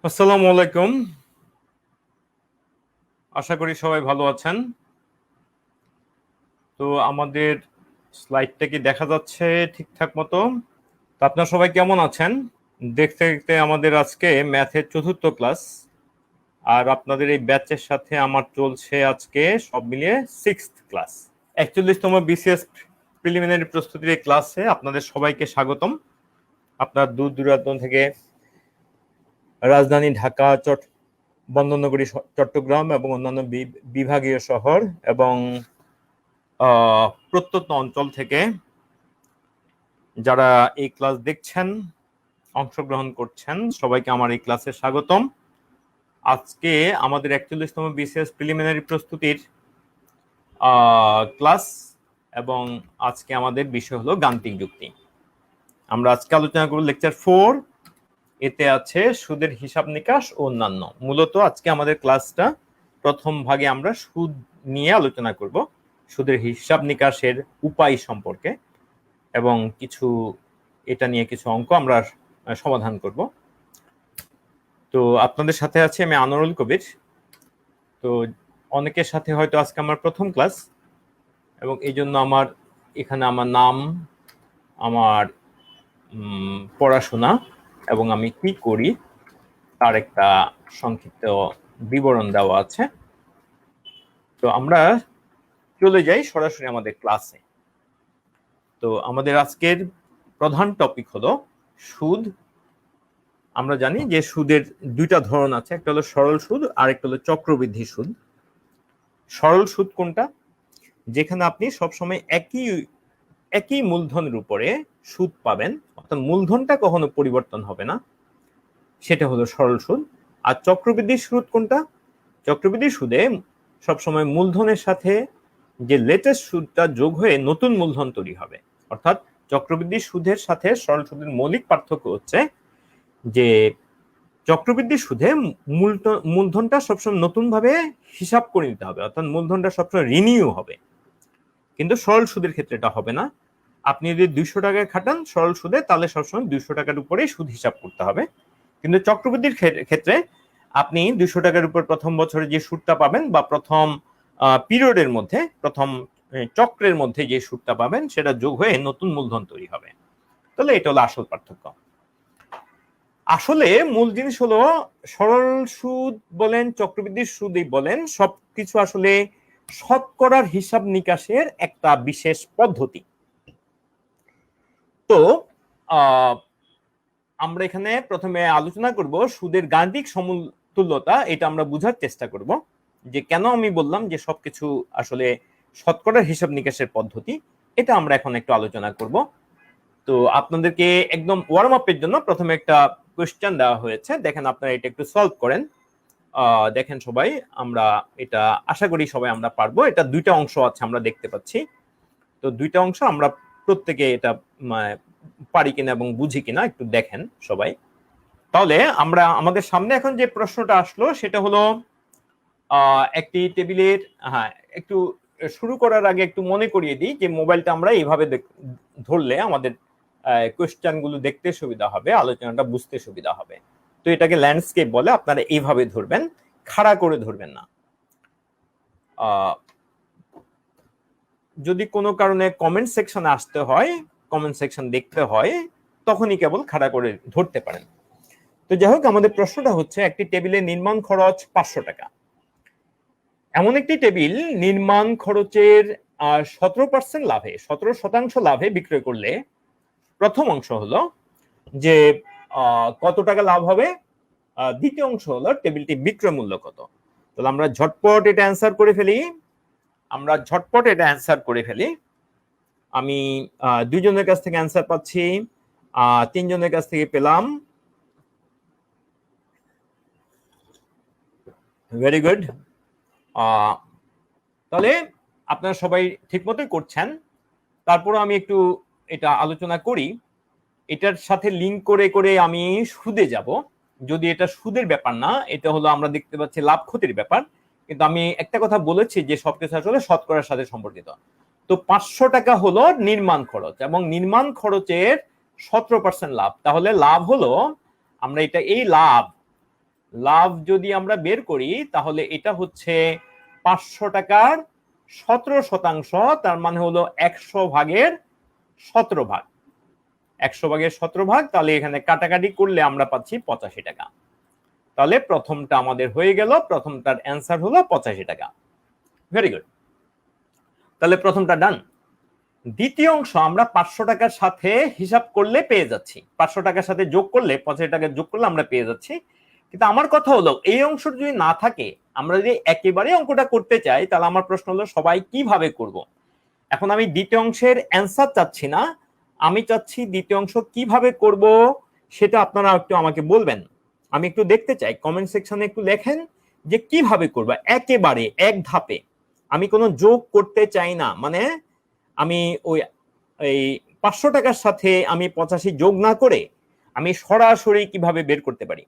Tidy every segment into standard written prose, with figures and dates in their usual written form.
আসসালামু আলাইকুম। আশা করি সবাই ভালো আছেন। তো আমাদের স্লাইডটা কি দেখা যাচ্ছে ঠিকঠাক মতো? তো আপনারা সবাই কেমন আছেন? দেখতে দেখতে আমাদের আজকে ম্যাথের চতুর্থ ক্লাস, আর আপনাদের এই ব্যাচের সাথে আমার চলছে আজকে সব মিলিয়ে 6th ক্লাস। 41তম বিসিএস প্রিলিমিনারি প্রস্তুতির এই ক্লাসে আপনাদের সবাইকে স্বাগতম। আপনার দূর দূরান্ত থেকে রাজধানী ঢাকা, বন্দরনগরী চট্টগ্রাম এবং অন্যান্য বিভাগীয় শহর এবং প্রত্যন্ত অঞ্চল থেকে যারা এই ক্লাস দেখছেন, অংশগ্রহণ করছেন, সবাইকে আমার এই ক্লাসে স্বাগতম। আজকে আমাদের 41তম বিসিএস প্রিলিমিনারি প্রস্তুতির ক্লাস এবং আজকে আমাদের বিষয় হলো গাণিতিক যুক্তি। আমরা আজকে আলোচনা করব লেকচার 4। এতে আছে সুদের হিসাব নিকাশ ও অন্যান্য। মূলত আজকে আমাদের ক্লাসটা প্রথম ভাগে আমরা সুদ নিয়ে আলোচনা করব, সুদের হিসাব নিকাশের উপায় সম্পর্কে, এবং এটা নিয়ে কিছু অঙ্ক আমরা সমাধান করব। তো আপনাদের সাথে আছি আমি আনোয়ারুল কবির। তো অনেকের সাথে হয়তো আজকে আমার প্রথম ক্লাস, এবং এই জন্য এখানে আমার নাম, আমার পড়াশোনা এবং আমি কি করি তার একটা সংক্ষিপ্ত বিবরণ দেওয়া আছে। তো আমরা চলে যাই সরাসরি আমাদের ক্লাসে। তো আমাদের আজকের প্রধান টপিক হলো সুদ। আমরা জানি যে সুদের দুইটা ধরন আছে, একটা হলো সরল সুদ আর একটা হলো চক্রবৃদ্ধি সুদ। সরল সুদ কোনটা? যেখানে আপনি সবসময় একই মূলধনের উপরে সুদ পাবেন, অর্থাৎ মূলধনটা কখনো পরিবর্তন হবে না, সেটা হলো সরল সুদ। আর চক্রবৃদ্ধি সুদ কোনটা? চক্রবৃদ্ধি সুদে সবসময় মূলধনের সাথে যে লেটেস্ট সুদটা যোগ হয়ে নতুন মূলধন তৈরি হবে। অর্থাৎ চক্রবৃদ্ধি সুদের সাথে সরল সুদের মৌলিক পার্থক্য হচ্ছে যে চক্রবৃদ্ধি সুদে মূলধনটা সবসময় নতুন ভাবে হিসাব করে নিতে হবে, অর্থাৎ মূলধনটা সবসময় রিনিউ হবে। কিন্তু সরল সুদের ক্ষেত্রে এটা হবে না। আপনি যদি 200 টাকায় খাটান সরল সুদে, তাহলে সবসময় 200 টাকার উপরেই সুদ হিসাব করতে হবে। কিন্তু চক্রবৃদ্ধির ক্ষেত্রে আপনি 200 টাকার উপর প্রথম বছরে যে সুদটা পাবেন, বা প্রথম পিরিয়ডের মধ্যে, প্রথম চক্রের মধ্যে যে সুদটা পাবেন, সেটা যোগ হয়ে নতুন মূলধন তৈরি হবে। তাহলে এটা হলো আসল পার্থক্য। আসলে মূল জিনিস হলো সরল সুদ বলেন, চক্রবৃদ্ধির সুদই বলেন, সবকিছু আসলে শতকরার হিসাব নিকাশের একটা বিশেষ পদ্ধতি। তো আমরা এখানে প্রথমে আলোচনা করব সুদের গাণিতিক সমতুল্যতা। এটা আমরা বোঝার চেষ্টা করব যে কেন আমি বললাম যে সবকিছু আসলে শতকরার হিসাব নিকাশের পদ্ধতি, এটা আমরা এখন একটু আলোচনা করব। তো আপনাদেরকে একদম ওয়ার্ম আপের জন্য প্রথমে একটা কোয়েশ্চেন দেওয়া হয়েছে, দেখেন আপনারা এটা একটু সলভ করেন। দেখেন সবাই, আমরা এটা আশা করি সবাই আমরা পারবো। এটা দুইটা অংশ আছে আমরা দেখতে পাচ্ছি। তো দুইটা অংশ আমরা প্রত্যেকে এটা পারি কিনা এবং বুঝি কিনা একটু দেখেন সবাই। তাহলে আমরা আমাদের সামনে এখন যে প্রশ্নটা আসলো সেটা হলো একটি টেবিলের, একটু শুরু করার আগে একটু মনে করিয়ে দিই যে মোবাইলটা আমরা এইভাবে ধরলে আমাদের কোয়েশ্চেন গুলো দেখতে সুবিধা হবে, আলোচনাটা বুঝতে সুবিধা হবে। তো এটাকে ল্যান্ডস্কেপ বলে। আপনারা এইভাবে ধরবেন, খাড়া করে ধরবেন না। যদি কোনো কারণে কমেন্ট সেকশনে আসতে হয়, কমেন্ট সেকশন দেখতে হয়, তখনই কেবল খাড়া করে ধরতে পারেন। তো যাই হোক, আমাদের প্রশ্নটা হচ্ছে একটি টেবিলের নির্মাণ খরচ 500 টাকা। এমন একটি টেবিল নির্মাণ খরচের 17% লাভে, 17% লাভে বিক্রয় করলে প্রথম অংশ হলো যে কত টাকা লাভ হবে, দ্বিতীয় অংশ হলো টেবিলটি বিক্রয় মূল্য কত। তাহলে আমরা ঝটপট এটা অ্যান্সার করে ফেলি। আমি দুইজনের কাছ থেকে অ্যান্সার পাচ্ছি, তিনজনের কাছ থেকে পেলাম। Very good. তাহলে আপনারা সবাই ঠিক মতোই করছেন। তারপর আমি একটু এটা আলোচনা করি। এটার সাথে লিঙ্ক করে করে আমি সুদে যাব। যদি এটা সুদের ব্যাপার না, এটা হলো আমরা দেখতে পাচ্ছি লাভ ক্ষতির ব্যাপার। কিন্তু আমি একটা কথা বলেছি যে সবকিছু আসলে শতকরার সাথে সম্পর্কিত। তো 500 টাকা হলো নির্মাণ খরচ, এবং নির্মাণ খরচের 17% লাভ। তাহলে লাভ হলো, আমরা এটা এই লাভ লাভ যদি আমরা বের করি তাহলে এটা হচ্ছে 500 টাকার 17%, তার মানে হলো 100 ভাগের 17 ভাগ, 100 ভাগের 17 ভাগ। তাহলে এখানে কাটাকাটি করলে আমরা পাচ্ছি 85 টাকা। তাহলে প্রথমটা আমাদের হয়ে গেল, প্রথমটার অ্যান্সার হলো 85 টাকা। ভেরি গুড, তাহলে প্রথমটা ডান। দ্বিতীয় অংশ আমরা 500 টাকার সাথে হিসাব করলে পেয়ে যাচ্ছি, 500 টাকার সাথে যোগ করলে 85 টাকা যোগ করলে আমরা পেয়ে যাচ্ছি। কিন্তু আমার কথা হলো এই অংশ যদি না থাকে, আমরা যদি একেবারে অঙ্কটা করতে চাই, তাহলে আমার প্রশ্ন হলো সবাই কিভাবে করব। এখন আমি দ্বিতীয় অংশের অ্যান্সার চাচ্ছি না, আমি চাচ্ছি দ্বিতীয় অংশ কিভাবে করব সেটা আপনারা একটু আমাকে বলবেন। আমি একটু দেখতে চাই, কমেন্ট সেকশনে একটু লেখেন যে কিভাবে করবা, একেবারে এক ধাপে। আমি কোনো যোগ করতে চাই না, মানে আমি ওই এই 500 টাকার সাথে আমি 85 যোগ না করে আমি সরাসরি কিভাবে বের করতে পারি।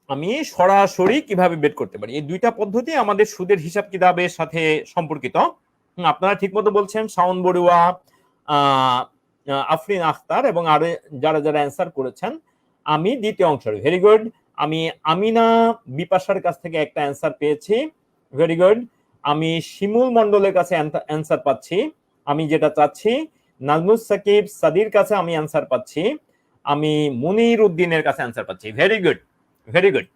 আমি সরাসরি কিভাবে বের করতে পারি, এই দুইটা পদ্ধতি আমাদের সুদের হিসাব কিতাবের সাথে সম্পর্কিত। আপনারা ঠিকমতো বলছেন, শাওন বড়ুয়া, আফরিন আখতার এবং আরো যারা যারা অ্যান্সার করেছেন। আমি দ্বিতীয় অংশের, ভেরি গুড। আমি আমিনা বিপাশার কাছ থেকে একটা অ্যান্সার পেয়েছি, ভেরি গুড। আমি শিমুল মন্ডলের কাছে অ্যান্সার পাচ্ছি, আমি যেটা চাচ্ছি। নাজমুস সাকিব সাদির কাছে আমি অ্যান্সার পাচ্ছি, আমি মুনির উদ্দিনের কাছে অ্যান্সার পাচ্ছি, ভেরি গুড, ভেরি গুড।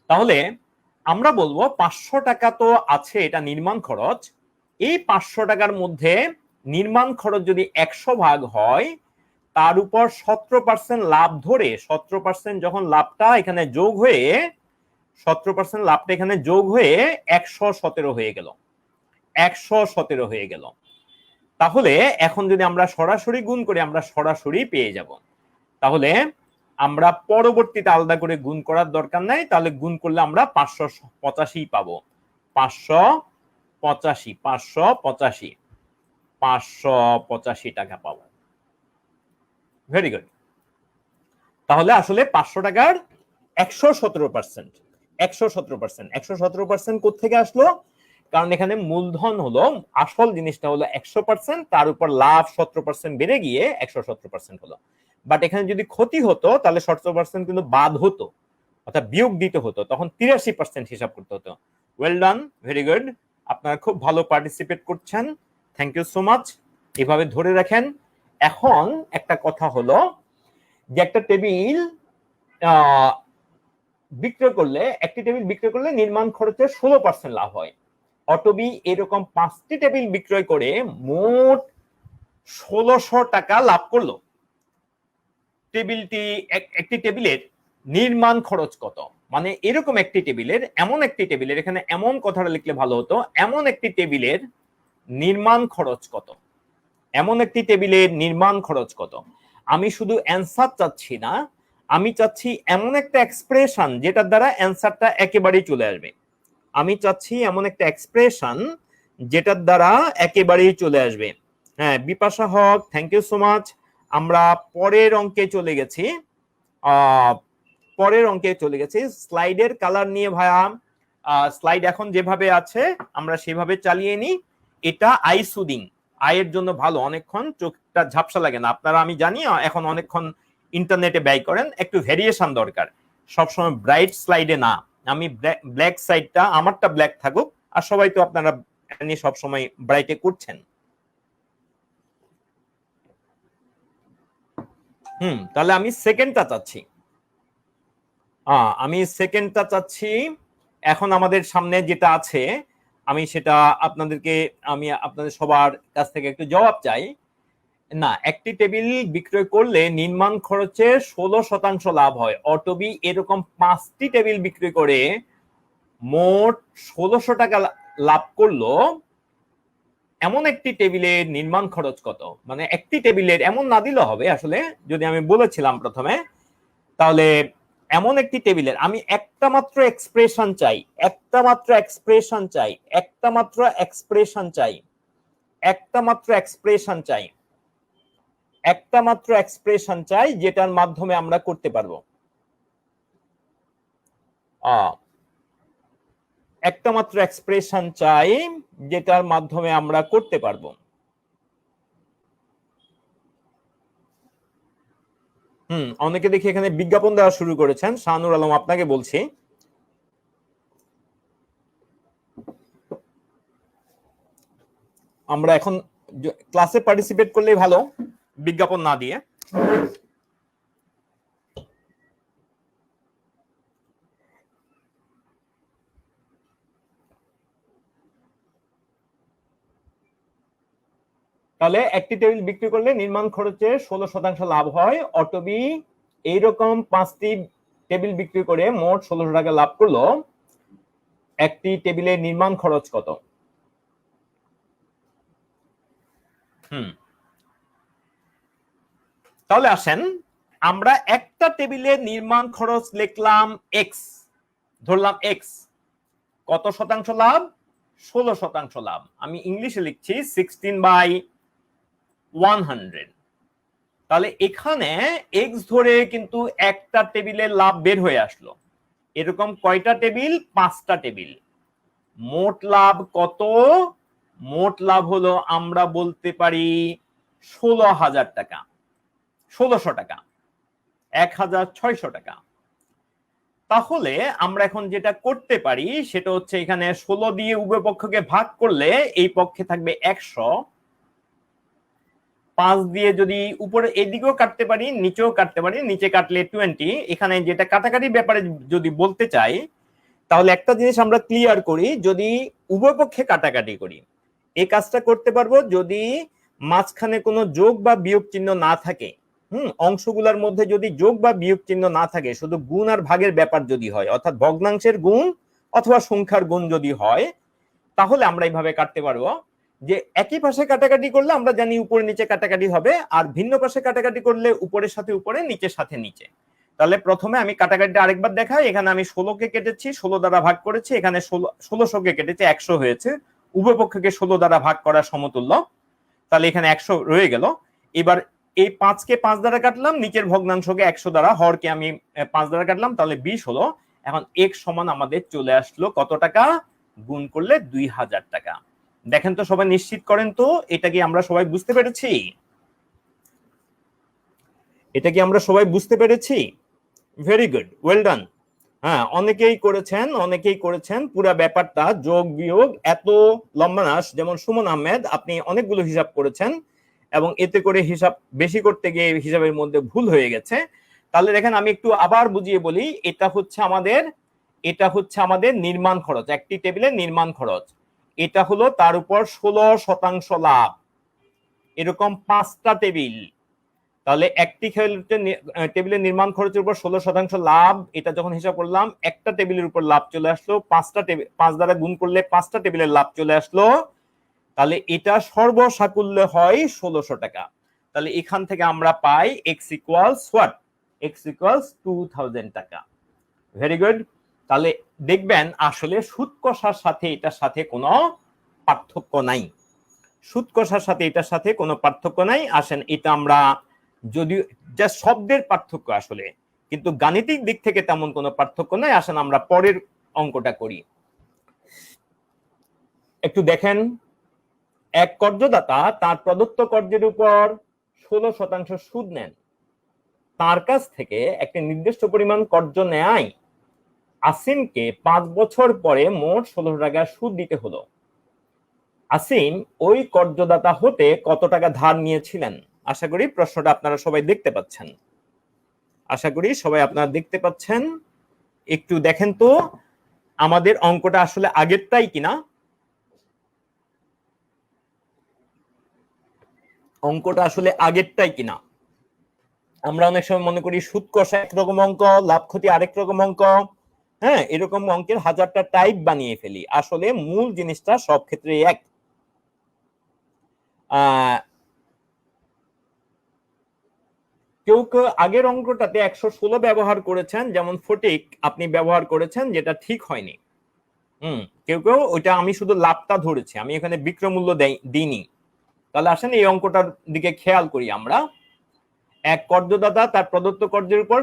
তাহলে আমরা বলবো 500 টাকা তো আছে, এটা নির্মাণ খরচ। এই 500 টাকার মধ্যে নির্মাণ খরচ যদি 100 ভাগ হয়, তার উপর 17% লাভ ধরে, 17% যখন লাভটা এখানে যোগ হয়ে, 17% লাভটা এখানে যোগ হয়ে 117 হয়ে গেল, 117 হয়ে গেল। তাহলে এখন যদি আমরা সরাসরি গুণ করি, আমরা সরাসরি পেয়ে যাব। তাহলে আমরা পরবর্তীতে আলাদা করে গুণ করার দরকার নাই, তাহলে গুণ করলে আমরা 585 পাবো, 585, 585, 585 টাকা পাবো। Very good. তাহলে আসলে 500 টাকার 117%, 117%, 117% কোত্থেকে আসলো? কারণ এখানে মূলধন হলো, আসল জিনিসটা হলো 100%, তার উপর লাভ 17% বেড়ে গিয়ে 117% হলো। বাট এখানে যদি ক্ষতি হতো তাহলে 17% কিন্তু বাদ হতো, অর্থাৎ বিয়োগ দিতে হতো, তখন 83% হিসাব করতে হতো। Well done, very good. আপনারা খুব ভালো পার্টিসিপেট করছেন, থ্যাংক ইউ সো মাচ। এভাবে ধরে রাখেন। এখন একটা কথা হলো যে একটা টেবিল বিক্রয় করলে, একটি টেবিল বিক্রয় করলে নির্মাণ খরচের 16% লাভ হয়। অটোবি এরকম 5টি টেবিল বিক্রয় করে মোট 1600 টাকা লাভ করলো। টেবিলটি, একটি টেবিলের নির্মাণ খরচ কত, মানে এরকম একটি টেবিলের, এমন একটি টেবিলের, এখানে এমন কথাটা লিখলে ভালো হতো, এমন একটি টেবিলের নির্মাণ খরচ কত, এমন একটি টেবিলের নির্মাণ খরচ কত। আমি শুধু অ্যান্সার চাচ্ছি না, আমি চাচ্ছি এমন একটা এক্সপ্রেশন যেটার দ্বারা অ্যান্সারটা একেবারেই চলে আসবে। আমি চাচ্ছি এমন একটা এক্সপ্রেশন যেটার দ্বারা একেবারেই চলে আসবে। হ্যাঁ, বিপাশা হক, থ্যাংক ইউ সো মাচ। আমরা পরের অঙ্কে চলে গেছি, পরের অঙ্কে চলে গেছি। স্লাইডের কালার নিয়ে ভাইয়া, স্লাইড এখন যেভাবে আছে আমরা সেভাবে চালিয়ে নিই। এটা আই সুদিং, আয়ের জন্য ভালো, অনেকক্ষণ চোখটা ঝাপসা লাগে না। আপনারা আমি জানি এখন অনেকক্ষণ ইন্টারনেটে ব্যয় করেন, একটু ভেরিয়েশন দরকার, সবসময় ব্রাইট স্লাইডে না। আমি ব্ল্যাক সাইডটা, আমারটা ব্ল্যাক থাকুক, আর সবাই তো আপনারা সবসময় ব্রাইটে করছেন। তাহলে আমি সেকেন্ডটা চাচ্ছি, আমি সেকেন্ডটা চাচ্ছি। এখন আমাদের সামনে যেটা আছে আমি সেটা আপনাদেরকে, আমি আপনাদের সবার কাছ থেকে একটু জবাব চাই। না, একটি টেবিল বিক্রয় করলে নির্মাণ খরচের 16% লাভ হয়। অটোবি এরকম 5টি টেবিল বিক্রি করে মোট 1600 টাকা লাভ করলো। এমন একটি টেবিলের নির্মাণ খরচ কত, মানে একটি টেবিলের, এমন না দিলে হবে আসলে, যদি আমি বলেছিলাম প্রথমে, তাহলে এমন একটি টেবিলের আমি একটা মাত্র এক্সপ্রেশন চাই, একটা মাত্র এক্সপ্রেশন চাই, একটা মাত্র এক্সপ্রেশন চাই, একটা মাত্র এক্সপ্রেশন চাই, একটা মাত্র এক্সপ্রেশন চাই যেটার মাধ্যমে আমরা করতে পারবো। একটা মাত্র এক্সপ্রেশন চাই যেটার মাধ্যমে আমরা করতে পারবো। অনেকে দেখি এখানে বিজ্ঞাপন দেওয়া শুরু করেছেন। শাহানুর আলম, আপনাকে বলছি, আমরা এখন ক্লাসে পার্টিসিপেট করলেই ভালো, বিজ্ঞাপন না দিয়ে। তাহলে একটি টেবিল বিক্রি করলে নির্মাণ খরচে 16% লাভ হয়। অটবি এইরকম 5টি টেবিল বিক্রি করে মোট 1600 টাকা লাভ করলো। একটি টেবিলের নির্মাণ খরচ কত? তাহলে আসেন আমরা একটা টেবিলের নির্মাণ খরচ লিখলাম এক্স, ধরলাম এক্স। কত শতাংশ লাভ? 16% লাভ। আমি ইংলিশে লিখছি 16/100। তাহলে এখানে এক্স ধরে কিন্তু একটা টেবিলের লাভ বের হয়ে আসলো। এরকম কয়টা টেবিল? 5টা টেবিল। মোট লাভ কত? মোট লাভ হলো আমরা বলতে পারি 16,000 টাকা, 1600 টাকা, 1600 টাকা। তাহলে আমরা এখন যেটা করতে পারি সেটা হচ্ছে এখানে 16 দিয়ে উভয় পক্ষকে ভাগ করলে এই পক্ষে থাকবে 100। 5 দিয়ে যদি উপরে এদিকেও কাটতে পারি, নিচেও কাটতে পারি, নিচে কাটলে 20। এখানে যেটা কাটাকাটি ব্যাপারে যদি বলতে চাই, তাহলে একটা জিনিস আমরা ক্লিয়ার করি, যদি উভয় পক্ষে কাটাকাটি করি এই কাজটা করতে পারবো যদি মাঝখানে কোনো যোগ বা বিয়োগ চিহ্ন না থাকে। অংশগুলোর মধ্যে যদি যোগ বা বিয়োগ চিহ্ন না থাকে, শুধু গুণ আর ভাগের ব্যাপার যদি হয়, অর্থাৎ ভগ্নাংশের গুণ অথবা সংখ্যার গুণ যদি হয়, তাহলে আমরা এইভাবে কাটতে পারবো যে একই পাশে কাটাকাটি করলে আমরা জানি উপরে নিচে কাটাকাটি হবে, আর ভিন্ন পাশে কাটাকাটি করলে উপরের সাথে উপরে, নিচের সাথে নিচে। তাহলে প্রথমে আমি কাটাকাটিটা আরেকবার দেখাই। এখানে আমি 16কে কেটেছি, 16 দ্বারা ভাগ করেছি, এখানে 1600কে কেটেছি, 100 হয়েছে। উভয় পক্ষকে 16 দ্বারা ভাগ করা সমতুল্য, তাহলে এখানে 100 রয়ে গেল। এবার এই 5কে 5 দ্বারা কাটলাম, নিচের ভগ্নাংশকে 100 দ্বারা, হরকে আমি 5 দ্বারা কাটলাম, তাহলে 20 হলো। এখন x সমান আমাদের চলে আসলো কত টাকা? গুণ করলে 2000 টাকা। দেখেন তো সবাই, নিশ্চিত করেন তো এটা কি আমরা সবাই বুঝতে পেরেছি? এটা কি আমরা সবাই বুঝতে পেরেছি? Very good, well done. হ্যাঁ, অনেকেই করেছেন পুরো ব্যাপারটা, যোগ বিয়োগ এত লম্বানাস। যেমন সুমন আহমেদ, আপনি অনেকগুলো হিসাব করেছেন এবং এতে করে হিসাব বেশি করতে গিয়ে হিসাবের মধ্যে ভুল হয়ে গেছে। তাহলে দেখেন আমি একটু আবার বুঝিয়ে বলি। এটা হচ্ছে আমাদের নির্মাণ খরচ, একটি টেবিলের নির্মাণ খরচ। এটা হলো তার উপর 16% লাভ। এরকম 5টা টেবিল, তাহলে একটি টেবিলের নির্মাণ খরচের উপর 16% লাভ। এটা যখন হিসাব করলাম, একটা টেবিলের উপর লাভ চলে আসলো, 5টা টেবিল 5 দ্বারা গুণ করলে 5টা টেবিলের লাভ চলে আসলো। তাহলে এটা সর্বসাকুল্যে হয় 1600 টাকা। তাহলে এখান থেকে আমরা পাই x equals what? x equals 2000 টাকা। Very good. তাহলে দেখবেন আসলে সুদ কষার সাথে এটার সাথে কোনো পার্থক্য নাই। সুদ কষার সাথে এটার সাথে কোনো পার্থক্য নাই। আসেন এটা আমরা, যদিও যা শব্দের পার্থক্য আসলে, কিন্তু গাণিতিক দিক থেকে তেমন কোনো পার্থক্য নাই। আসেন আমরা পরের অঙ্কটা করি। একটু দেখেন, এক কর্জদাতা তার প্রদত্ত কর্জের উপর 16% সুদ নেন। তার কাছ থেকে একটি নির্দিষ্ট পরিমাণ কর্জ নেয় আসিমকে 5 বছর পরে মোট 16 টাকা সুদ দিতে হলো। আসিম ওই কর্জদাতা হতে কত টাকা ধার নিয়েছিলেন? আশা করি প্রশ্নটা আপনারা সবাই দেখতে পাচ্ছেন। একটু দেখেন তো আমাদের অঙ্কটা আসলে আগেরটাই কিনা। আমরা অনেক সময় মনে করি সুদ কষা একরকম অঙ্ক, লাভ ক্ষতি আরেক রকম অঙ্ক। হ্যাঁ, এরকম অঙ্কের হাজারটা টাইপ বানিয়ে ফেলি। আসলে মূল জিনিসটা সব ক্ষেত্রে এক। কেউ কেউ আগের অঙ্কটাতে 116 ব্যবহার করেছেন, যেমন ফটিক আপনি ব্যবহার করেছেন, যেটা ঠিক হয়নি। কেউ কেউ ওইটা, আমি শুধু লাভটা ধরেছি, আমি এখানে বিক্রয় মূল্য দিইনি। তাহলে আসেন এই অঙ্কটার দিকে খেয়াল করি আমরা। এক কর্জদাতা তার প্রদত্ত কর্জের উপর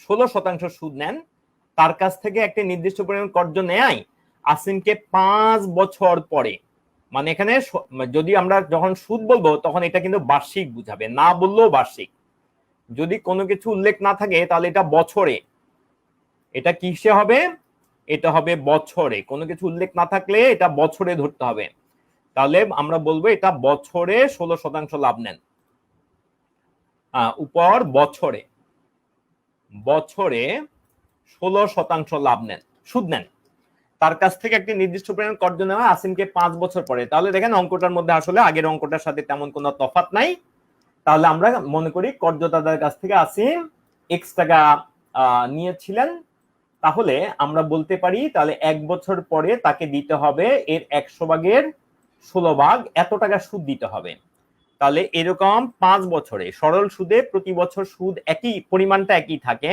16% সুদ নেন। তার কাছ থেকে একটি নির্দিষ্ট পরিমাণ কর্জ নেয় আসিমকে 5 বছর পরে। মানে এখানে যদি আমরা যখন সুদ বলবো তখন এটা কিন্তু বার্ষিক বুঝাবে, না বললেও বার্ষিক। যদি কোনো কিছু উল্লেখ না থাকে তাহলে এটা বছরে, এটা কিসে হবে, এটা হবে বছরে। কোনো কিছু উল্লেখ না থাকলে এটা বছরে ধরতে হবে। তাহলে আমরা বলবো এটা বছরে 16% লাভ নেন। উপর বছরে, বছরে 16% লাভ নেন, সুদ নেন। তার কাছ থেকে একটি নির্দিষ্ট পরিমাণ কর্জ নেওয়া আসিমকে 5 বছর পরে। তাহলে দেখেন অঙ্কটার মধ্যে আসলে আগের অঙ্কটার সাথে তেমন কোনো তফাৎ নাই। তাহলে আমরা মনে করি কর্জদাতার কাছ থেকে আসিম এক্স টাকা নিয়েছিলেন, তাহলে আমরা বলতে পারি তাহলে 1 বছর পরে তাকে দিতে হবে এর 100 ভাগের 16 ভাগ এত টাকা সুদ দিতে হবে। তাহলে এরকম 5 বছরে সরল সুদে প্রতি বছর সুদ একই পরিমাণটা একই থাকে,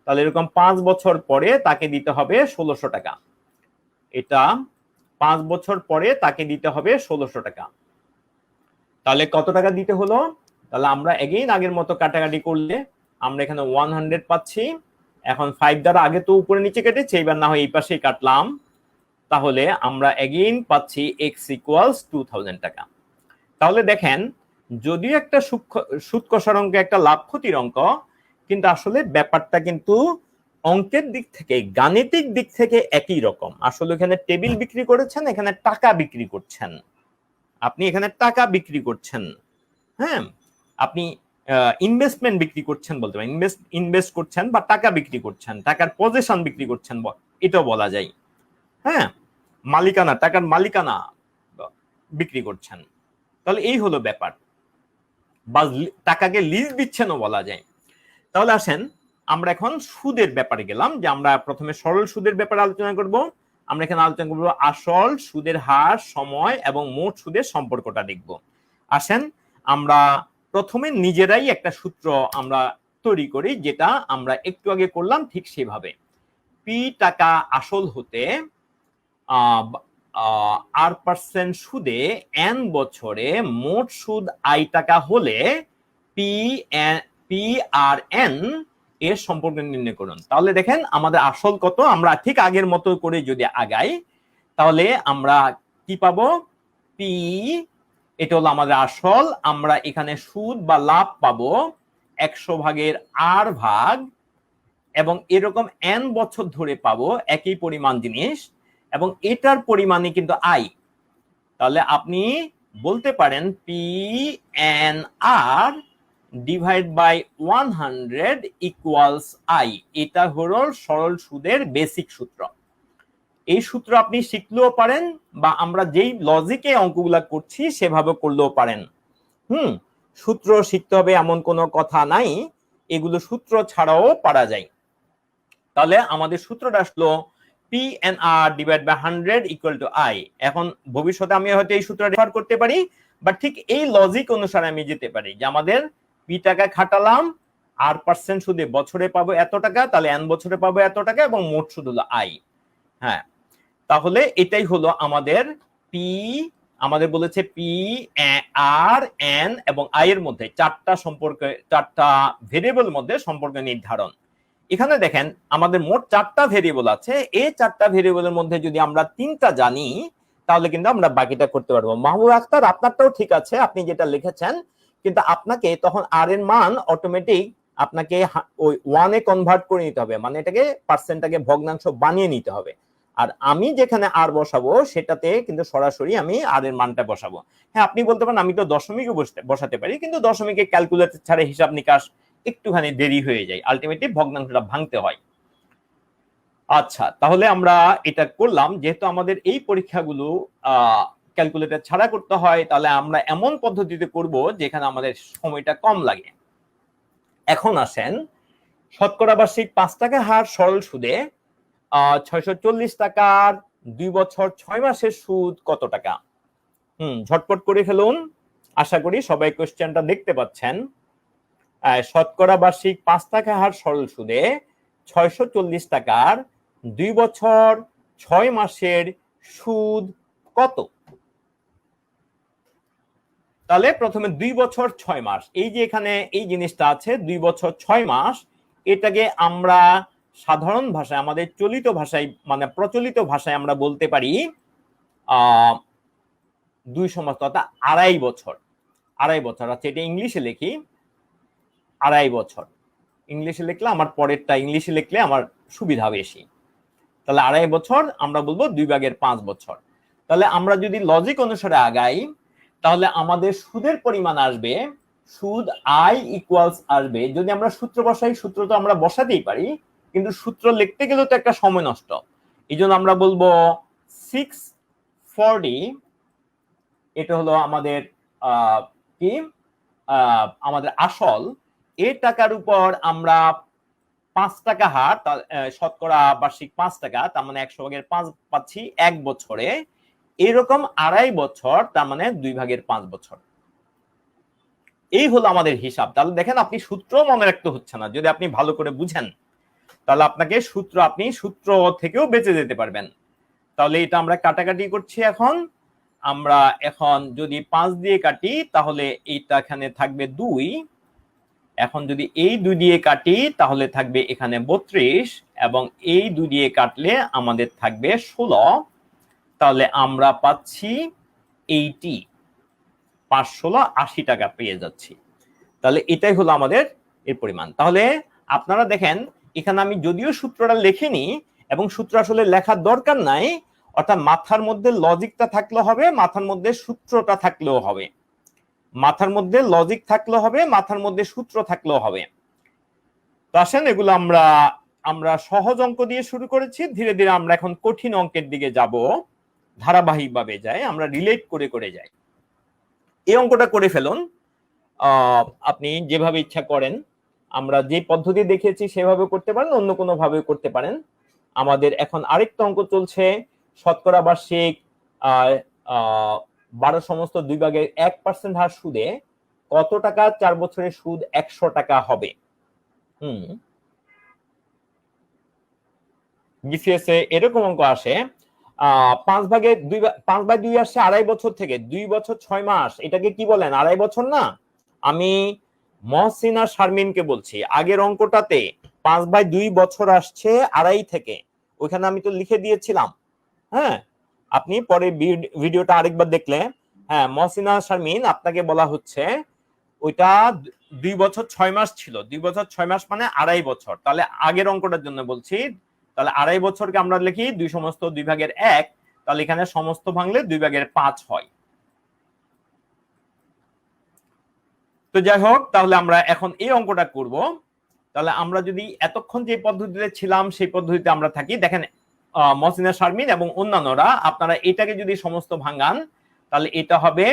তাহলে এরকম 5 বছর পরে তাকে দিতে হবে 1600 টাকা। এটা 5 বছর পরে তাকে দিতে হবে 1600 টাকা। তাহলে কত টাকা দিতে হলো, তাহলে আমরা এগেইন আগের মতো কাটাকাটি করলে আমরা এখানে 100 পাচ্ছি। এখন 5 দ্বারা আগে তো উপরে নিচে কেটেছি, এবার না হয় এই পাশেই কাটলাম। তাহলে আমরা এগেইন পাচ্ছি x ইকুয়ালস 2000 টাকা। তাহলে দেখেন যদিও একটা সুদ কষার অঙ্ক একটা লাভ ক্ষতির অঙ্ক, কিন্তু আসলে ব্যাপারটা কিন্তু অঙ্কের দিক থেকে গাণিতিক দিক থেকে একই রকম। আসলে এখানে টেবিল বিক্রি করেছেন, এখানে টাকা বিক্রি করছেন, আপনি এখানে টাকা বিক্রি করছেন। হ্যাঁ, আপনি ইনভেস্টমেন্ট বিক্রি করছেন বলতে পারেন, ইনভেস্ট করছেন বা টাকা বিক্রি করছেন, টাকার পজিশন বিক্রি করছেন এটাও বলা যায়। হ্যাঁ, মালিকানা, টাকার মালিকানা বিক্রি করছেন। তাহলে এই হলো ব্যাপার, বা টাকাকে লিজ দিচ্ছেনও বলা যায়। তাহলে আসেন আমরা এখন সুদের ব্যাপারে গেলাম, যে আমরা প্রথমে সরল সুদের ব্যাপারে আলোচনা করব। আমরা এখানে আলোচনা করব আসল সুদের হার, সময় এবং মোট সুদের সম্পর্কটা দেখব। আসেন আমরা প্রথমে নিজেরাই একটা সূত্র আমরা তৈরি করি, যেটা আমরা একটু আগে করলাম ঠিক সেভাবে। পি টাকা আসল হতে r% সুদে n বছরে মোট সুদ i টাকা হলে পি আর এন এর সম্পর্ক নির্ণয় করুন। তাহলে দেখেন আমাদের আসল কত, আমরা ঠিক আগের মতো করে যদি আগাই তাহলে আমরা কি পাবো, পি, এটা হলো আমাদের আসল, আমরা এখানে সুদ বা লাভ পাবো 100 ভাগের r ভাগ, এবং এরকম n বছর ধরে পাবো একই পরিমাণ জিনিস, এবং এটার পরিমাণই কিন্তু আই। তাহলে আপনি বলতে পারেন P N R divide by 100 equals I. এটা হলো সরল সুদের বেসিক সূত্র। এই সূত্র আপনি শিখলেও পারেন, বা আমরা যেই লজিকে অঙ্কগুলা করছি সেভাবে করলেও পারেন। সূত্র শিখতে হবে এমন কোনো কথা নাই, এগুলো সূত্র ছাড়াও পারা যায়। তাহলে আমাদের সূত্রটা আসলো PNR divide by 100 equal to I. এখন ভবিষ্যতে আমি হয়তো এই সূত্রটা রেফার করতে পারি, বা ঠিক এই লজিক অনুসারে আমি যেতে পারি যে আমাদের পি টাকা খাটালাম, r% সুদে বছরে পাবো এত টাকা, তাহলে n বছরে পাবো এত টাকা, এবং মোট সুদ হলো আই। হ্যাঁ, তাহলে এটাই হলো আমাদের পি, আমাদের বলেছে পি আর এন এবং আই এর মধ্যে চারটা ভেরিয়েবল মধ্যে সম্পর্ক নির্ধারণ। এখানে দেখেন আমাদের মোট 4টা ভেরিয়েবল আছে, এই 4টা ভেরিয়েবলের মধ্যে যদি আমরা 3টা জানি তাহলে কিন্তু আমরা বাকিটা করতে পারবো। মাহবুব আক্তার, আপনারটাও ঠিক আছে, আপনি যেটা লিখেছেন, কিন্তু আপনাকে তখন আর এর মান অটোমেটিক আপনাকে ওই 1 এ কনভার্ট করে নিতে হবে, মানে এটাকে পার্সেন্টটাকে ভগ্নাংশ বানিয়ে নিতে হবে। আর আমি যেখানে আর বসাবো সেটাতে কিন্তু সরাসরি আমি আর এর মানটা বসাবো। হ্যাঁ, আপনি বলতে পারেন আমি তো দশমিকে বসাতে পারি, কিন্তু দশমিকে ক্যালকুলেটর ছাড়া হিসাব নিকাশ একটুখানি দেরি হয়ে যায়, আলটিমেটলি ভগ্নাংশটা ভাঙতে হয়। আচ্ছা, তাহলে আমরা এটা করলাম, যেহেতু আমাদের এই পরীক্ষাগুলো ক্যালকুলেটর ছাড়া করতে হয়, তাহলে আমরা এমন পদ্ধতিতে করব যেখানে আমাদের সময়টা কম লাগে। এখন আসেন শতকরা বার্ষিক 5 টাকা হার সরল সুদে 640 টাকার 2 বছর 6 মাসের সুদ কত টাকা? ঝটপট করে ফেলুন, আশা করি সবাই কোশ্চেনটা দেখতে পাচ্ছেন। শতকরা বার্ষিক 5 টাকা হার সরল সুদে 640 টাকার 2 বছর 6 মাসের সুদ কত? তাহলে প্রথমে 2 বছর 6 মাস, এই যে এখানে এই জিনিসটা আছে 2 বছর 6 মাস, এটাকে আমরা সাধারণ ভাষায় আমাদের চলিত ভাষায় মানে প্রচলিত ভাষায় আমরা বলতে পারি 2 সমাস অর্থাৎ 2.5 বছর। 2.5 বছর, আচ্ছা এটা ইংলিশে লিখি 2.5 বছর। ইংলিশে লিখলে আমার পরেরটা ইংলিশে লিখলে আমার সুবিধা বেশি। তাহলে 2.5 বছর আমরা বলবো 2/5 বছর। তাহলে আমরা যদি লজিক অনুসারে আগাই তাহলে আমাদের সুদের পরিমাণ আসবে, সুদ আই ইকুয়ালস আসবে, যদি আমরা সূত্র বসাই, সূত্র তো আমরা বসাতেই পারি কিন্তু সূত্র লিখতে গেলে তো একটা সময় নষ্ট, এই জন্য আমরা বলবো 640, এটা হলো আমাদের কি আমাদের আসল, এই টাকার উপর আমরা 5 টাকা হার, শতকরা বার্ষিক 5 টাকা, তার মানে 100/5 পাচ্ছি 1 বছরে। এরকম 2.5 বছর, তার মানে 2/5 বছর। এই হলো আমাদের হিসাব। তাহলে দেখেন আপনি সূত্র মনে রাখতে হচ্ছে না, যদি আপনি ভালো করে বুঝেন তাহলে আপনাকে আপনি সূত্র থেকেও বেঁচে যেতে পারবেন। তাহলে এটা আমরা কাটাকাটি করছি। এখন আমরা যদি 5 দিয়ে কাটি তাহলে এইটা এখানে থাকবে 2, এখন যদি এই 2 দিয়ে কাটি তাহলে থাকবে এখানে 32, এবং এই 2 দিয়ে কাটলে আমাদের থাকবে 16, তাহলে আমরা পাচ্ছি 80, 516 80 টাকা পেয়ে যাচ্ছি। তাহলে এটাই হলো আমাদের এর পরিমাণ। তাহলে আপনারা দেখেন এখানে আমি যদিও সূত্রটা লিখিনি, এবং সূত্র আসলে লেখার দরকার নাই, অর্থাৎ মাথার মধ্যে লজিকটা থাকলে হবে, মাথার মধ্যে সূত্রটা থাকলেও হবে, মাথার মধ্যে লজিক থাকলে হবে, মাথার মধ্যে সূত্র থাকলেও হবে। তো আসেন এগুলো আমরা সহজ অঙ্ক দিয়ে শুরু করেছি, ধীরে ধীরে আমরা এখন কঠিন অঙ্কের দিকে যাব, ধারাবাহিকভাবে যাই, আমরা রিলেট করে করে যাই। এই অঙ্কটা করে ফেলুন, আপনি যেভাবে ইচ্ছা করেন, আমরা যে পদ্ধতি দেখিয়েছি সেভাবে করতে পারেন, অন্য কোনো ভাবে করতে পারেন। আমাদের এখন আরেকটা অঙ্ক চলছে, শতকরা বার্ষিক 12 সমস্ত 2/1% হার সুদে কত টাকা 4 বছরের সুদ 100 টাকা হবে। জিসিএসে এরকম অঙ্ক আসে, 5/2 আসছে 2.5 বছর থেকে, 2 বছর 6 মাস, এটাকে কি বলেন? 2.5 বছর না? আমি মহসিন আর শারমিনকে বলছি, আগের অঙ্কটাতে 5/2 বছর আসছে 2.5 থেকে, ওইখানে আমি তো লিখে দিয়েছিলাম। হ্যাঁ, আপনি পরে ভিডিওটা আরেকবার দেখলে, হ্যাঁ, মহসিন আর শারমিন আপনাকে বলা হচ্ছে ওইটা 2 বছর 6 মাস ছিল, 2 বছর 6 মাস মানে 2.5 বছর। তাহলে আগের অঙ্কটার জন্য বলছি, তাহলে 2.5 বছরকে আমরা লিখি 2 সমস্ত 2/1, তাহলে এখানে সমস্ত ভাঙলে 2/5 হয়। তো যাই হোক, তাহলে আমরা এখন এই অঙ্কটা করব। তাহলে আমরা যদি এতক্ষণ যে পদ্ধতিতে ছিলাম সেই পদ্ধতিতে আমরা থাকি, দেখেন মহসিনা শারমিন এবং অন্যান্যরা, আপনারা এটাকে যদি সমস্ত ভাঙান তাহলে এটা হবে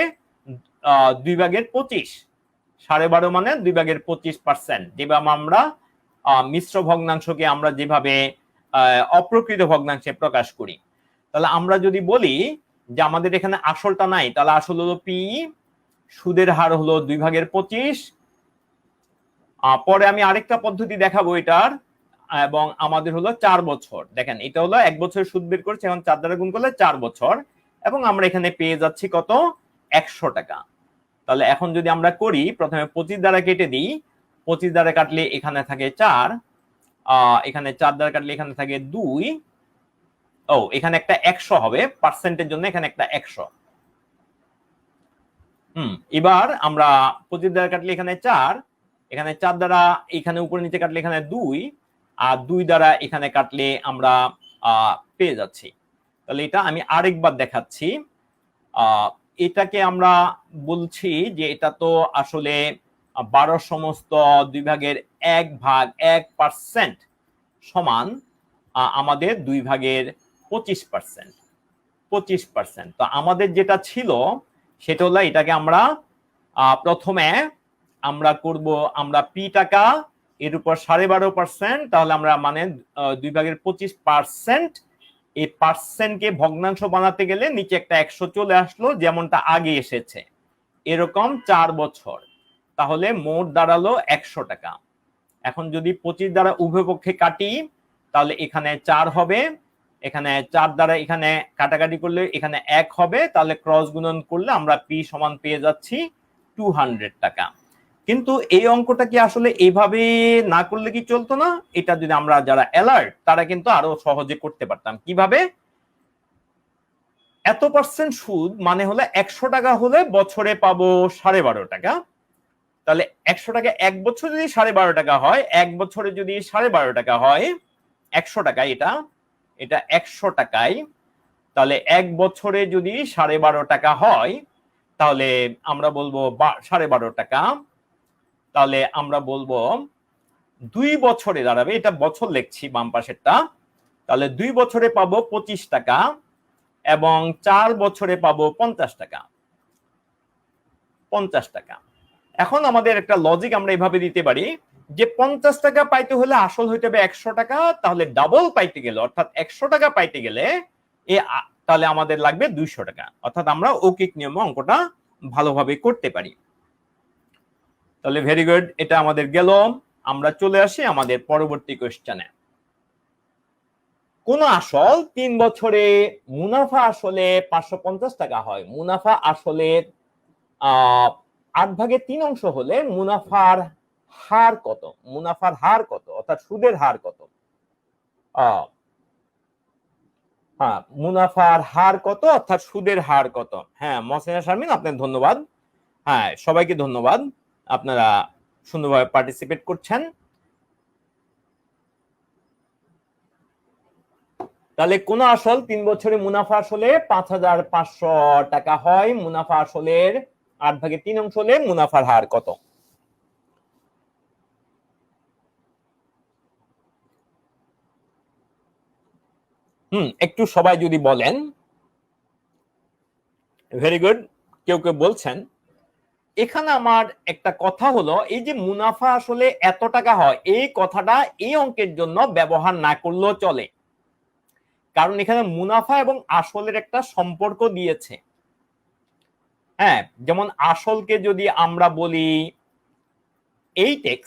2/25, 12.5 মানে 2/25%, যেভাবে আমরা মিশ্র ভগ্নাংশকে আমরা যেভাবে অপ্রকৃত ভগ্নাংশে প্রকাশ করি। তাহলে আমরা যদি বলি যে আমাদের এখানে আসলটা নাই, তাহলে আসল হলো পি, সুদের হার হলো 2/25। পরে আমি আরেকটা পদ্ধতি দেখাবো এটার, এবং আমাদের হলো 4 বছর। দেখেন এটা হলো 1 বছরের সুদ বের করছে, এখন 4 দ্বারা গুণ করলে 4 বছর, এবং আমরা এখানে পেয়ে যাচ্ছি কত? 100 টাকা। তাহলে এখন যদি আমরা করি, প্রথমে 25 দ্বারা কেটে দিই, 25 দ্বারা কাটলে এখানে থাকে 4, এখানে 4 দ্বারা কাটলে এখানে থাকে 2, এখানে একটা 100 হবে, পার্সেন্টের জন্য এখানে একটা 100। এবার আমরা 25 দ্বারা কাটলে এখানে 4, এখানে 4 দ্বারা এখানে উপরে নিচে কাটলে এখানে 2, আর 2 দ্বারা এখানে কাটলে আমরা পেয়ে যাচ্ছি। তাহলে এটা আমি আরেকবার দেখাচ্ছি, এটাকে আমরা বলছি যে এটা তো আসলে 12 সমস্ত 2/1 সমান আমাদের 2/25%। 25%। তো আমাদের যেটা ছিল সেটা হলো, এটাকে আমরা প্রথমে আমরা করব, আমরা পি টাকা এর উপর 12.5%, তাহলে আমরা মানে 2/25%, এই পার্সেন্টকে ভগ্নাংশ বানাতে গেলে নিচে একটা 100 চলে আসলো, যেমনটা আগে এসেছে, এরকম 4 বছর, তাহলে মোট দাঁড়ালো 100 টাকা। এখন যদি 25 দ্বারা উভয় পক্ষে কাটি তাহলে এখানে 4 হবে, এখানে 4 দ্বারা এখানে কাটাকাটি করলে এখানে 1 হবে, তাহলে ক্রস গুণন করলে আমরা পি সমান পেয়ে যাচ্ছি 200 টাকা। কিন্তু এই অঙ্কটা কি আসলে এইভাবে না করলে কি চলতো না? এটা যদি আমরা যারা অ্যালার্ট তারা কিন্তু আরো সহজে করতে পারতাম। কিভাবে? এত পার্সেন্ট সুদ মানে হলে 100 টাকা হলে বছরে পাবো 12.5 টাকা, তাহলে 100 টাকা এক বছর যদি 12.5 টাকা হয়, এক বছরে যদি 12.5 টাকা হয়, 100 টাকা এটা 100 টাকায়, তাহলে এক বছরে যদি 12.5 টাকা হয় তাহলে আমরা বলবো 12.5 টাকা, তাহলে আমরা বলবো 2 বছরে দাঁড়াবে, এটা বছর লিখছি বাম পাশেরটা, তাহলে 2 বছরে পাবো 25 টাকা এবং 4 বছরে পাবো 50 টাকা। 50 টাকা। এখন আমাদের একটা লজিক আমরা এভাবে দিতে পারি যে 50 টাকা পাইতে হলে আসল হইতে হবে 100 টাকা, তাহলে ডাবল পাইতে গেলে অর্থাৎ 100 টাকা পাইতে গেলে তাহলে আমাদের লাগবে 200 টাকা। অর্থাৎ আমরা ঔকিক নিয়মে অঙ্কটা ভালোভাবে করতে পারি। তাহলে ভেরি গুড, এটা আমাদের গেল। আমরা চলে আসি আমাদের পরবর্তী কোশ্চেনে। কোন আসল 3 বছরে মুনাফা আসলে 550 টাকা হয়, মুনাফা আসলের 8/3 হলে মুনাফার হার কত? মুনাফার হার কত অর্থাৎ সুদের হার কত? হ্যাঁ, মুনাফার হার কত অর্থাৎ সুদের হার কত? হ্যাঁ মহসিনা শারমিন, আপনাকে ধন্যবাদ। হ্যাঁ সবাইকে ধন্যবাদ, আপনারা সুন্দরভাবে পার্টিসিপেট করছেন। তাহলে কোন আসল 3 বছরে মুনাফা আসলে 5,500 টাকা হয়, মুনাফা আসলের 8/3 হলে মুনাফার হার কত? একটু সবাই যদি বলেন। ভেরি গুড, কেউ কেউ বলছেন। এখানে আমার একটা কথা হলো, এই যে মুনাফা আসলে এত টাকা হয়, এই কথাটা এই অঙ্কের জন্য ব্যবহার না করলেও চলে, কারণ এখানে মুনাফা এবং আসলের একটা সম্পর্ক দিয়েছে। হ্যাঁ, যেমন আসলকে যদি আমরা বলি 8x,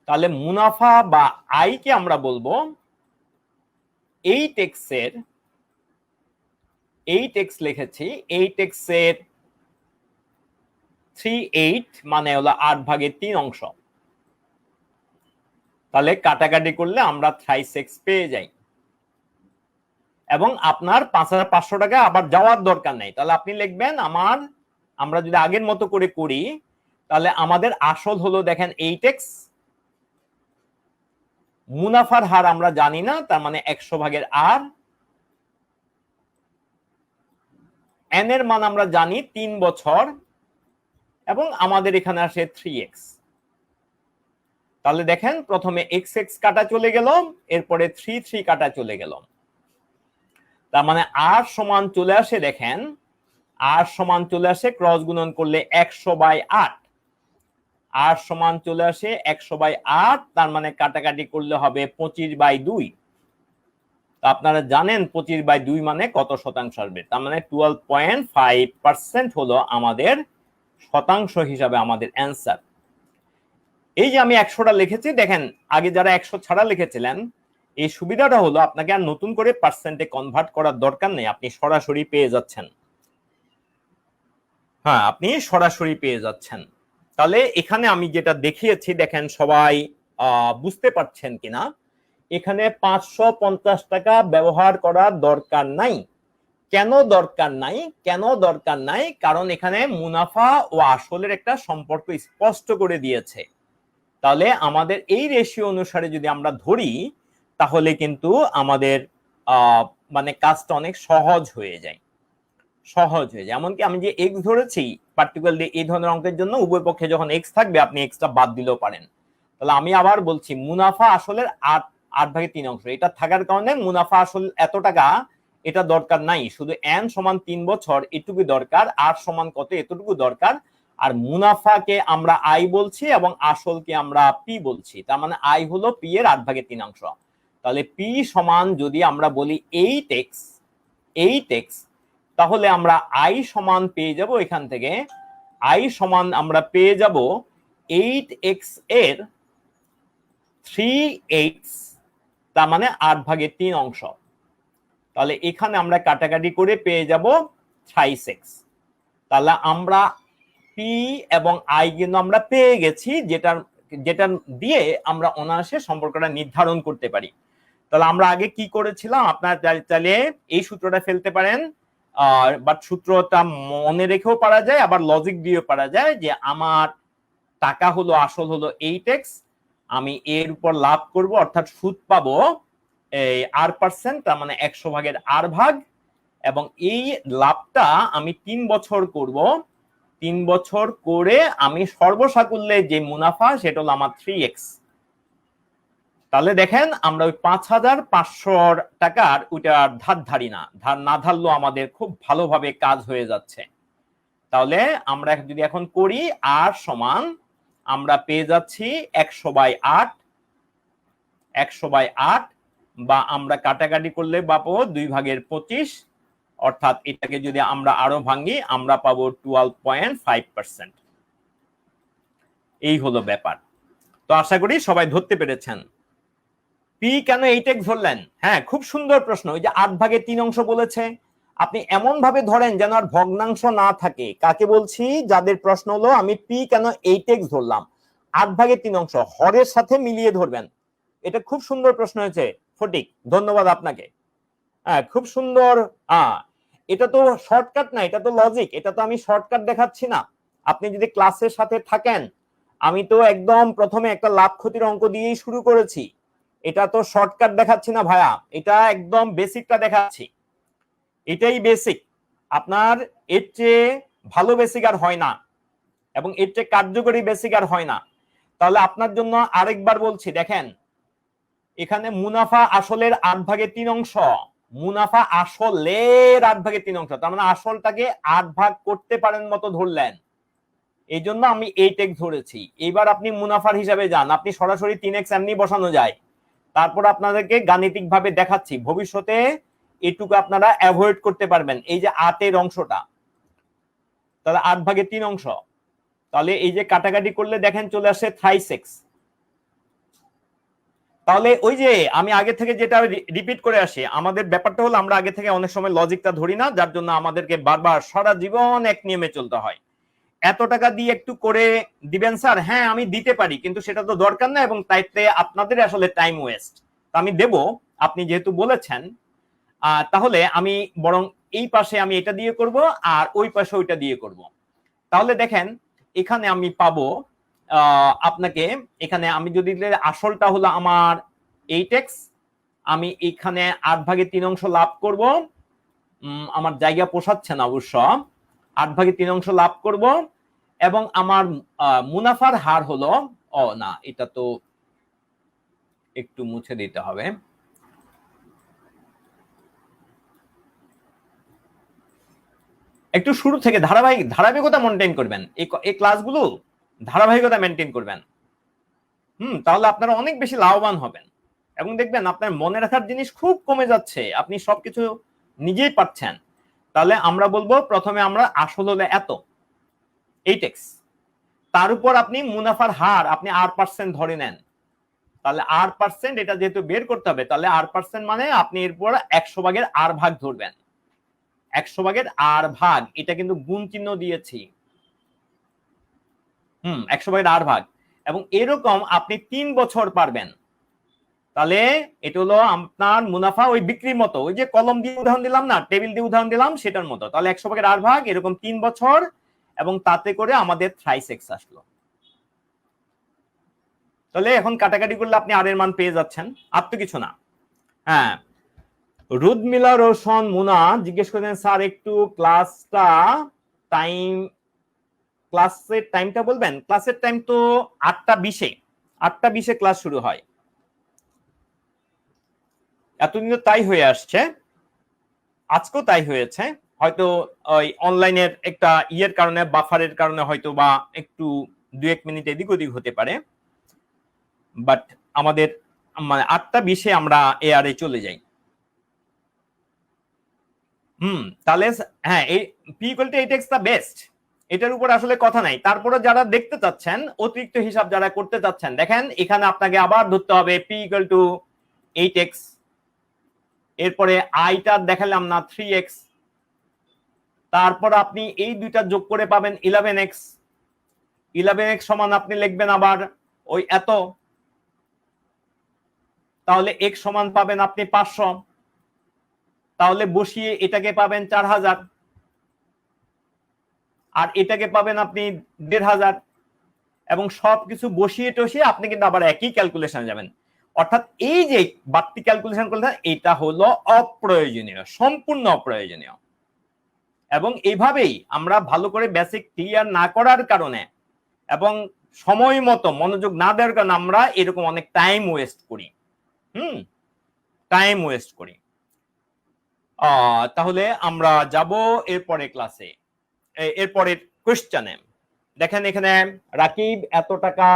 তাহলে মুনাফা বা আয়কে আমরা বলবো 8x এর 8x লিখেছি, 8x এর 3/8 মানে হলো 8/3। তাহলে কাটাকাটি করলে আমরা 3x পেয়ে যাই এবং আপনার 5,500 টাকা আবার যাওয়ার দরকার নেই। তাহলে আপনি লিখবেন আমরা যদি আগের মতো করে করি, তাহলে আমাদের আসল হলো দেখেন 8x, মুনাফার হার আমরা জানি না, তার মানে 100/r, n এর মান আমরা জানি 3 বছর এবং আমাদের এখানে আসে 3x। তাহলে দেখেন প্রথমে x কাটা চলে গেল, এরপরে 3 কাটা চলে গেল, তার মানে r সমান চলে আসে, দেখেন r সমান চলে আসে ক্রস গুণন করলে 100/8, r সমান চলে আসে 100/8, তার মানে কাটাকাটি করলে হবে 25/2। আপনারা জানেন 25/2 মানে কত শতাংশ আসবে, তার মানে 12.5% হলো আমাদের শতাংশ হিসাবে আমাদের অ্যান্সার। এই যে আমি 100টা লিখেছি, দেখেন আগে যারা 100 ছাড়া লিখেছিলেন, এই সুবিধাটা হলো আপনাকে আর নতুন করে পার্সেন্টে কনভার্ট করার দরকার নেই, আপনি সরাসরি পেয়ে যাচ্ছেন। হ্যাঁ, আপনি সরাসরি পেয়ে যাচ্ছেন। তাহলে এখানে আমি যেটা দেখিয়েছি, দেখেন সবাই বুঝতে পারছেন কিনা, এখানে 550 টাকা ব্যবহার করার দরকার নাই। কেন দরকার নাই? কেন দরকার নাই? কারণ এখানে মুনাফা ও আসলের একটা সম্পর্ক স্পষ্ট করে দিয়েছে। তাহলে আমাদের এই রেশিও অনুসারে যদি আমরা ধরি, তাহলে কিন্তু আমাদের মানে কাজটা অনেক সহজ হয়ে যায়, সহজ হয়ে যায়। এমনকি আমি যে এক্স ধরেছি পার্টিকুলারলি এই ধরনের অঙ্কের জন্য, উভয় পক্ষে যখন এক্স থাকবে আপনি এক্সটা বাদ দিলেও পারেন। তাহলে আমি আবার বলছি, মুনাফা আসলের 8/3, এটা থাকার কারণে মুনাফা আসল এত টাকা এটা দরকার নাই, শুধু n সমান 3 বছর এটুকু দরকার, r সমান কত এতটুকু দরকার। আর মুনাফাকে আমরা আই বলছি এবং আসলকে আমরা পি বলছি, তার মানে আই হলো পি এর 8/3। তাহলে পি সমান যদি আমরা বলি 8x, তাহলে আমরা আই সমান পেয়ে যাব, এখান থেকে আই সমান আমরা পেয়ে যাব 8x এর 3x, তার মানে 8/3। তাহলে এখানে আমরা কাটাকাটি করে পেয়ে যাব 3x। তাহলে আমরা পি এবং আই কিন্তু আমরা পেয়ে গেছি, যেটা দিয়ে আমরা অনায়াসে সম্পর্কটা নির্ধারণ করতে পারি। তাহলে আমরা আগে কি করেছিলাম, আপনারা চাইলে এই সূত্রটা ফেলতে পারেন, বাট সূত্রটা মনে রেখেও পারা যায়, আবার লজিক দিয়েও পারা যায় যে আমার টাকা হলো আসল হলো 8x, আমি এর উপর লাভ করব অর্থাৎ সুদ পাবো এই r%, তার মানে 100 ভাগের r ভাগ, এবং এই লাভটা আমি 3 বছর করব, 3 বছর করে আমি সর্বসাকুল্যে যে মুনাফা সেটা হলো আমার 3x। তাহলে দেখেন আমরা ওই 5,500 টাকার ওইটা ধার ধারি না, ধার না ধারলেও আমাদের খুব ভালোভাবে কাজ হয়ে যাচ্ছে। তাহলে আমরা যদি এখন করি r সমান আমরা পেয়ে যাচ্ছি 100/8, 100/8, বা আমরা কাটাকাটি করলে পাবো 2/25, অর্থাৎ এটাকে যদি আমরা আরো ভাঙি আমরা পাবো 12.5%। এই হলো ব্যাপার। তো আশা করি সবাই ধরতে পেরেছেন। পি কেন 8x ধরলেন? হ্যাঁ, খুব সুন্দর প্রশ্ন। ওই যে 8/3 অংশ বলেছে, আপনি এমন ভাবে ধরেন যেন আর ভগ্নাংশ না থাকে। কাকে বলছি? যাদের প্রশ্ন হলো আমি পি কেন 8x ধরলাম, 8/3 অংশ হরের সাথে মিলিয়ে ধরবেন। এটা খুব সুন্দর প্রশ্ন হয়েছে ফটিক, ধন্যবাদ আপনাকে। হ্যাঁ, খুব সুন্দর। এটা তো শর্টকাট না, এটা তো লজিক। এটা তো আমি শর্টকাট দেখাচ্ছি না। আপনি যদি ক্লাসের সাথে থাকেন, আমি তো একদম প্রথমে একটা লাভ ক্ষতির অঙ্ক দিয়েই শুরু করেছি। এটা তো শর্টকাট দেখাচ্ছি না ভাইয়া, এটা একদম বেসিকটা দেখাচ্ছি। এটাই বেসিক। আপনার এর চেয়ে ভালো বেসিক আর হয় না, এবং এর চেয়ে কার্যকরী বেসিক আর হয় না। তাহলে আপনার জন্য আরেকবার বলছি, দেখেন এখানে মুনাফা আসলের 8/3 অংশ, মুনাফা আসলের 8/3 অংশ, তার মানে আসলটাকে 8 ভাগ করতে পারেন মতো ধরলেন, এই জন্য আমি 8x ধরেছি। এবার আপনি মুনাফার হিসাবে যান, আপনি সরাসরি 3x এমনি বসানো যায়। তারপর আপনাদেরকে গাণিতিক ভাবে দেখাচ্ছি, ভবিষ্যতে এটুকু আপনারা অ্যাভয়েড করতে পারবেন। এই যে 8 এর অংশটা, তাহলে 8/3 অংশ, তাহলে এই যে কাটাকাটি করলে দেখেন চলে আসে 3x। তাহলে ওই যে আমি আগে থেকে যেটা রিপিট করে আসি, আমাদের ব্যাপারটা হলো আমরা আগে থেকে অনেক সময় লজিকটা ধরি না, যার জন্য আমাদেরকে বারবার সারা জীবন এক নিয়মে চলতে হয়। এত টাকা দিয়ে একটু করে দিবেন স্যার, হ্যাঁ আমি দিতে পারি, কিন্তু সেটা তো দরকার না, এবং তাইতে আপনাদের আসলে টাইম ওয়েস্ট। আমি দেব, আপনি যেহেতু বলেছেন, তাহলে আমি বরং এই পাশে আমি এটা দিয়ে করব আর ওই পাশে ওইটা দিয়ে করব। তাহলে দেখেন এখানে আমি পাবো আপনাকে, এখানে আমি যদি আসলটা হলো আমার 8x, আমি এখানে 8/3 অংশ লাভ করব, আমার জায়গা পোষাচ্ছে না অবশ্য, 8/3 অংশ লাভ করব, এবং আমার মুনাফার হার হলো, না এটা তো একটু মুছে দিতে হবে, একটু শুরু থেকে ধারাবাহিকতা মেনটেন করবেন, এই ক্লাসগুলো ধারাবাহিকতা মেনটেন করবেন। তাহলে আপনারা অনেক বেশি লাভবান হবেন, এবং দেখবেন আপনার মনে রাখার জিনিস খুব কমে যাচ্ছে, আপনি সবকিছু নিজেই পাচ্ছেন। তাহলে আমরা বলবো প্রথমে আমরা আসল হলে এত 8x, তার উপর আপনি মুনাফার হার আপনি r% ধরে নেন। তাহলে r%, এটা যেহেতু বের করতে হবে, তাহলে r% মানে আপনি এরপর 100/r ভাগ ধরবেন। 100/r ভাগ, এটা কিন্তু গুণ চিহ্ন দিয়েছি। 100/r ভাগ, এবং এরকম আপনি 3 বছর পারবেন। তাহলে এটা হলো আপনার মুনাফা, ওই বিক্রির মতো, ওই যে কলম দিয়ে উদাহরণ দিলাম না, টেবিল দিয়ে উদাহরণ দিলাম, সেটার মতো। তাহলে 100/r ভাগ এরকম 3 বছর, এবং তাতে করে আমাদের 3x আসলো। তাহলে এখন কাটাকাটি করলে আপনি আর এর মান পেয়ে যাচ্ছেন, আর তো কিছু না। হ্যাঁ, রুদমিলা রোশন মুনা জিজ্ঞেস করেছেন, স্যার একটু ক্লাসের টাইমটা বলবেন? ক্লাসের টাইম তো 8টা 20-এ ক্লাস শুরু হয়, এতদিন তো তাই হয়ে আসছে, আজকেও তাই হয়েছে। হয়তো ওই অনলাইনের একটা ইয়ের কারণে, বাফারের কারণে হয়তো বা একটু 2-1 মিনিট এদিক ওদিক হতে পারে, বাট আমাদের মানে 8টা 20-এ আমরা এআরে চলে যাই। তাহলে হ্যাঁ, এই P equal to 8x the best, এটার উপর আসলে কথা নাই। তারপরে যারা দেখতে চাচ্ছেন, অতিরিক্ত হিসাব যারা করতে চাচ্ছেন, দেখেন এখানে আপনাকে আবার ধরতে হবে পি ইকুয়াল টু 8x, এরপরে আইটা দেখালাম না 3x, তারপর আপনি এই দুইটা যোগ করে পাবেন 11x, 11x সমান আপনি লিখবেন আবার ওই এত, তাহলে x সমান পাবেন আপনি 500। তাহলে বসিয়ে এটাকে পাবেন 4000 আর এটাকে পাবেন আপনি 1500 এবং সবকিছু বসিয়ে টসিয়ে আপনি কিন্তু আবার একই ক্যালকুলেশনে যাবেন। অর্থাৎ এই যে বাড়তি ক্যালকুলেশন করলেন এটা হলো অপ্রয়োজনীয়, সম্পূর্ণ অপ্রয়োজনীয়। এবং এইভাবেই আমরা ভালো করে বেসিক ক্লিয়ার না করার কারণে এবং সময় মতো মনোযোগ না দেওয়ার কারণে আমরা এরকম অনেক টাইম ওয়েস্ট করি। টাইম ওয়েস্ট করি। তাহলে আমরা যাব এরপরে ক্লাসে, এরপরের কোশ্চেনে। দেখেন এখানে রাকিব এত টাকা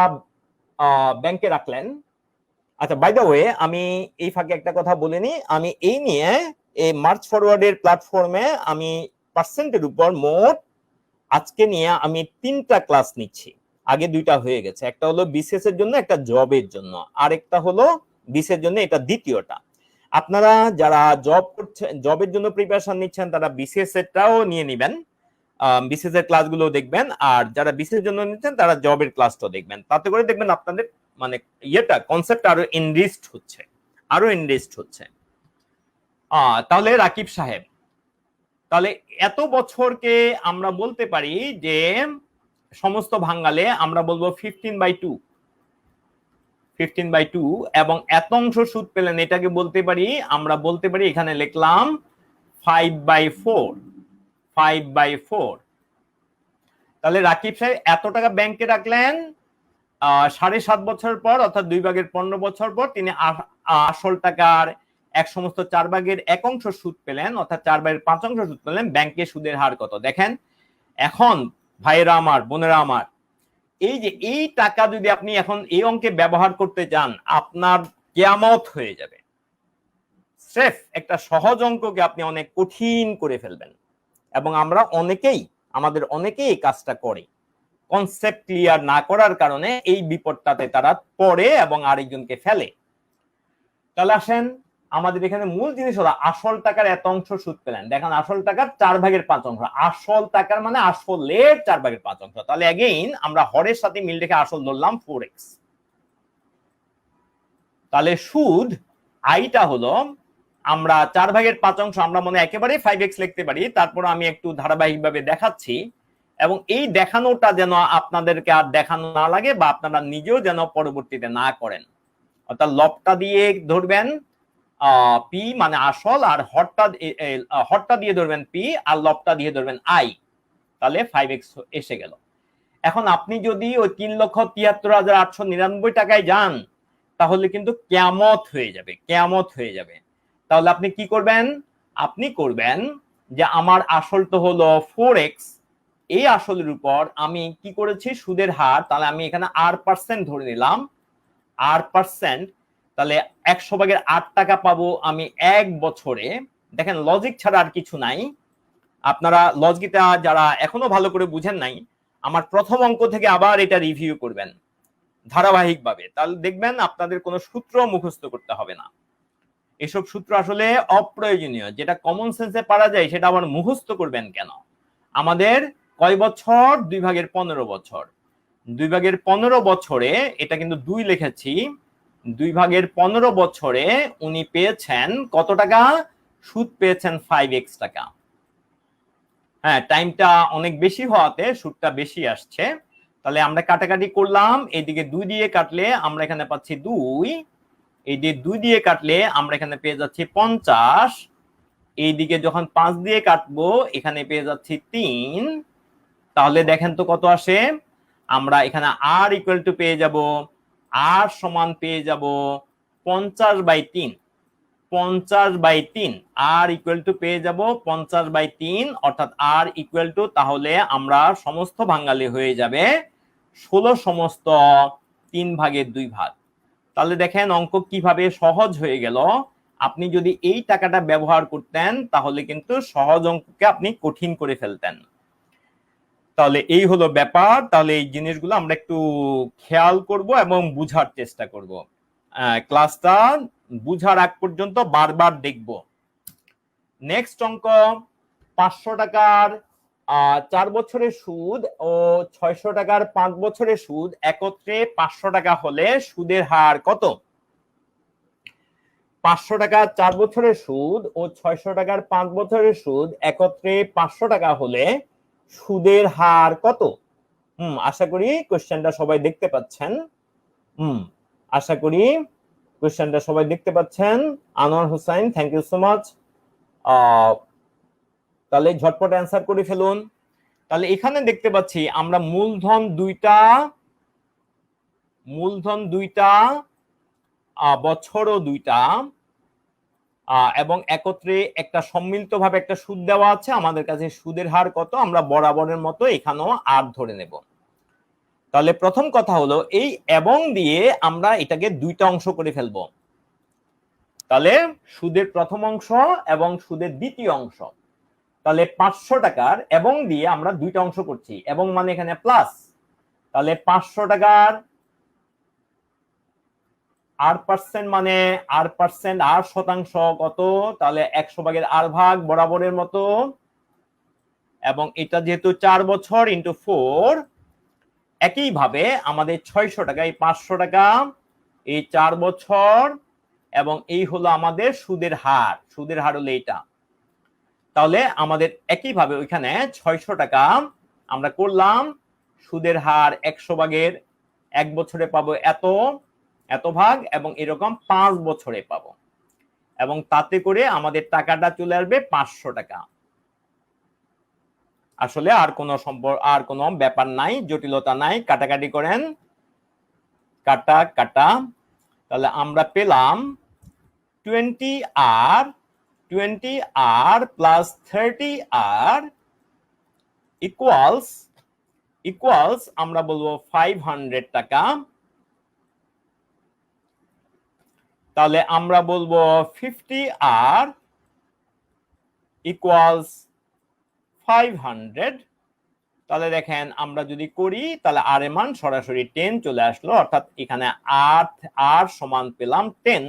ব্যাংকে রাখলেন। আচ্ছা, বাই দ্য ওয়ে আমি এই ফাঁকে একটা কথা বলে নি, আমি এই নিয়ে এই মার্চ ফরওয়ার্ডের প্ল্যাটফর্মে আমি পার্সেন্টের উপর মোট আজকে নিয়ে আমি 3টা ক্লাস নিচ্ছি। আগে 2টা হয়ে গেছে, একটা হলো বিসিএস এর জন্য, একটা জবের জন্য, আরেকটা হলো বিসিএস এর জন্য, এটা দ্বিতীয়টা। আপনারা যারা জব করছেন, জবের জন্য প্রিপারেশন নিচ্ছেন, তারা বিসিএস এরটাও নিয়ে নেবেন, বিসিএস এর ক্লাসগুলো দেখবেন। আর যারা বিসিএস এর জন্য নিচ্ছেন তারা জবের ক্লাসটাও দেখবেন। তাতে করে দেখবেন আপনাদের মানে ইয়েটা কনসেপ্ট আরো এনরিচড হচ্ছে, আরো এনরিচড হচ্ছে। তাহলে রাকিব সাহেব, তাহলে এত বছরকে আমরা বলতে পারি যে সমস্ত ভাঙালে আমরা বলবো 15/2, 15/2 এবং এত অংশ সুদ পেলেন এটাকে বলতে পারি, আমরা বলতে পারি এখানে লিখলাম 5/4, 5/4। তাহলে রাকিব সাহেব এত টাকা ব্যাংকে রাখলেন, 7.5 বছর পর অর্থাৎ 2/15 বছর পর তিনি আসল টাকার এক সমস্ত 4/1 অংশ সুদ পেলেন, অর্থাৎ 4/5 অংশ সুদ পেলেন। ব্যাংকে সুদের হার কত দেখেন। এখন ভাইরা আমার, বোনেরা আমার, এই যে এই টাকা যদি আপনি এখন এই অঙ্কে ব্যবহার করতে চান, আপনার কিয়ামত হয়ে যাবে। স্রেফ একটা সহজ অঙ্ককে আপনি অনেক কঠিন করে ফেলবেন। এবং আমরা আমাদের অনেকেই এই কাজটা করে, কনসেপ্ট ক্লিয়ার না করার কারণে এই বিপদটাতে তারা পড়ে এবং আরেকজনকে ফেলে। তাহলে আসেন, আমাদের এখানে মূল জিনিস হলো আসল টাকার এত অংশ সুদ পেলেন। দেখেন আসল টাকার 4/5 অংশ, আসল টাকার মানে আসলের 4/5 অংশ। তাহলে এগেইন আমরা হরের সাথে মিল রেখে আসল ধরলাম 4x। তাহলে সুদ আইটা হলো আমরা 4/5 অংশ, আমরা মনে একেবারে 5x লিখতে পারি, তারপর আমি একটু ধারাবাহিকভাবে দেখাচ্ছি। এবং এই দেখানোটা যেন আপনাদেরকে আর দেখানো না লাগে বা আপনারা নিজেও যেন পরবর্তীতে না করেন। অর্থাৎ লবটা দিয়ে ধরবেন পি মানে আসল, আর হরটা দিয়ে ধরবেন পি, আর লবটা দিয়ে ধরবেন আই। তাহলে 5x এসে গেল। এখন আপনি যদি ওই 3,73,899 টাকায় যান তাহলে কিন্তু কিয়ামত হয়ে যাবে, কিয়ামত হয়ে যাবে। তাহলে আপনি কি করবেন? আপনি করবেন যে আমার আসল তো হলো 4x, এই আসলের উপর আমি কি করেছি সুদের হার, তাহলে আমি এখানে r% ধরে নিলাম, r%। তাহলে 100/8 টাকা পাবো আমি 1 বছরে। দেখেন লজিক ছাড়া আর কিছু নাই। আপনারা লজিকটা যারা এখনো ভালো করে বুঝেন নাই, আমার প্রথম অঙ্ক থেকে আবার এটা রিভিউ করবেন ধারাবাহিকভাবে, তাহলে দেখবেন আপনাদের কোনো সূত্র মুখস্থ করতে হবে না। এসব সূত্র আসলে অপ্রয়োজনীয়, যেটা কমন সেন্সে পারা যায় সেটা আবার মুখস্থ করবেন কেন? আমাদের কয় বছর? 2/15 বছর। 2/15 বছরে, এটা কিন্তু 2 লিখেছি, 2/15 বছরে উনি পেয়েছেন কত টাকা? সুদ পেয়েছেন 5x টাকা। হ্যাঁ, টাইমটা অনেক বেশি হওয়াতে সুদটা বেশি আসছে। তাহলে আমরা কাটাকাটি করলাম, এইদিকে 2 দিয়ে কাটলে আমরা এখানে পাচ্ছি 2, এই দিয়ে 2 দিয়ে কাটলে আমরা এখানে পেয়ে যাচ্ছি 50, এইদিকে যখন 5 দিয়ে কাটবো এখানে পেয়ে যাচ্ছি 3। তাহলে দেখেন তো কত আসে। আমরা এখানে r ইকুয়াল টু পেয়ে যাব, r সমান পেয়ে যাব 50/3, 50/3, r ইকুয়াল টু পেয়ে যাব 50/3, অর্থাৎ r ইকুয়াল টু, তাহলে আমরা সমস্ত ভাঙালে হয়ে যাবে 16 সমস্ত 3/2 ভাগ। তাহলে দেখেন অঙ্ক কিভাবে সহজ হয়ে গেল। আপনি যদি এই টাকাটা ব্যবহার করতেন তাহলে কিন্তু সহজ অঙ্ককে আপনি কঠিন করে ফেলতেন। তাহলে এই হলো ব্যাপার। তাহলে এই জিনিসগুলো আমরা একটু খেয়াল করব এবং বুঝার চেষ্টা করব। ক্লাসটা বুঝার আগ পর্যন্ত বারবার দেখব। নেক্সট অঙ্ক, 500 টাকার 4 বছরের সুদ ও 600 টাকার 5 বছরের সুদ একত্রে 500 টাকা হলে সুদের হার কত? 500 টাকা 4 বছরের সুদ ও 600 টাকার 5 বছরের সুদ একত্রে 500 টাকা হলে সুদের হার কত? আশা করি কোশ্চেনটা সবাই দেখতে পাচ্ছেন। আশা করি কোশ্চেনটা সবাই দেখতে পাচ্ছেন। Anwar Hossain, thank you so much. তাহলে ঝটপট অ্যান্সার করে ফেলুন। তাহলে এখানে দেখতে পাচ্ছি আমরা মূলধন দুইটা বছরও দুইটা এবং একত্রে একটা সম্মিলিতভাবে একটা সুদ দেওয়া আছে। আমাদের কাছে সুদের হার কত, আমরা বরাবরের মতো এখানেও আর ধরে নেব। তাহলে প্রথম কথা হলো এই এবং দিয়ে আমরা এটাকে দুইটা অংশ করে ফেলবো। তাহলে সুদের প্রথম অংশ এবং সুদের দ্বিতীয় অংশ। তাহলে 500 টাকার এবং দিয়ে আমরা দুইটা অংশ করছি, এবং মানে এখানে প্লাস। তাহলে 500 টাকার R% মানে R% আর শতাংশ কত, তাহলে 100 ভাগের R ভাগ বরাবরের মতো, এবং এটা যেহেতু 4 বছর ইন্টু 4। একইভাবে আমাদের 600 টাকা, এই 500 টাকা, এই 4 বছর, এবং এই হলো আমাদের সুদের হার। সুদের হার হলো এইটা। তাহলে আমাদের একইভাবে ওইখানে 600 টাকা আমরা করলাম, সুদের হার 100 ভাগের 1 বছরে পাবো এত ভাগ, এবং এরকম 5 বছরে পাবো, এবং তাতে করে আমাদের টাকাটা চলে আসবে 500 টাকা। আসলে আর কোনো ব্যাপার নাই, জটিলতা নাই। কাটাকাটি করেন, কাটা। তাহলে আমরা পেলাম 20R প্লাস 30R ইকুয়ালস আমরা বলবো 500 টাকা। তাহলে আমরা বলবো 50R ইকুয়ালস 500। তাহলে দেখেন আমরা যদি করি তাহলে আর এর মান সরাসরি 10 চলে আসলো, অর্থাৎ এখানে আর সমান পেলাম 10।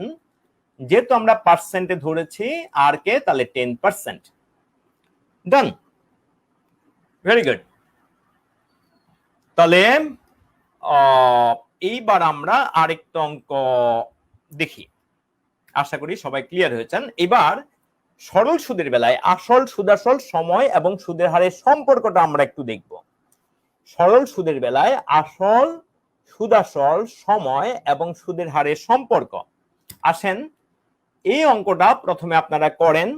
যেহেতু আমরা পার্সেন্টে ধরেছি আর কে, তাহলে 10%। ডান, ভেরি গুড। তাহলে এইবার আমরা আরেকটা অঙ্ক দেখি। আশা করি সবাই ক্লিয়ার হয়েছেন। এবার সরল সুদের বেলায় আসল, সুদাসল, সময় এবং সুদের হারের সম্পর্কটা আমরা একটু দেখব। সরল সুদের বেলায় আসল, সুদাসল, সময় এবং সুদের হারের সম্পর্ক। আসেন এই অঙ্কটা প্রথমে আপনারা করেন।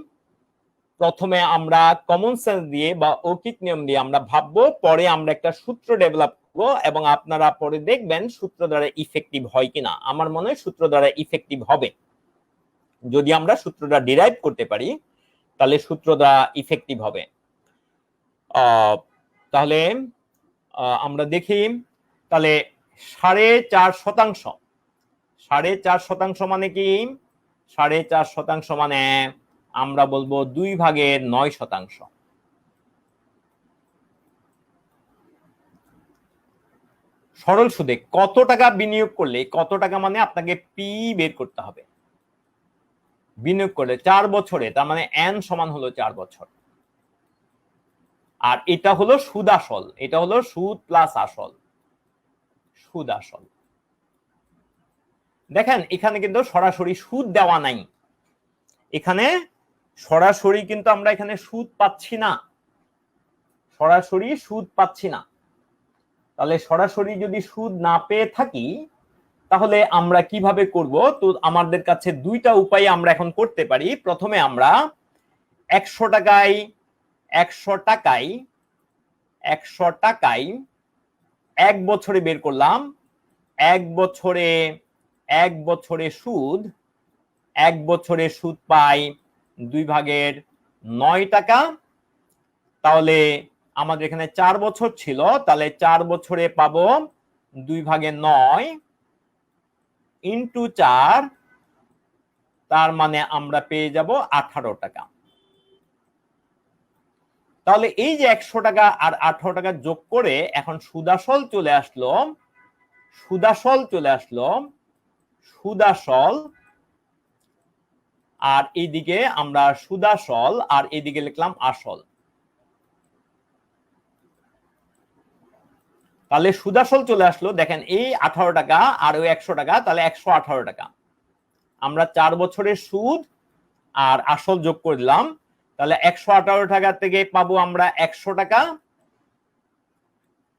প্রথমে আমরা কমন সেন্স দিয়ে বা অৌকিক নিয়ম দিয়ে আমরা ভাববো, পরে আমরা একটা সূত্র ডেভেলপ করবো, এবং আপনারা পরে দেখবেন সূত্র দ্বারা ইফেক্টিভ হয় কিনা। আমার মনে হয় সূত্র দ্বারা ইফেক্টিভ হবে। যদি আমরা সূত্রটা ডিরাইভ করতে পারি তাহলে সূত্র দ্বারা ইফেক্টিভ হবে। তাহলে আমরা দেখি, তাহলে 4.5%। 4.5% মানে কি? 4.5% মানে আমরা বলবো 2/9%। সরল সুদে কত টাকা বিনিয়োগ করলে, কত টাকা মানে আপনাকে পি বের করতে হবে। বিনিয়োগ করলে 4 বছরে, তার মানে এন সমান হলো 4 বছর। আর এটা হলো সুদ আসল, এটা হলো সুদ প্লাস আসল, সুদ আসল। দেখেন এখানে কিন্তু সরাসরি সুদ দেওয়া নাই, এখানে সরাসরি কিন্তু আমরা এখানে সুদ পাচ্ছি না, সরাসরি সুদ পাচ্ছি না। তাহলে সরাসরি যদি সুদ না পেয়ে থাকি তাহলে আমরা কিভাবে করব? তো আমাদের কাছে দুইটা উপায় আমরা এখন করতে পারি। প্রথমে আমরা 100 টাকায় 1 বছরে বের করলাম। 1 বছরে সুদ, 1 বছরে সুদ পাই 2/9 টাকা। তাহলে আমাদের এখানে 4 বছর ছিল, তাহলে 4 বছরে পাবো 2/9 ইন্টু 4, তার মানে আমরা পেয়ে যাব 18 টাকা। তাহলে এই যে 100 টাকা আর 18 টাকা যোগ করে এখন সুদাসল চলে আসলো, সুদাসল, আর এইদিকে আমরা সুদাসল আর এইদিকে লিখলাম আসল। তাহলে সুদাসল চলে আসলো, দেখেন এই 18 টাকা আর ওই 100 টাকা, তাহলে 118 টাকা। আমরা 4 বছরের সুদ আর আসল যোগ করে দিলাম, তাহলে 118 টাকা থেকে পাবো আমরা 100 টাকা,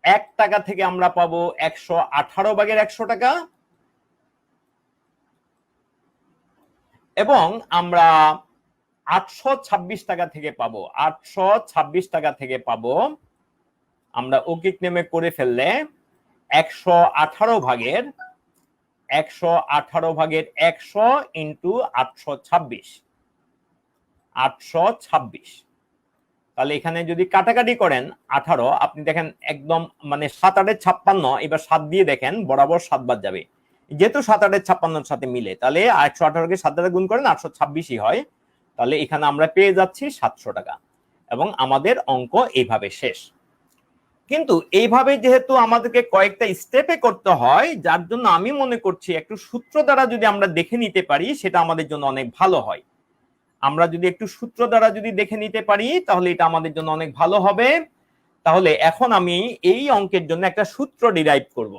1 টাকা থেকে আমরা পাবো 118 ভাগের 100 টাকা, এবং আমরা 826 টাকা থেকে পাবো 826 টাকা থেকে পাবো আমরা ওকিক নেমে করে ফেললে 118 ভাগের 100 ইন্টু 826, তাহলে এখানে যদি কাটাকাটি করেন 18, আপনি দেখেন একদম মানে 7 8 56, এবার 7 দিয়ে দেখেন বরাবর 7 বাদ যাবে, যেহেতু 7 8 56 সাথে মিলে, তাহলে 118 কে 7 দ্বারা গুণ করেন 826ই হয়, তাহলে এখানে আমরা পেয়ে যাচ্ছি 700 টাকা, এবং আমাদের অঙ্ক এইভাবে শেষ। কিন্তু এইভাবে যেহেতু আমাদেরকে কয়েকটা স্টেপে করতে হয়, যার জন্য আমি মনে করছি একটু সূত্র দ্বারা যদি আমরা দেখে নিতে পারি সেটা আমাদের জন্য অনেক ভালো হয়। আমরা যদি একটু সূত্র দ্বারা যদি দেখে নিতে পারি তাহলে এটা আমাদের জন্য অনেক ভালো হবে। তাহলে এখন আমি এই অঙ্কের জন্য একটা সূত্র ডিরাইভ করব,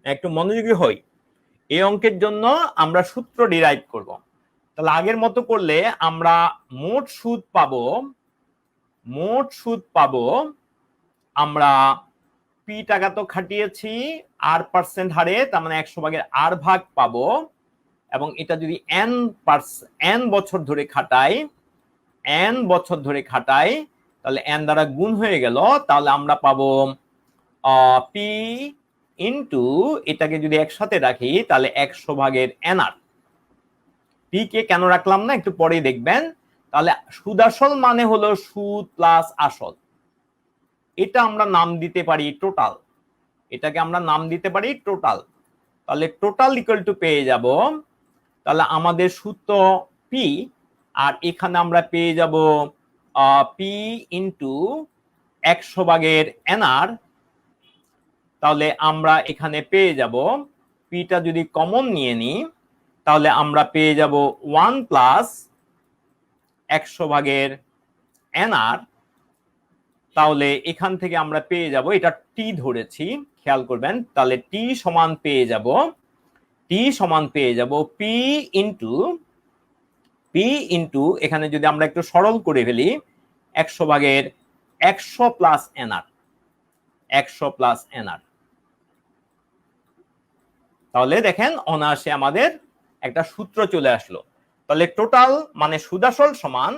একটু মনোযোগী হই। এই অঙ্কের জন্য আমরা সূত্র ডিরাইভ করব। তাহলে আগের মতো করলে আমরা মোট সুদ পাবো আমরা পি টাকা তো খাটিয়েছি আর পার্সেন্ট হারে, তার মানে 100 ভাগের আর ভাগ পাবো, এবং এটা যদি n বছর ধরে খাটাই তাহলে n দ্বারা গুণ হয়ে গেল, তাহলে আমরা পাবো পি ইন্টু, এটাকে যদি একসাথে রাখি তাহলে 100 ভাগের nr। পি কে কেন রাখলাম না একটু পরে দেখবেন। তাহলে সুদ আসল মানে হলো সুদ প্লাস আসল, এটা আমরা নাম দিতে পারি টোটাল, এটাকে আমরা নাম দিতে পারি টোটাল। তাহলে টোটাল ইকুয়াল টু পেয়ে যাব, তাহলে আমাদের সূত্র পি, আর এখানে আমরা পেয়ে যাব পি ইন্টু 100 ভাগের nr। তাহলে আমরা এখানে পেয়ে যাব পিটা যদি কমন নিয়ে নিই তাহলে আমরা পেয়ে যাব 1 প্লাস 100 ভাগের nr। তাহলে এখান থেকে আমরা পেয়ে যাব, এটা টি ধরেছি খেয়াল করবেন, তাহলে টি সমান পেয়ে যাব পি ইন্টু এখানে যদি আমরা একটু সরল করে ফেলি 100 ভাগের 100 প্লাস nr। তাহলে দেখেন অনায়াসে আমাদের একটা সূত্র চলে আসলো। তাহলে টোটাল মানে সুদ আসল সমান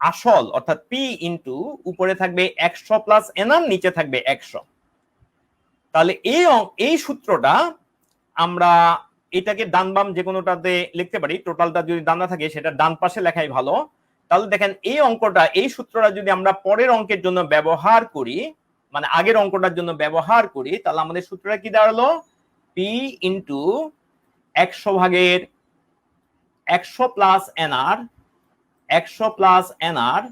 আসল অর্থাৎ পি ইন্টু উপরে থাকবে 100 প্লাস nr, নিচে থাকবে 100। তাহলে এই সূত্রটা আমরা এটাকে ডান বাম যে কোনোটাতে লিখতে পারি, টোটালটা যদি ডানা থাকে সেটা ডান পাশে লেখাই ভালো। তাহলে দেখেন এই সূত্রটা যদি আমরা পরের অঙ্কের জন্য ব্যবহার করি, মানে আগের অঙ্কটার জন্য ব্যবহার করি, তাহলে আমাদের সূত্রটা কি দাঁড়ালো, পি ইন্টু 100 ভাগের 100 প্লাস nr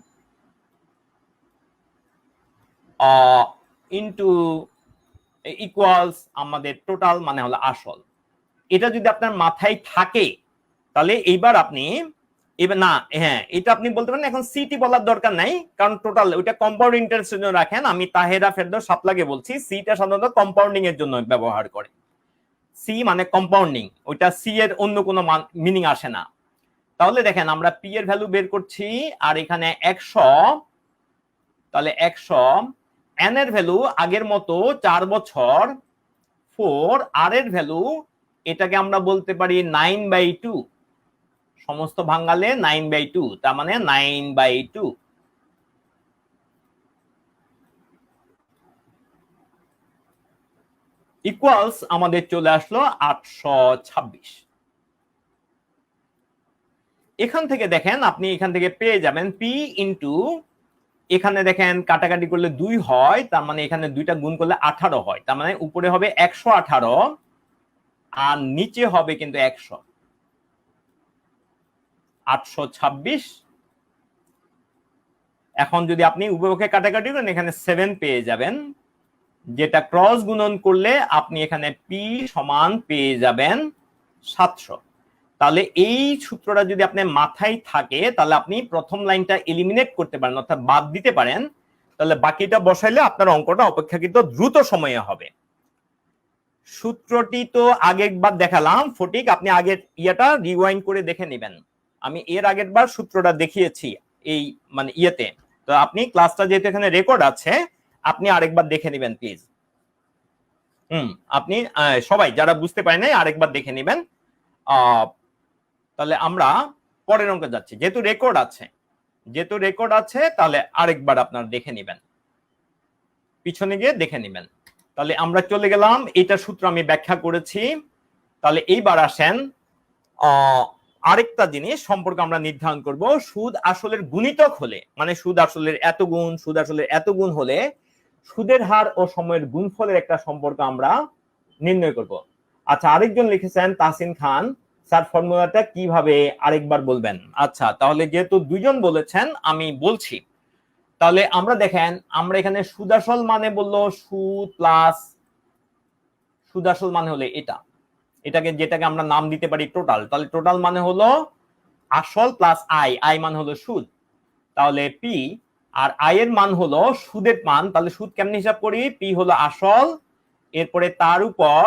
ইন্টু ইকুয়ালস আমাদের টোটাল মানে হলো আসল। এটা যদি আপনার মাথায় থাকে তাহলে এইবার আপনি এটা আপনি বলতে পারেন এখন সিটি বলার দরকার নাই, কারণ টোটাল ওইটা কম্পাউন্ড ইন্টারেস্টের জন্য রাখেন। আমি তাহেরা ফেরদৌস সাপলাকে বলছি সিটা সাধারণত কম্পাউন্ডিং এর জন্য ব্যবহার করে, সি মানে কম্পাউন্ডিং, ওইটা সি এর অন্য কোনো মিনিং আসে না। তাহলে দেখেন আমরা পি এর ভ্যালু বের করছি, আর এখানে 100, তাহলে 100 n এর ভ্যালু আগের মতো 4 বছর 4, আর এর ভ্যালু এটাকে আমরা বলতে পারি 9/2, সমস্ত ভাঙালে 9/2, তার মানে 9/2 ইকুয়ালস আমাদের চলে আসলো 826। এখান থেকে দেখেন আপনি এখান থেকে পেয়ে যাবেন পি ইন্টু, এখানে দেখেন কাটাকাটি করলে 2 হয়, তার মানে এখানে 2টা গুণ করলে 18 হয়, তার মানে উপরে হবে 118 আর নিচে হবে কিন্তু 100, 826। এখন যদি আপনি উভয়পক্ষে কাটাকাটি করেন এখানে 7 পেয়ে যাবেন, যেটা ক্রস গুণন করলে আপনি এখানে পি সমান পেয়ে যাবেন 700। তাহলে এই সূত্রটা যদি আপনার মাথায় থাকে তাহলে আপনি প্রথম লাইনটা এলিমিনেট করতে পারেন, অর্থাৎ বাদ দিতে পারেন, তাহলে বাকিটা বসাইলে আপনার অঙ্কটা অপেক্ষাকৃত দ্রুত সময়ে হবে। সূত্রটি তো আগেরবার দেখালাম ফটিক, আপনি আগের ইয়েটা রিওয়াইন্ড করে দেখে নেবেন। আমি এর আগের বার সূত্রটা দেখিয়েছি এই মানে ইয়েতে। তো আপনি ক্লাসটা যেহেতু এখানে রেকর্ড আছে, আপনি আরেকবার দেখে নেবেন প্লিজ। আপনি সবাই যারা বুঝতে পারেন নাই আরেকবার দেখে নেবেন। তাহলে আমরা পরের অঙ্কে যাচ্ছি, যেহেতু রেকর্ড আছে তাহলে আরেকবার আপনারা দেখে নেবেন, পিছনে গিয়ে দেখে নেবেন। তাহলে আমরা চলে গেলাম, এইটা সূত্র আমি ব্যাখ্যা করেছি। তাহলে এইবার আসেন আরেকটা জিনিস সম্পর্কে আমরা নির্ধারণ করব। সুদ আসলের গুণিতক হলে, মানে সুদ আসলের এত গুণ হলে সুদের হার ও সময়ের গুণফলের একটা সম্পর্ক আমরা নির্ণয় করব। আচ্ছা, আরেকজন লিখেছেন তাসিন খান, স্যার ফর্মুলাটা কিভাবে আরেকবার বলবেন? আচ্ছা, তাহলে যেহেতু দুইজন বলেছেন আমি বলছি। তাহলে আমরা দেখেন, আমরা এখানে সুদাসল মানে বললো সুদ প্লাস সুদাসল মানে হলে এটাকে যেটাকে আমরা নাম দিতে পারি টোটাল। তাহলে টোটাল মানে হলো আসল প্লাস আই মানে হলো সুদ। তাহলে পি আর আই এর মান হলো সুদের মান। তাহলে সুদ কেমনে হিসাব করি? পি হলো আসল, এরপরে তার উপর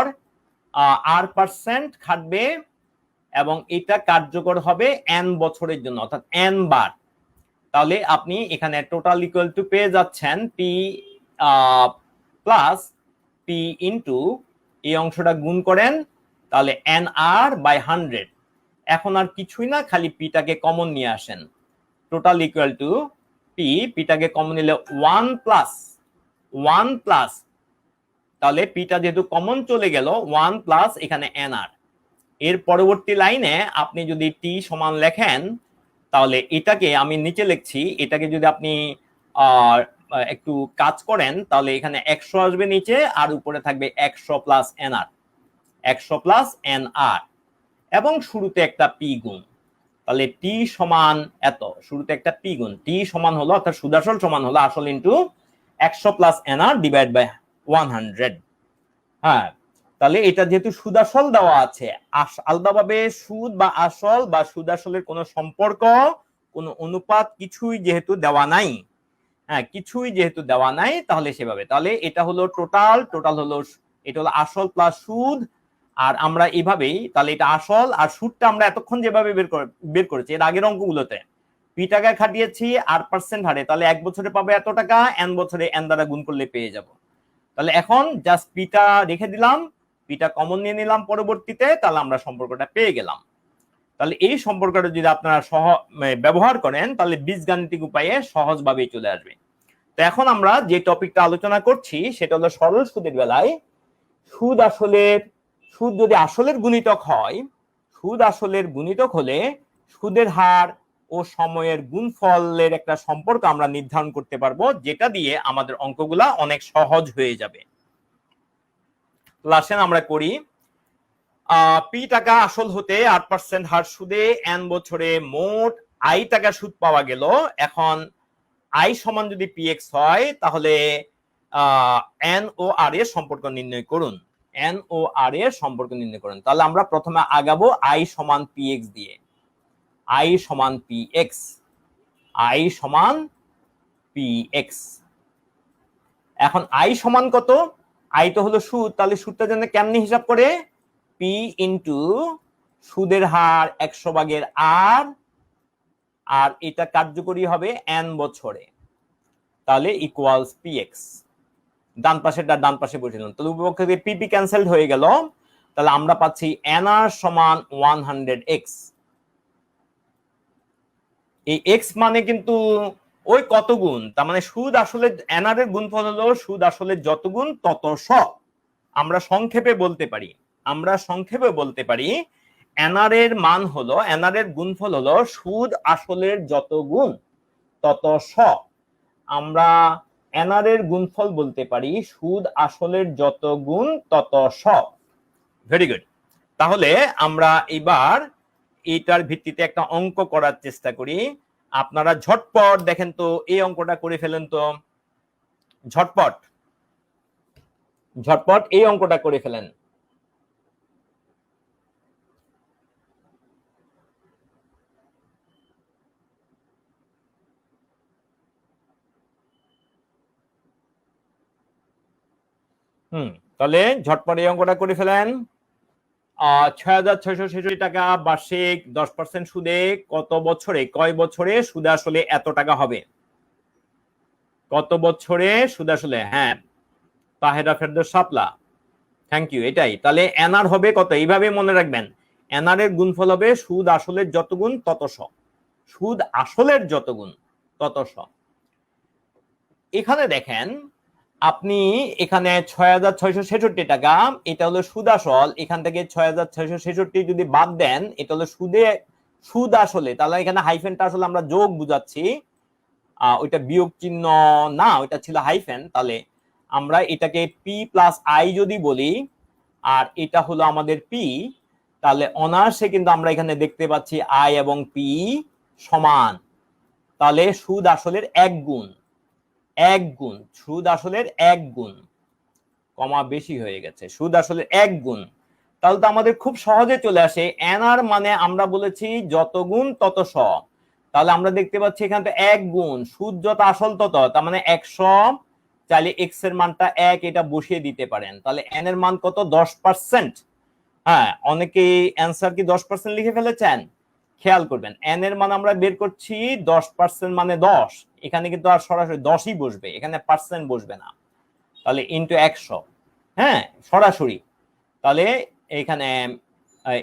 r% খাটবে এবং এটা কার্যকর হবে n বছরের জন্য, অর্থাৎ n বার। তাহলে আপনি এখানে টোটাল ইকুয়াল টু পেয়ে যাচ্ছেন পি প্লাস পি ইন্টু এই অংশটা গুণ করেন, তাহলে NR/100। এখন আর কিছুই না, খালি পিটাকে কমন নিয়ে আসেন। টোটাল ইকুয়াল টু পিটাকে কমন নিলে 1 প্লাস, তাহলে পিটা যেহেতু কমন চলে গেল 1 প্লাস এখানে NR। এর পরবর্তী লাইনে আপনি যদি টি সমান লেখেন, তাহলে এটাকে আমি নিচে লিখছি, এটাকে যদি আপনি একটু কাজ করেন তাহলে এখানে 100 আসবে নিচে, আর উপরে থাকবে 100 প্লাস NR এবং শুরুতে একটা পি গুণ। তাহলে টি সমান এত, শুরুতে একটা পি গুণ, টি সমান হলো অর্থাৎ সুদাসল সমান হলো আসল into 100 plus NR divide by 100। হ্যাঁ, তাহলে এটা যেহেতু সুদাসল দেওয়া আছে, আলাদাভাবে সুদ বা আসল বা সুদাসলের কোনো সম্পর্ক, কোনো অনুপাত কিছুই যেহেতু দেওয়া নাই, তাহলে সেভাবে, তাহলে এটা হলো টোটাল হলো, এটা হলো আসল প্লাস সুদ। আর আমরা এইভাবেই, তাহলে এটা আসল আর সুদটা আমরা এতক্ষণ যেভাবে বের করেছি এর আগের অঙ্কগুলোতে পি টাকা খাটিয়েছি r% হারে, তাহলে 1 বছরে পাবে এত টাকা, n বছরে n দ্বারা গুণ করলে পেয়ে যাব। তাহলে এখন জাস্ট পিটা রেখে দিলাম, পিটা কমন নিয়ে নিলাম পরবর্তীতে, তাহলে আমরা সম্পর্কটা পেয়ে গেলাম। তাহলে এই সম্পর্কটা যদি আপনারা ব্যবহার করেন তাহলে বীজগাণিতিক উপায়ে সহজভাবেই চলে আসবে। তো এখন আমরা যে টপিকটা আলোচনা করছি সেটা হলো সরল সুদের বেলায় সুদ যদি আসলের গুণিতক হয়, সুদ আসলের গুণিতক হলে সুদের হার ও সময়ের গুণফলের একটা সম্পর্ক আমরা নির্ধারণ করতে পারবো, যেটা দিয়ে আমাদের অঙ্কগুলা অনেক সহজ হয়ে যাবে। আসেন আমরা করি। পি টাকা আসল হতে 8% হার সুদে n বছরে মোট আই টাকা সুদ পাওয়া গেল। এখন আই সমান যদি px হয় তাহলে n ও r এর সম্পর্ক নির্ণয় করুন। তাহলে আমরা প্রথমে আগাবো আই সমান px দিয়ে। আই সমান px। এখন আই সমান কত? আই তো হলো সুদ, তাহলে সুদটা জন্য কেমনি হিসাব করে? পি ইন্টু সুদের হার 100/r, আর এটা কার্যকরী হবে n বছরে, তাহলে ইকুয়ালস px। ডান পাশেরটা ডান পাশে বসিয়ে, তাহলে উপপক্ষ থেকে পিপি ক্যান্সেলড হয়ে গেল। তাহলে আমরা পাচ্ছি nr সমান 100x। এই x মানে কিন্তু ওই কত গুণ, তার মানে সুদ আসলে nr এর গুণফল হলো সুদ আসলে যত গুণ তত শ। আমরা সংক্ষেপে বলতে পারি nr এর মান হলো, nr এর গুণফল হলো সুদ আসলের যত গুণ তত শ। আমরা nr এর গুণফল বলতে পারি সুদ আসলের যত গুণ তত শ। Very good. তাহলে আমরা এবার এটার ভিত্তিতে একটা অঙ্ক করার চেষ্টা করি। আপনারা ঝটপট দেখেন তো, এই অঙ্কটা করে ফেলেন তো, ঝটপট এই অঙ্কটা করে ফেলেন। তাহলে ঝটপট এই অঙ্কটা করে ফেলেন। ৬,৬৬৬ টাকা বার্ষিক 10% সুদে কত বছরে, কয় বছরে সুদ আসলে এত টাকা হবে? কত বছরে সুদ আসলে? হ্যাঁ, তাহেরা ফেরদৌস শাপলা, থ্যাংক ইউ। এটাই তাহলে এনআর হবে কত, এইভাবে মনে রাখবেন। এনআর এর গুণফল হবে সুদ আসলের যত গুণ তত শ, সুদ আসলের যত গুণ তত শ। এখানে দেখেন আপনি এখানে ৬,৬৬৬ টাকা, এটা হলো সুদ আসল, এখান থেকে ৬,৬৬৬ যদি বাদ দেন, এটা হলো সুদ আসলে, তাহলে এখানে হাইফেনটা আসলে আমরা যোগ বুঝাচ্ছি, ওইটা বিয়োগ চিহ্ন না, ওইটা ছিল হাইফেন। তাহলে আমরা এটাকে পি প্লাস আই যদি বলি, আর এটা হলো আমাদের পি, তাহলে অনার্সে কিন্তু আমরা এখানে দেখতে পাচ্ছি আই এবং পি সমান। তাহলে সুদ আসলের এক গুণ, সুদ আসলের এক গুণ, কমা বেশি হয়ে গেছে, সুদ আসলের এক গুণ। তাহলে তো আমাদের খুব সহজে চলে আসে, এনআর মানে আমরা বলেছি যত গুণ তত শ। তাহলে আমরা দেখতে পাচ্ছি এখানে এক গুণ, সুদ যত আসল তত, তার মানে 100, চাইলে এক্স এর মানটা 1 এটা বসিয়ে দিতে পারেন। তাহলে এন এর মান কত, 10%। হ্যাঁ, অনেকেই অ্যান্সার কি 10% লিখে ফেলেছেন, খেয়াল করবেন এন এর মান আমরা বের করছি 10% মানে 10, এখানে কিন্তু আর সরাসরি 10ই বসবে, এখানে পার্সেন্ট বসবে না। তাহলে ইনটু 100, হ্যাঁ সরাসরি। তাহলে এখানে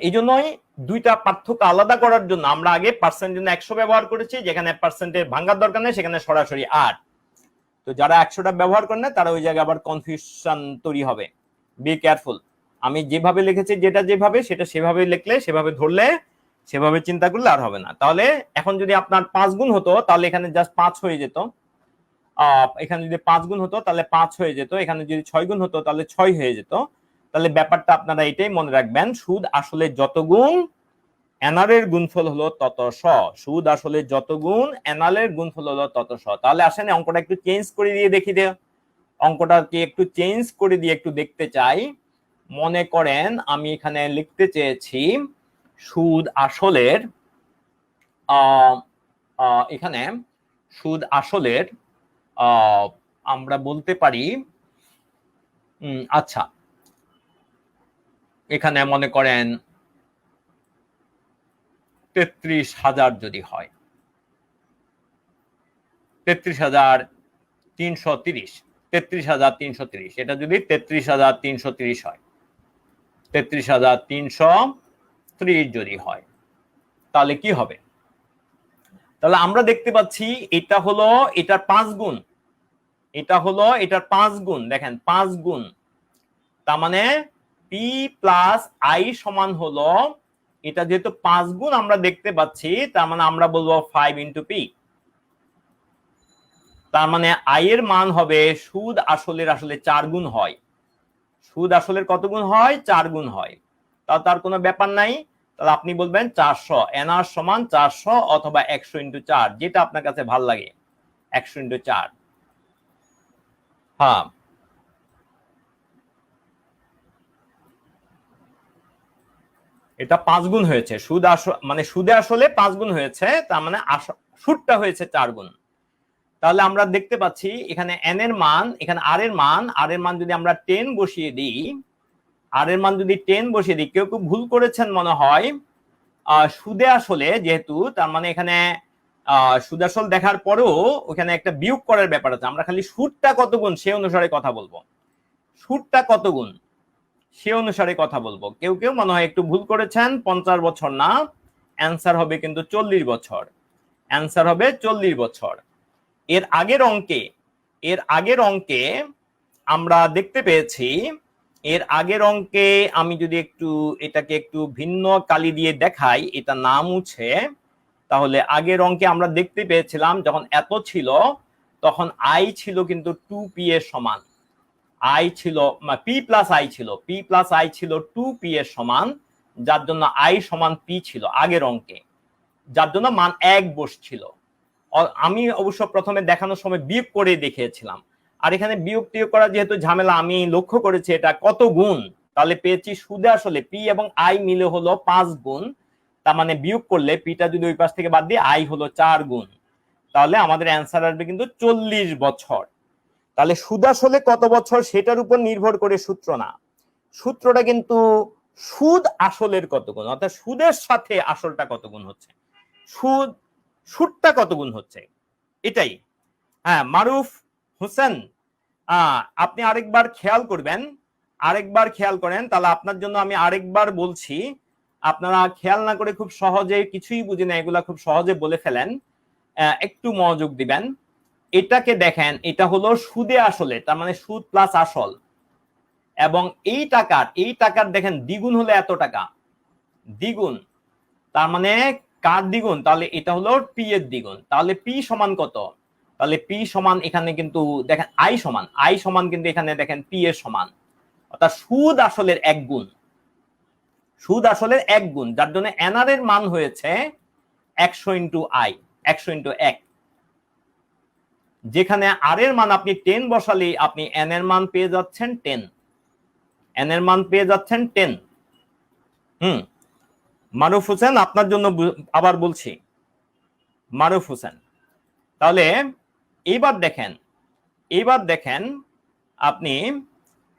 এই জন্যই দুইটা পার্থক্য আলাদা করার জন্য আমরা আগে পার্সেন্ট জন্য 100 ব্যবহার করেছি, যেখানে পার্সেন্টের ভাঙার দরকার নেই সেখানে সরাসরি 8। তো যারা 100টা ব্যবহার করেন না তারা ওই জায়গায় আবার কনফিউশন তৈরি হবে, বি কেয়ারফুল। আমি যেভাবে লিখেছি, যেটা যেভাবে সেটা সেভাবে লিখলে, সেভাবে ধরলে, সেভাবে চিন্তা করলে আর হবে না। তাহলে এখন যদি আপনার 5 গুণ হতো তাহলে এখানে জাস্ট 5 হয়ে যেত, এখানে যদি 5 গুণ হতো তাহলে 5 হয়ে যেত, এখানে যদি 6 গুণ হতো তাহলে 6 হয়ে যেত। তাহলে ব্যাপারটা আপনারা এটাই মনে রাখবেন, সুদ আসলে যত গুণ এনআর এর গুণফল হলো তত শ, সুদ আসলে যত গুণ এনআর এর গুণফল হলো তত শ। তাহলে আসেন অঙ্কটা একটু চেঞ্জ করে দিয়ে দেখি, অঙ্কটাকে একটু চেঞ্জ করে দিয়ে একটু দেখতে চাই। মনে করেন আমি এখানে লিখতে চেয়েছি সুদ আসলের, এখানে সুদ আসলের আমরা বলতে পারি, আচ্ছা এখানে মনে করেন 33,000 যদি হয়, 33,330, 33,330, এটা যদি 33,330 হয়, 33,330 যদি হয়, তাহলে কি হবে? তাহলে আমরা দেখতে পাচ্ছি এটা হলো এটার 5 গুণ, এটা হলো এটার 5 গুণ, দেখেন 5 গুণ, তার মানে পি প্লাস আই সমান হলো, এটা যেহেতু 5 গুণ আমরা দেখতে পাচ্ছি, তার মানে আমরা বলবো 5 ইন্টু পি। তার মানে আই এর মান হবে, সুদ আসলের আসলে 4 গুণ হয়, সুদ আসলের কত গুণ হয়, 4 গুণ হয়। তার কোনো ব্যাপার নাই। তাহলে আপনি বলবেন 400, এনআর সমান 400 অথবা 100 ইন্টু 4, যেটা আপনার কাছে ভাল লাগে, 100 ইন্টু 4। হ্যাঁ, এটা 5 গুণ হয়েছে, সুদ মানে সুদে আসলে 5 গুণ হয়েছে, তার মানে সুদটা হয়েছে 4 গুণ। তাহলে আমরা দেখতে পাচ্ছি এখানে এন এর মান, এখানে আর এর মান যদি আমরা 10 বসিয়ে দিই, আর এর মান যদি 10 বসিয়ে দিই, কেউ ভুল করেছেন মনে হয়, সুদে আসলে যেহেতু, তার মানে এখানে সুদ আসল দেখার পরেও ওখানে একটা বিয়োগ করার ব্যাপার আছে, আমরা খালি সুদটা কত গুণ সে অনুসারে কথা বলবো, সুদটা কত গুণ সে অনুসারে কথা বলবো। কেউ মনে হয় একটু ভুল করেছেন, 50 বছর না, অ্যান্সার হবে কিন্তু 40 বছর, অ্যান্সার হবে 40 বছর। এর আগের অঙ্কে আমরা দেখতে পেয়েছি, এর আগের অঙ্কে আমি যদি একটু এটাকে একটু ভিন্ন কালি দিয়ে দেখাই, এটা না মুছে, তাহলে আগের অঙ্কে আমরা দেখতে পেয়েছিলাম যখন এত ছিল তখন আই ছিল কিন্তু 2p এর সমান, আই ছিল পি প্লাস আই ছিল, পি প্লাস আই ছিল 2p এর সমান, যার জন্য আই সমান পি ছিল আগের অঙ্কে, যার জন্য মান 1 বসছিল। আমি অবশ্য প্রথমে দেখানোর সময় বিয়োগ করে দেখিয়েছিলাম, আর এখানে বিয়োগ টিয়োগ করা যেহেতু ঝামেলা, আমি লক্ষ্য করেছি এটা কত গুণ, তাহলে পেয়েছি সুদে আসলে পি এবং আই মিলে হলো 5 গুণ, তার মানে বিয়োগ করলে পিটা যদি ওই পাশ থেকে বাদ দিয়ে আই হলো 4 গুণ, তাহলে আমাদের অ্যান্সার আসবে কিন্তু 40 বছর। তাহলে সুদ আসলে কত বছর সেটার উপর নির্ভর করে সূত্র না, সূত্রটা কিন্তু সুদ আসলের কত গুণ, অর্থাৎ সুদের সাথে আসলটা কত গুণ হচ্ছে, সুদটা কত গুণ হচ্ছে এটাই। হ্যাঁ, মারুফ হোসেন, আপনি আরেকবার খেয়াল করবেন, আরেকবার খেয়াল করেন, তাহলে আপনার জন্য আমি আরেকবার বলছি, আপনারা খেয়াল না করে খুব সহজে কিছুই বুঝি না, এগুলা খুব সহজে বলে ফেলেন, একটু মনোযোগ দিবেন। এটাকে দেখেন, এটা হলো সুদে আসলে, তার মানে সুদ প্লাস আসল, এবং এই টাকার দেখেন দ্বিগুণ হলে এত টাকা, দ্বিগুণ, তার মানে কার দ্বিগুণ, তাহলে এটা হলো পি এর দ্বিগুণ, তাহলে পি সমান কত, তাহলে পি সমান এখানে কিন্তু দেখেন আই সমান কিন্তু এখানে দেখেন পি এর সমান, অর্থাৎ সুদ আসলের এক গুণ, সুদ আসলের এক গুণ, যার জন্য এনআর এর মান হয়েছে 100 ইন্টু আই, 100 ইন্টু 1, যেখানে আর এর মান আপনি 10 বসালে আপনি এন এর মান পেয়ে যাচ্ছেন 10, এন এর মান পেয়ে যাচ্ছেন 10। মারুফ হোসেন, আপনার জন্য আবার বলছি, মারুফ হোসেন, তাহলে এইবার দেখেন আপনি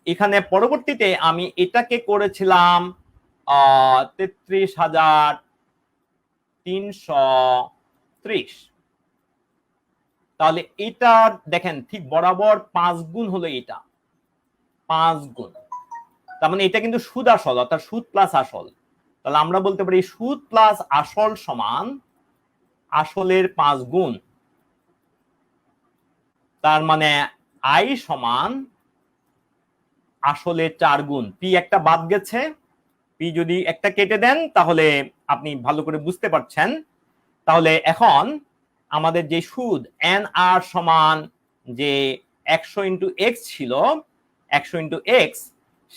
এখানে পরবর্তীতে আমি এটাকে করেছিলাম 33,330, তাহলে এটা দেখেন ঠিক বরাবর 5 গুণ হলো, এটা 5 গুণ, তার মানে এটা কিন্তু সুদ আসল, অর্থাৎ সুদ প্লাস আসল, তাহলে আমরা বলতে পারি সুদ প্লাস আসল সমান আসলের 5 গুণ, তার মানে আই সমান আসলে 4 গুণ, পি একটা বাদ গেছে, পি যদি একটা কেটে দেন তাহলে আপনি ভালো করে বুঝতে পারছেন। তাহলে এখন আমাদের যে সুদ এন আর সমান যে 100 ইন্টু এক্স ছিল, 100 ইন্টু এক্স,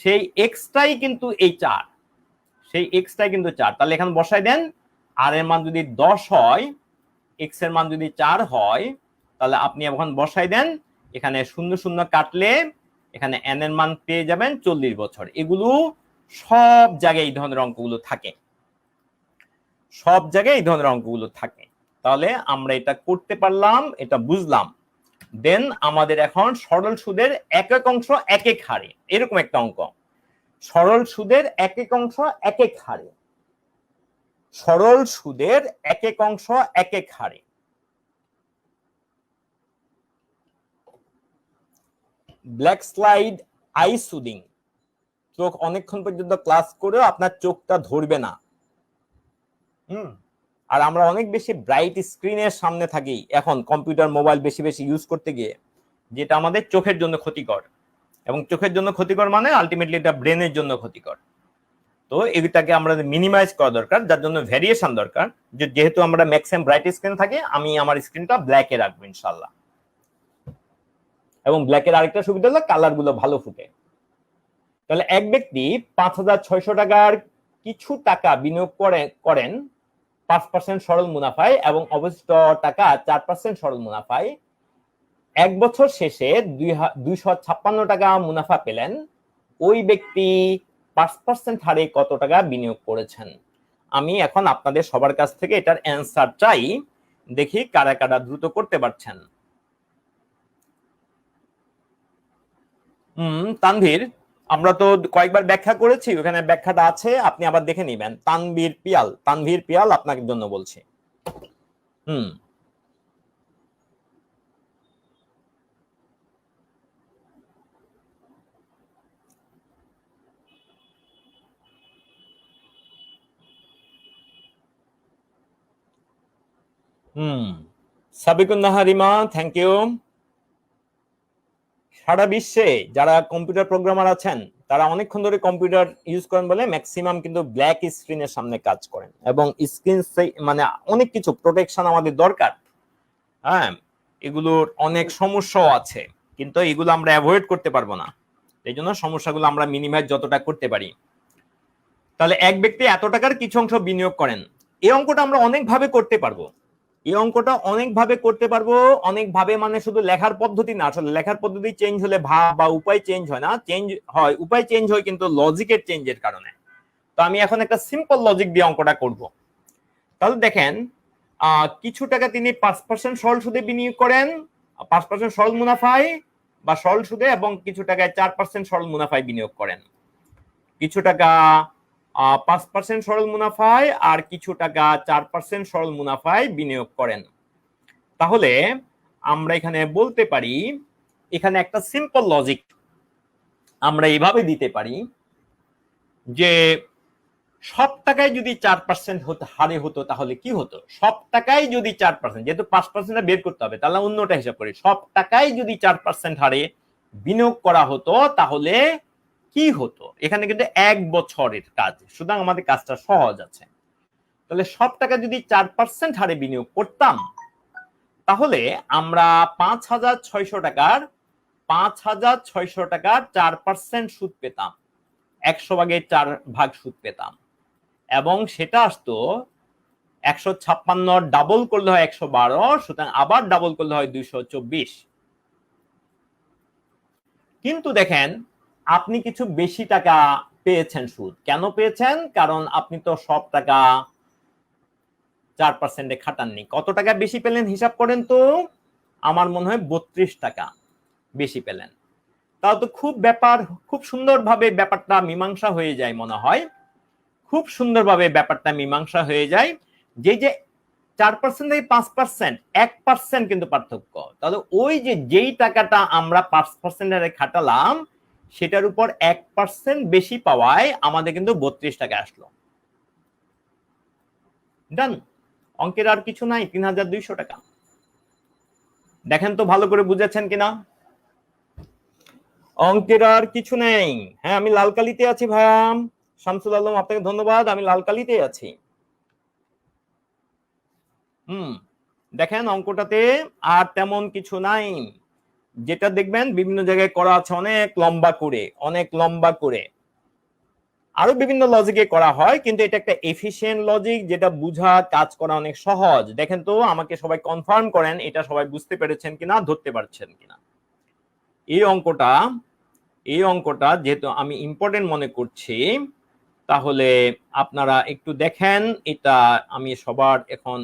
সেই এক্সটাই কিন্তু এই 4, সেই এক্সটাই কিন্তু 4, তাহলে এখানে বসাই দেন, আর এর মান যদি 10 হয়, এক্স এর মান যদি 4 হয়, তাহলে আপনি এখন বসাই দেন, এখানে শূন্য শূন্য কাটলে এখানে এন এর মান পেয়ে যাবেন 40 বছর। এগুলো সব জায়গায় এই ধরনের অঙ্কগুলো থাকে, সব জায়গায় এই ধরনের অঙ্কগুলো থাকে। তাহলে আমরা এটা করতে পারলাম, এটা বুঝলাম। দেন আমাদের এখন সরল সুদের একক অংশ এক এক হারে, এরকম একটা অঙ্ক, সরল সুদের একক অংশ এক এক হারে, সরল সুদের একক অংশ এক এক হারে। ব্ল্যাক স্লাইড আই সুদিং, চোখ অনেকক্ষণ পর্যন্ত ক্লাস করেও আপনার চোখটা ধরবে না। আর আমরা অনেক বেশি ব্রাইট স্ক্রিনের সামনে থাকি এখন, কম্পিউটার মোবাইল বেশি বেশি ইউজ করতে গিয়ে, যেটা আমাদের চোখের জন্য ক্ষতিকর, এবং চোখের জন্য ক্ষতিকর মানে আলটিমেটলি এটা ব্রেনের জন্য ক্ষতিকর। তো এটাকে আমরা মিনিমাইজ করা দরকার, যার জন্য ভ্যারিয়েশন দরকার, যেহেতু আমরা ম্যাক্সিমাম ব্রাইট স্ক্রিন থাকে, আমি আমার স্ক্রিনটা ব্ল্যাকে রাখবো ইনশাল্লাহ। এবং ব্ল্যাকের আরেকটা সুবিধা হলো কালার গুলো ভালো ফুটে। তাহলে এক ব্যক্তি 5,600 টাকার কিছু টাকা বিনিয়োগ করেন 5% সরল মুনাফায়, এবং অবশিষ্ট টাকা 4% সরল মুনাফায়, এক বছর শেষে 256 টাকা মুনাফা পেলেন। ওই ব্যক্তি 5% হারে কত টাকা বিনিয়োগ করেছেন? আমি এখন আপনাদের সবার কাছ থেকে এটার অ্যান্সার চাই, দেখি কারা কারা দ্রুত করতে পারছেন। তানভীর, আমরা তো কয়েকবার ব্যাখ্যা করেছি, ওখানে ব্যাখ্যাটা আছে, আপনি আবার দেখে নিবেন। তানভীর পিয়াল আপনার জন্য বলছি। Sabikun Naharima, thank you. সারা বিশ্বে যারা কম্পিউটার প্রোগ্রামার আছেন, তারা অনেকক্ষণ ধরে কম্পিউটার ইউজ করেন বলে ম্যাক্সিমাম কিন্তু ব্ল্যাক স্ক্রিনের সামনে কাজ করেন, এবং স্ক্রিন মানে অনেক কিছু প্রোটেকশন আমাদের দরকার। হ্যাঁ, এগুলোর অনেক সমস্যাও আছে, কিন্তু এগুলো আমরা অ্যাভয়েড করতে পারবো না, এই জন্য সমস্যাগুলো আমরা মিনিমাইজ যতটা করতে পারি। তাহলে এক ব্যক্তি এত টাকার কিছু অংশ বিনিয়োগ করেন, এই অঙ্কটা আমরা অনেকভাবে করতে পারবো, এই অঙ্কটা অনেকভাবে করতে পারবো। অনেকভাবে মানে শুধু লেখার পদ্ধতি না, আসলে লেখার পদ্ধতি চেঞ্জ হলে ভাব বা উপায় চেঞ্জ হয় না, চেঞ্জ হয়, উপায় চেঞ্জ হয় কিন্তু লজিকের চেঞ্জের কারণে। তো আমি এখন একটা সিম্পল লজিক দিয়ে অঙ্কটা করব। তাহলে দেখেন, কিছু টাকা তিনি 5% সরল সুদে বিনিয়োগ করেন, 5% সরল মুনাফায়, বা সরল সুদে এবং কিছু টাকায় 4% সরল মুনাফায় বিনিয়োগ করেন, কিছু টাকা 5% সরল মুনাফায় আর কিছু টাকা 4% সরল মুনাফায় বিনিয়োগ করেন, তাহলে আমরা এখানে বলতে পারি, এখানে একটা সিম্পল লজিক আমরা এইভাবে দিতে পারি যে সব টাকায় যদি 4% হারে হতো তাহলে কি হতো, সব টাকায় যদি 4%, যেহেতু 5% বের করতে হবে তাহলে অন্যটা হিসাব করি, সব টাকায় যদি 4% হারে বিনিয়োগ করা হতো তাহলে কি হতো। এখানে কিন্তু 1 বছরের কাজ, সুতরাং আমাদের কাজটা সহজ আছে। তাহলে সব টাকা যদি 4% হারে বিনিয়োগ করতাম তাহলে আমরা 5,600 টাকার 4% সুদ পেতাম, 100 ভাগের 4 ভাগ সুদ পেতাম, এবং সেটা আসতো 156 ডাবল করলে হয় 112, সুতরাং আবার ডাবল করলে হয় 224। কিন্তু দেখেন আপনি কিছু বেশি টাকা পেয়েছেন সুদ, কেন পেয়েছেন, কারণ আপনি তো সব টাকা 4% খাটাননি। কত টাকা বেশি পেলেন হিসাব করেন তো, আমার মনে হয় 32 টাকা বেশি পেলেন। তাও তো খুব সুন্দরভাবে ব্যাপারটা মীমাংসা হয়ে যায় মনে হয়, খুব সুন্দরভাবে ব্যাপারটা মীমাংসা হয়ে যায়। যে 4% থেকে 5%, 1% কিন্তু পার্থক্য। তাহলে ওই যেই টাকাটা আমরা 5% এর খাটালাম সেটার উপর 1% বেশি পাওয়ায় আমাদের কিন্তু 32 টাকা আসলো। ডান, অঙ্কের আর কিছু নাই, 3,200 টাকা। দেখেন তো ভালো করে বুঝেছেন কিনা, অঙ্কের আর কিছু নেই। হ্যাঁ, আমি লাল কালিতে আছি ভাইয়া শামসুল আলম, আপনাকে ধন্যবাদ, আমি লাল কালিতে আছি। দেখেন অঙ্কটাতে আর তেমন কিছু নাই, যেটা দেখবেন বিভিন্ন জায়গায় করা আছে অনেক লম্বা করে, আরো বিভিন্ন লজিকে করা হয়, কিন্তু এটা একটা এফিশিয়েন্ট লজিক, যেটা বুঝা কাজ করা অনেক সহজ। দেখেন তো, আমাকে সবাই কনফার্ম করেন এটা সবাই বুঝতে পেরেছেন কিনা, ধরতে পারছেন কিনা। এই অঙ্কটা যেহেতু আমি ইম্পর্টেন্ট মনে করছি, তাহলে আপনারা একটু দেখেন, এটা আমি সবার এখন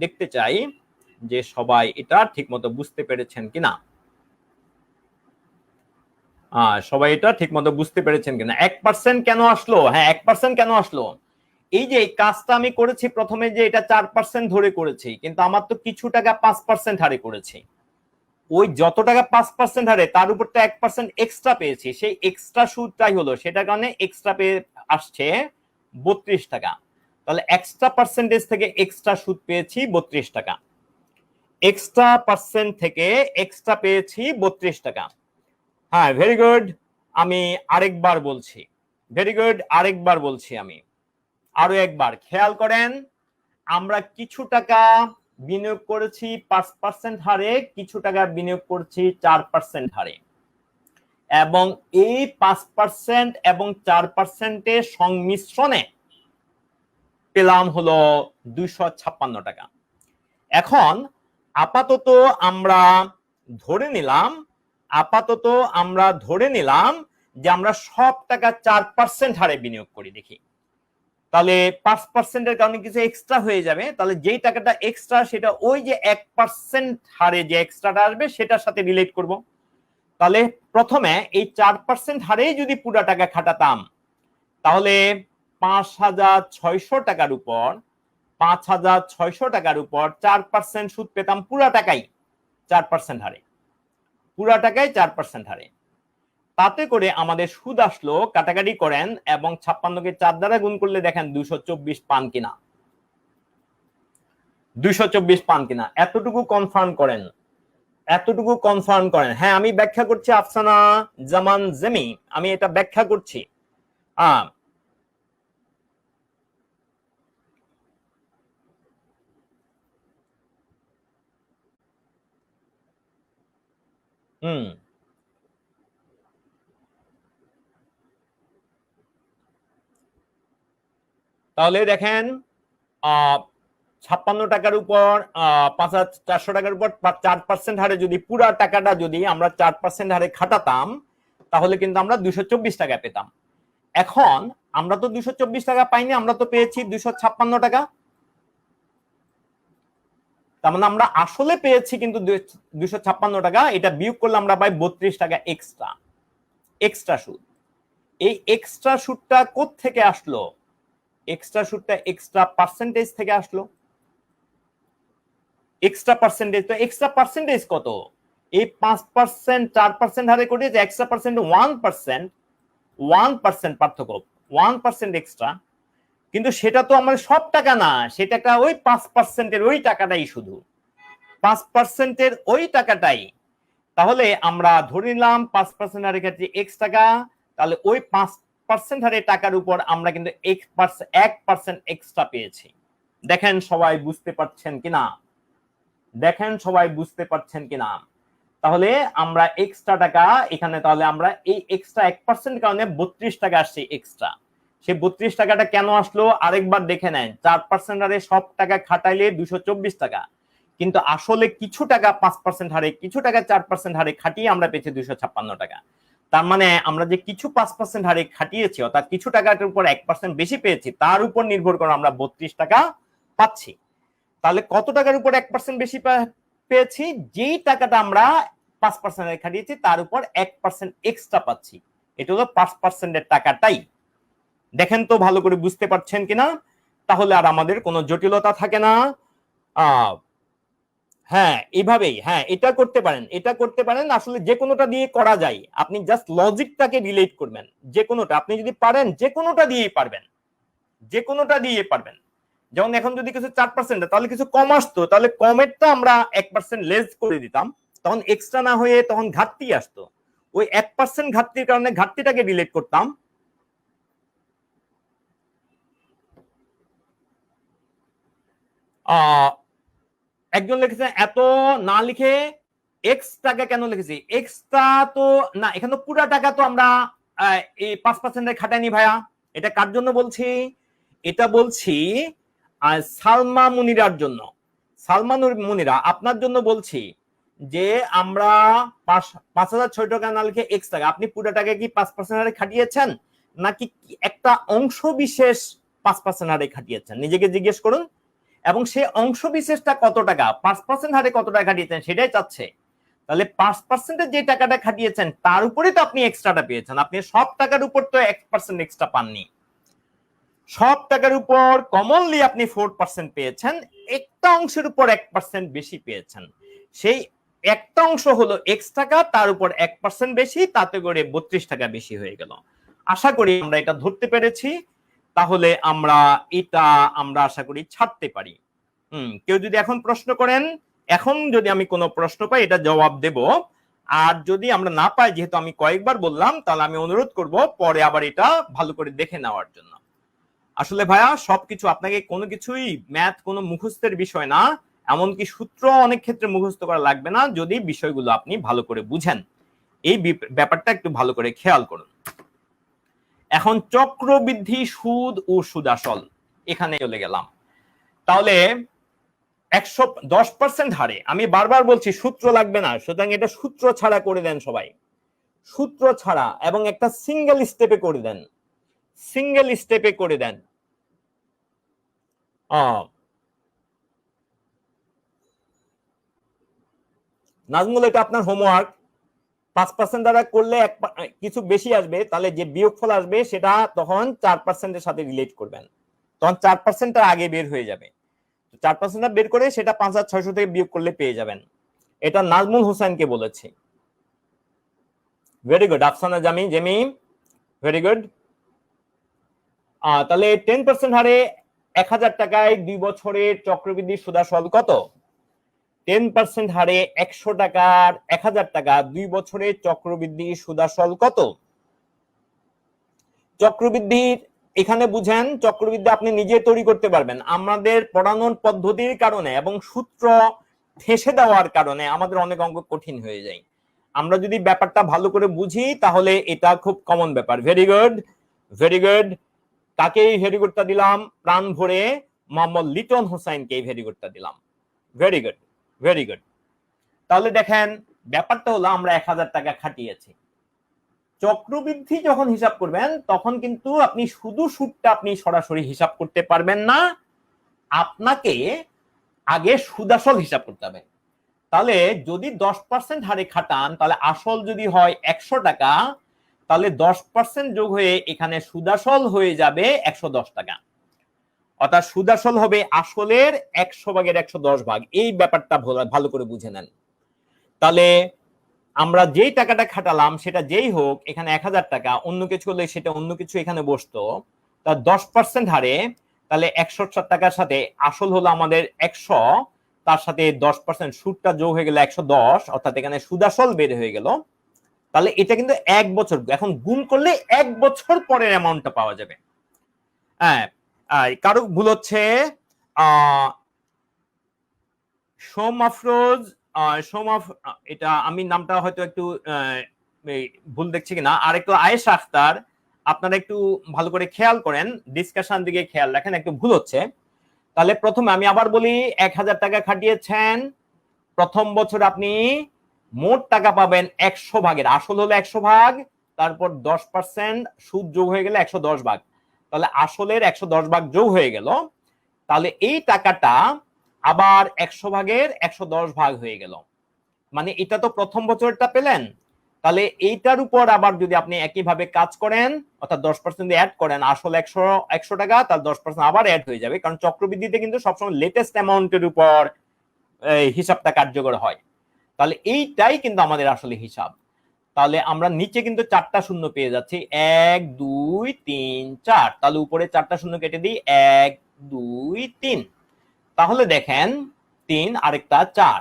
দেখতে চাই যে সবাই এটা ঠিকমতো বুঝতে পেরেছেন কিনা। সবাই এটা ঠিকমতো বুঝতে পেরেছেন কিনা। 1% কেন আসলো, হ্যাঁ 1% কেন আসলো, এই যে কাজটা আমি করেছি প্রথমে, যে এটা 4% ধরে করেছি, কিন্তু আমার তো কিছু টাকা 5% হারে করেছি, ওই যত টাকা 5% হারে তার উপর তো 1% এক্সট্রা পেয়েছি, সেই এক্সট্রা সুদটাই হলো, সেটার কারণে এক্সট্রা পেয়ে আসছে 32 টাকা। তাহলে এক্সট্রা পার্সেন্টেজ থেকে এক্সট্রা সুদ পেয়েছি 32 টাকা, এক্সট্রা পার্সেন্ট থেকে এক্সট্রা পেয়েছি 32 টাকা। হ্যাঁ, ভেরি গুড, আমি আরেকবার বলছি, আমি আরো একবার খেয়াল করেন, আমরা কিছু টাকা বিনিয়োগ করেছি 5% হারে, কিছু টাকা বিনিয়োগ করছি 4% হারে, এবং এই 5% এবং 4%-এর সংমিশ্রণে পেলাম হলো 256 টাকা। এখন আপাতত আমরা ধরে নিলাম যে আমরা সব টাকা 4% হারে বিনিয়োগ করি, দেখি তাহলে 5%-এর কারণে কিছু এক্সট্রা হয়ে যাবে, তাহলে যেই টাকাটা এক্সট্রা সেটা ওই যে 1% হারে যে এক্সট্রাটা আসবে সেটার সাথে রিলেট করব। তাহলে প্রথমে এই 4% হারেই যদি পুরো টাকা খাটাতাম তাহলে 5,600 টাকার উপর 4% সুদ পেতাম পুরা টাকায় 4% হারে, পুরা টাকায় 4% হারে। তাতে করে আমাদের সুদ আসলো, কাটাকাটি করেন এবং 56-কে 4 দ্বারা গুণ করলে দেখেন 224 পান কিনা, 224 পান কিনা, এতটুকু কনফার্ম করেন। হ্যাঁ, আমি ব্যাখ্যা করছি, আফসানা জামান জেমি, আমি এটা ব্যাখ্যা করছি। তাহলে দেখেন 56 টাকার উপর 5,400 টাকার উপর 4% হারে যদি পুরা টাকাটা যদি আমরা 4% হারে খাটাতাম তাহলে কিন্তু আমরা 224 টাকা পেতাম। এখন আমরা তো 224 টাকা পাইনি, আমরা তো পেয়েছি 256 টাকা। তার মানে আমরা আসলে পেয়েছি কিন্তু 256 টাকা, এটা বিয়োগ করলে আমরা পাই 32 টাকা এক্সট্রা সুদ। এই এক্সট্রা সুদটা কোত্থেকে আসলো? এক্সট্রা সুদটা এক্সট্রা পার্সেন্টেজ থেকে আসলো। এক্সট্রা পার্সেন্টেজ, তো এক্সট্রা পার্সেন্টেজ কত? এই 5% 4% হারে করে যে এক্সট্রা পার্সেন্ট 1% পার্থক্য, 1% এক্সট্রা, কিন্তু সেটা তো আমার সব টাকা না, সেটা ওই 5%-এর ওই টাকাটাই, শুধু 5%-এর ওই টাকাটাই। তাহলে আমরা ধরে নিলাম 5% হারে ক্ষেত্রে x টাকা, তাহলে ওই 5% হারে টাকার উপর আমরা কিন্তু 1% এক্সট্রা পেয়েছি। দেখেন সবাই বুঝতে পারছেন কিনা? তাহলে আমরা এক্সট্রা টাকা এখানে, তাহলে আমরা এই এক্সট্রা 1% কারণে 32 টাকা আসছে এক্সট্রা। সেই 32 টাকাটা কেন আসলো আরেকবার দেখে নেন। 4% হারে সব টাকা খাটাইলে 224 টাকা, কিন্তু আসলে কিছু টাকা 5% হারে, কিছু টাকা 4% হারে খাটিয়ে আমরা পেয়েছি 256 টাকা। তার মানে আমরা যে কিছু 5% হারে খাটিয়েছি, অর্থাৎ কিছু টাকার উপর 1% বেশি পেয়েছি, তার উপর নির্ভর করে আমরা 32 টাকা পাচ্ছি। তাহলে কত টাকার উপর 1% বেশি পেয়েছি? যেই টাকাটা আমরা 5% হারে খাটিয়েছি তার উপর 1% এক্সট্রা পাচ্ছি। এটা হলো 5%-এর টাকাটাই। দেখেন তো ভালো করে বুঝতে পারছেন কিনা? তাহলে আর আমাদের কোনো জটিলতা থাকে না। হ্যাঁ, এইভাবেই, হ্যাঁ এটা করতে পারেন, আসলে যে কোনোটা দিয়ে করা যায়। আপনি জাস্ট লজিকটাকে রিলেট করবেন, যে কোনোটা আপনি যদি পারেন যে কোনোটা দিয়েই পারবেন। যেমন এখন যদি কিছু 4% তাহলে কিছু কম আসতো, তাহলে কমেরটা আমরা 1% লেস করে দিতাম, তখন এক্সট্রা না হয়ে তখন ঘাটতি আসতো। ওই 1% ঘাটতির কারণে ঘাটতিটাকে রিলেট করতাম। একজন লিখেছে এত না লিখে এক্স টাকা কেন লিখেছি? এক্সট্রা তো না, এখানে পুরো টাকা তো আমরা এই 5% খাটাইনি ভাইয়া। এটা কার জন্য বলছি? এটা বলছি সালমা মুনিরার জন্য। সালমা মুনিরা, আপনার জন্য বলছি যে আমরা 5,006 টাকা না লিখে এক্স টাকা, আপনি পুরো টাকা কি 5% হারে খাটিয়েছেন নাকি একটা অংশ বিশেষ 5% হারে খাটিয়েছেন? নিজেকে জিজ্ঞেস করুন। এবং সে অংশ বিশেষটা কত টাকা, 5% হারে কত টাকা খাটিয়েছেন সেটাই চাচ্ছে। তাহলে 5%-এর যে টাকাটা খাটিয়েছেন তার উপরে তো আপনি এক্সট্রাটা পেয়েছেন। আপনি সব টাকার উপর তো 1% এক্সট্রা পাননি, সব টাকার উপর কমনলি আপনি 4% পেয়েছেন, একটা অংশের উপর 1% বেশি পেয়েছেন। সেই একটা অংশ হলো x টাকা, তার উপর 1% বেশি, তাতে করে 32 টাকা বেশি হয়ে গেল। আশা করি আমরা এটা ধরতে পেরেছি। তাহলে আমরা এটা আশা করি ছাড়তে পারি। কেউ যদি এখন প্রশ্ন করেন, এখন যদি আমি কোনো প্রশ্ন পাই এটা জবাব দেব। আর যদি আমরা না পাই, যেহেতু আমি কয়েকবার বললাম, তাহলে আমি অনুরোধ করব পরে আবার এটা ভালো করে দেখে নেওয়ার জন্য। আসলে ভাইয়া সবকিছু আপনাকে কোনো কিছুই ম্যাথ কোনো মুখস্থের বিষয় না, এমনকি সূত্র অনেক ক্ষেত্রে মুখস্থ করা লাগবে না যদি বিষয়গুলো আপনি ভালো করে বুঝেন। এই ব্যাপারটা একটু ভালো করে খেয়াল করুন। এখন চক্রবৃদ্ধি সুদ ও সুদাসল এখানে চলে গেলাম। তাহলে 110% হারে, আমি বারবার বলছি সূত্র লাগবে না, সুতরাং এটা সূত্র ছাড়া করে দেন সবাই, সূত্র ছাড়া, এবং একটা সিঙ্গেল স্টেপে করে দেন, নাজমুল এটা আপনার হোমওয়ার্ক। 5% দ্বারা করলে কিছু বেশি আসবে, তাহলে যে বিয়োগফল আসবে সেটা তখন 4%-এর সাথে রিলেট করবেন, তখন 4%-টা আগে বের হয়ে যাবে। 4%-টা বের করে সেটা 5,600 থেকে বিয়োগ করলে পেয়ে যাবেন। এটা নাজমুল হোসেনকে বলেছি। Very good. Afsana Jamie, very good. তাহলে 10% হারে 1,000 টাকায় 2 বছরের চক্রবৃদ্ধি সুদাসল কত? 10% হারে 100 টাকার 1,000 টাকা 2 বছরের চক্রবৃদ্ধি সুদাসল কত? চক্রবৃদ্ধির এখানে বুঝেন, চক্রবৃদ্ধি আপনি নিজে তৈরি করতে পারবেন। আমাদের পড়ানোর পদ্ধতির কারণে এবং সূত্র ঠেসে দেওয়ার কারণে আমাদের অনেক অঙ্ক কঠিন হয়ে যায়। আমরা যদি ব্যাপারটা ভালো করে বুঝি তাহলে এটা খুব কমন ব্যাপার। Very good, very good. কাকেই ভেরি গুডটা দিলাম? প্রাণ ভরে মোহাম্মদ লিটন হোসেনকে ভেরি গুডটা দিলাম। Very good, very good. তাহলে দেখেন ব্যাপারটা হলো আমরা 1,000 টাকা খাটিয়েছি। চক্রবৃদ্ধি যখন হিসাব করবেন তখন কিন্তু আপনি শুধু সুদটা আপনি সরাসরি হিসাব করতে পারবেন না, আপনাকে আগে সুদ আসল হিসাব করতে হবে। তাহলে যদি 10% হারে খাটান, তাহলে আসল যদি হয় 100 টাকা, তাহলে 10% যোগ হয়ে এখানে সুদ আসল হয়ে যাবে 110 টাকা। অর্থাৎ সুদ আসল হবে আসলের 100 ভাগের 110 ভাগ। এই ব্যাপারটা ভালো করে বুঝে নেন। তাহলে আমরা যেই টাকাটা খাটালাম সেটা যেই হোক, এখানে 1000 টাকা, অন্য কিছু হলে সেটা অন্য কিছু এখানে বসতো, তার 10% হারে, তাহলে 160 টাকার সাথে আসল হলো আমাদের 100, তার সাথে 10% সুদটা যোগ হয়ে গেল 110, অর্থাৎ এখানে সুদ আসল বের হয়ে গেল। তাহলে এটা কিন্তু 1 বছর, এখন গুণ করলে 1 বছর পরের অ্যামাউন্টটা পাওয়া যাবে। হ্যাঁ, কারো ভুল হচ্ছে, সোম আফরোজ, এটা আমি নামটা হয়তো একটু ভুল দেখছি কিনা, আর একটু আয়েশা আখতার, আপনারা একটু ভালো করে খেয়াল করেন, ডিসকাশন দিকে খেয়াল রাখেন, একটু ভুল হচ্ছে। তাহলে প্রথমে আমি আবার বলি, 1000 টাকা খাটিয়েছেন, প্রথম বছর আপনি মোট টাকা পাবেন 100 ভাগের, আসল হলো 100 ভাগ, তারপর 10% সুদ যোগ হয়ে গেলে 110 ভাগ, তাহলে আসলের 110 ভাগ যোগ হয়ে গেল। তাহলে এই টাকাটা আবার 100 ভাগের 110 ভাগ হয়ে গেল। মানে এটা তো প্রথম বছরটা পেলেন, তাহলে এইটার উপর আবার যদি আপনি একইভাবে কাজ করেন, অর্থাৎ 10% অ্যাড করেন, আসল 100 টাকা, তার 10% আবার অ্যাড হয়ে যাবে, কারণ চক্রবৃদ্ধিতে কিন্তু সবসময় লেটেস্ট অ্যামাউন্টের উপর হিসাবটা কার্যকর হয়। তাহলে এইটাই কিন্তু আমাদের আসলে হিসাব। তাহলে আমরা নিচে কিন্তু 4টা শূন্য পেয়ে যাচ্ছি, 1 2 3 4, তাহলে উপরে 4টা শূন্য কেটে দিই, 1 2 3, তাহলে দেখেন 3 আরেকটা 4,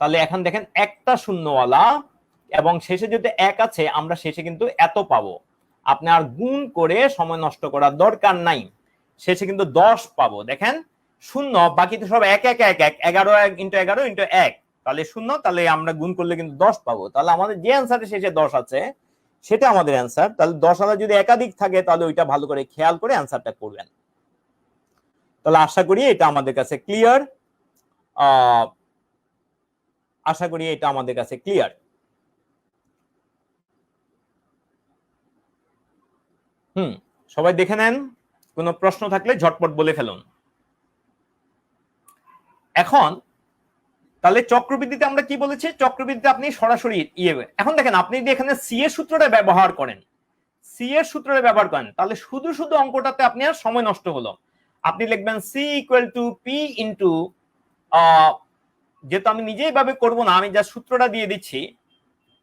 তাহলে এখন দেখেন একটা শূন্যওয়ালা এবং শেষে যদি 1 আছে, আমরা শেষে কিন্তু এত পাবো। আপনি আর গুণ করে সময় নষ্ট করার দরকার নাই, শেষে কিন্তু 10 পাবো। দেখেন শূন্য, বাকি তো সব 1 1 1 1, 11 ইন্টু 11 ইন্টু 1, তাহলে শূন্য, তাহলে আমরা গুণ করলে কিন্তু 10 পাবো। তাহলে আমাদের যে অ্যান্সারে শেষে 10 আছে সেটা আমাদের অ্যান্সার। তাহলে 10 যদি একাধিক থাকে, তাহলে ওইটা ভালো করে খেয়াল করে অ্যান্সারটা করবেন। তাহলে আশা করি এটা আমাদের কাছে ক্লিয়ার, আশা করি এটা আমাদের কাছে ক্লিয়ার। সবাই দেখে নেন, কোনো প্রশ্ন থাকলে ঝটপট বলে ফেলুন। এখন তাহলে চক্রবৃদ্ধিতে আমরা কি বলেছি, চক্রবৃদ্ধিতে আপনি সরাসরি এখন দেখেন, আপনি যদি এখানে সি এর সূত্রটা ব্যবহার করেন, সি এর সূত্রটা ব্যবহার করেন, তাহলে শুধু শুধু অঙ্কটাতে আপনি আর সময় নষ্ট হলো। আপনি লিখবেন C equal to P into, যেহেতু আমি নিজেই ভাবে করবো না, আমি যা সূত্রটা দিয়ে দিচ্ছি,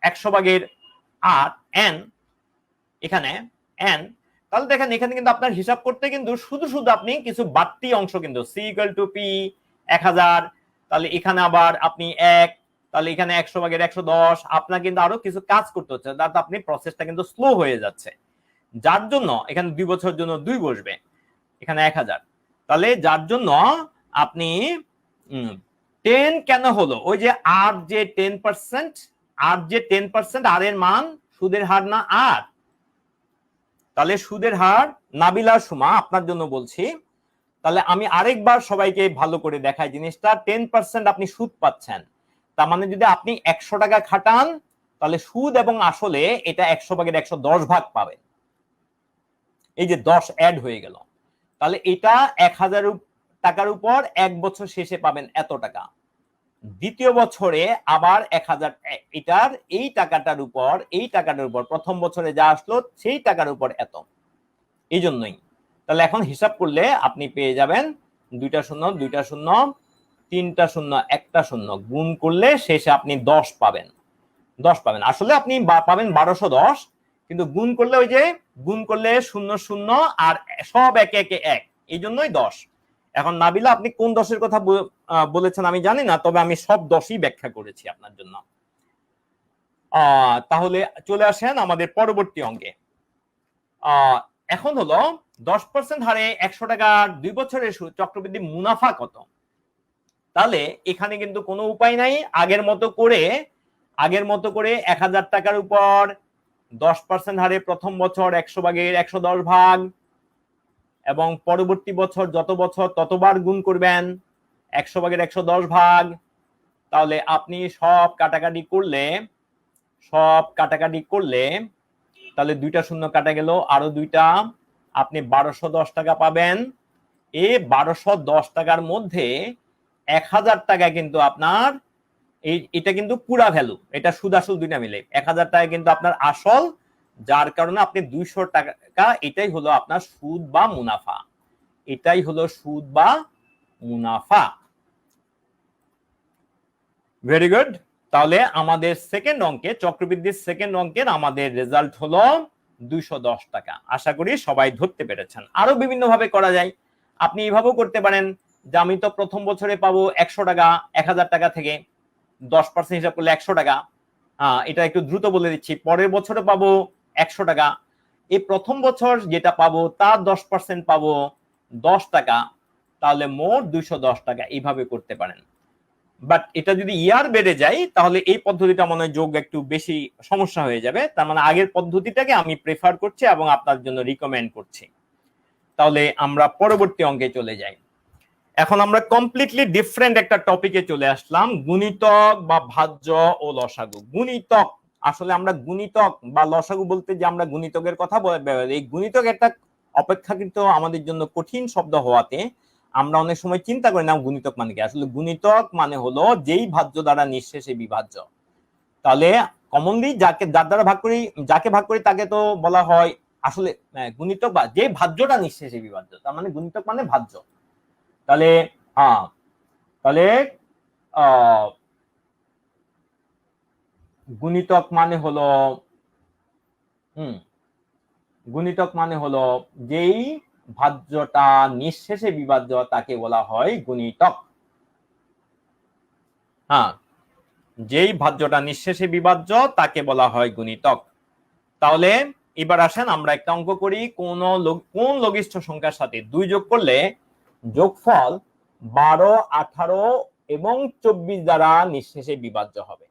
100 ভাগের 8 n, এখানে n, তাহলে দেখেন এখানে কিন্তু আপনার হিসাব করতে কিন্তু শুধু শুধু আপনি কিছু বাড়তি অংশ, কিন্তু সি ইকুয়াল টু পি 1000, তাহলে এখানে আবার আপনি 1, তাহলে এখানে 100 ভাগের 110, আপনার কিন্তু আরো কিছু কাজ করতে হচ্ছে, তাতে আপনি প্রসেসটা কিন্তু স্লো হয়ে যাচ্ছে, যার জন্য এখানে 2 বছরের জন্য 2 বসবে, এখানে 1000, তাহলে যার জন্য আপনি 10 কেন হলো, ওই যে আর যে 10%, আর যে 10%, আর এর মান সুদের হার না আর, তাহলে সুদের হার নাবিলা সুমা আপনার জন্য বলছি। তাহলে আমি আরেকবার সবাইকে ভালো করে দেখাই জিনিসটা, 10% আপনি সুদ পাচ্ছেন, তার মানে যদি আপনি 100 টাকা খাটান, তাহলে সুদ এবং আসলে এটা 100 ভাগের 110 ভাগ পাবেন, এই যে 10 অ্যাড হয়ে গেল, তাহলে এটা 1000 টাকার উপর 1 বছর শেষে পাবেন এত টাকা, দ্বিতীয় বছরে আবার 1000, এটার এই টাকাটার উপর প্রথম বছরে যা আসলো সেই টাকার উপর এত, এই জন্যই। তাহলে এখন হিসাব করলে আপনি পেয়ে যাবেন 2টা শূন্য 2টা শূন্য, 3টা শূন্য 1টা শূন্য, গুণ করলে শেষে আপনি 10 পাবেন, 10 পাবেন, আসলে আপনি পাবেন 1210, কিন্তু গুণ করলে ওই যে গুণ করলে 0 0 আর সব একে একে 1, এই জন্যই 10। এখন নাবিলা আপনি কোন 10-এর কথা বলেছেন আমি জানি না, তবে আমি সব 10ই ব্যাখ্যা করেছি আপনার জন্য। তাহলে চলে আসেন আমাদের পরবর্তী অঙ্কে। এখন হলো 10% হারে 100 টাকার 2 বছরের চক্রবৃদ্ধি মুনাফা কত। তাহলে এখানে কিন্তু কোনো উপায় নাই, আগের মতো করে 1000 টাকার উপর 10% হারে প্রথম বছর 100 ভাগের 110 ভাগ, এবং পরবর্তী বছর যত বছর ততবার গুণ করবেন 100 ভাগের 110 ভাগ, তাহলে আপনি সব কাটাকাটি করলে তাহলে 2টা শূন্য কাটা গেল, আরো 2টা, আপনি 1210 টাকা পাবেন। এই 1210 টাকার মধ্যে 1000 টাকা কিন্তু আপনার এটা কিন্তু পুরা ভ্যালু, এটা সুদ আসল দুইটা মিলে 1000 টাকা কিন্তু আপনার আসল, যার কারণে আপনি 200 টাকা, এটাই হলো আপনার সুদ বা মুনাফা, এটাই হলো সুদ বা মুনাফা। Very good. তাহলে আমাদের সেকেন্ড অঙ্কে, চক্রবৃদ্ধির সেকেন্ড অঙ্কের আমাদের রেজাল্ট হলো 210 টাকা। আশা করি সবাই ধরতে পেরেছেন। আরো বিভিন্ন ভাবে করা যায়, আপনি এইভাবেও করতে পারেন যে আমি তো প্রথম বছরে পাবো 100 টাকা, 1000 টাকা থেকে 10% হিসাব করলে 100 টাকা। এটা একটু দ্রুত বলে দিচ্ছি, পরের বছরে পাবো 100 টাকা, এই প্রথম বছর যেটা পাবো তার 10% পাবো 10 টাকা, তাহলে মোট 210 টাকা। এইভাবে করতে পারেন। বাট এটা যদি ইয়ার বেড়ে যায় তাহলে এই পদ্ধতিটা মনে হয় যোগ একটু বেশি সমস্যা হয়ে যাবে, তার মানে আগের পদ্ধতিটাকে আমি প্রেফার করছি এবং আপনার জন্য রিকমেন্ড করছি। তাহলে আমরা পরবর্তী অঙ্কে চলে যাই। এখন আমরা কমপ্লিটলি ডিফারেন্ট একটা টপিকে চলে আসলাম, গুণিতক বা ভাজ্য ও লসাগু। গুণিতক, আসলে আমরা গুণিতক বা লসাগু বলতে যে আমরা গুণিতকের কথা বলি, এই গুণিতক একটা অপেক্ষাকৃত আমাদের জন্য কঠিন শব্দ হওয়াতে আমরা অনেক সময় চিন্তা করি না গুণিতক মানে কি। আসলে গুণিতক মানে হলো যেই ভাজ্য দ্বারা নিঃশেষে বিভাজ্য। তাহলে কমনলি যার দ্বারা ভাগ করি, যাকে ভাগ করি তাকে তো বলা হয় আসলে গুণিতক, বা যে ভাজ্যটা নিঃশেষে বিভাজ্য, তার মানে গুণিতক মানে ভাজ্য। তাহলে তাহলে গুণিতক মানে হলো গুণিতক মানে হলো যেই ভাজ্যটা নিঃশেষে বিভাজ্য তাকে বলা হয় গুণিতক। যেই ভাজ্যটা নিঃশেষে বিভাজ্য তাকে বলা হয় গুণিতক। তাহলে এবার আসেন আমরা একটা অঙ্ক করি, কোন লঘিষ্ঠ সংখ্যার সাথে 2 যোগ করলে যোগফল 12, 18 এবং 24 দ্বারা নিঃশেষে বিভাজ্য হবে।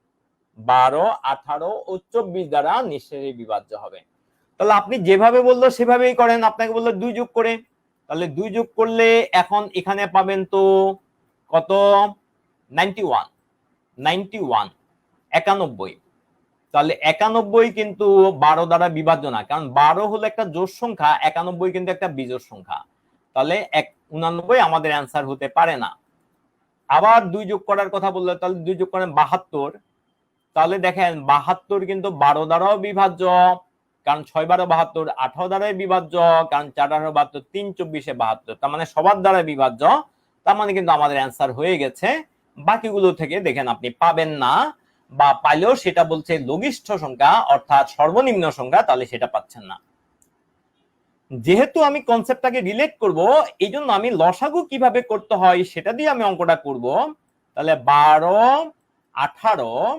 12, 18 ও 24 দ্বারা নিঃশেষে বিভাজ্য হবে। তাহলে আপনি যেভাবে বললো সেভাবেই করেন। আপনাকে বললো 2 যোগ করে, তাহলে 2 যোগ করলে এখন এখানে পাবেন তো কত, 91, 91। তাহলে 91 কিন্তু 12 দ্বারা বিভাজ্য না, কারণ 12 হলো একটা জোড় সংখ্যা, 91 কিন্তু একটা বিজোড় সংখ্যা। তাহলে 89 আমাদের অ্যান্সার হতে পারে না। আবার 2 যোগ করার কথা বললে, তাহলে 2 যোগ করেন 72। তাহলে দেখেন 72 কিন্তু 12 দ্বারাও বিভাজ্য, কারণ 6 12 72, 18 দ্বারাই বিভাজ্য, কারণ 4 18 72, 3 24 72, তার মানে সবার দ্বারা বিভাজ্য। তার মানে কিন্তু আমাদের অ্যান্সার হয়ে গেছে। বাকিগুলো থেকে দেখেন আপনি পাবেন না, বা পাইলেও সেটা বলছে লঘিষ্ঠ সংখ্যা অর্থাৎ সর্বনিম্ন সংখ্যা, তাহলে সেটা পাচ্ছেন না। যেহেতু আমি কনসেপ্টটাকে রিলেট করব, এই জন্য আমি লসাগু কিভাবে করতে হয় সেটা দিয়ে আমি অঙ্কটা করব। তাহলে 12, 18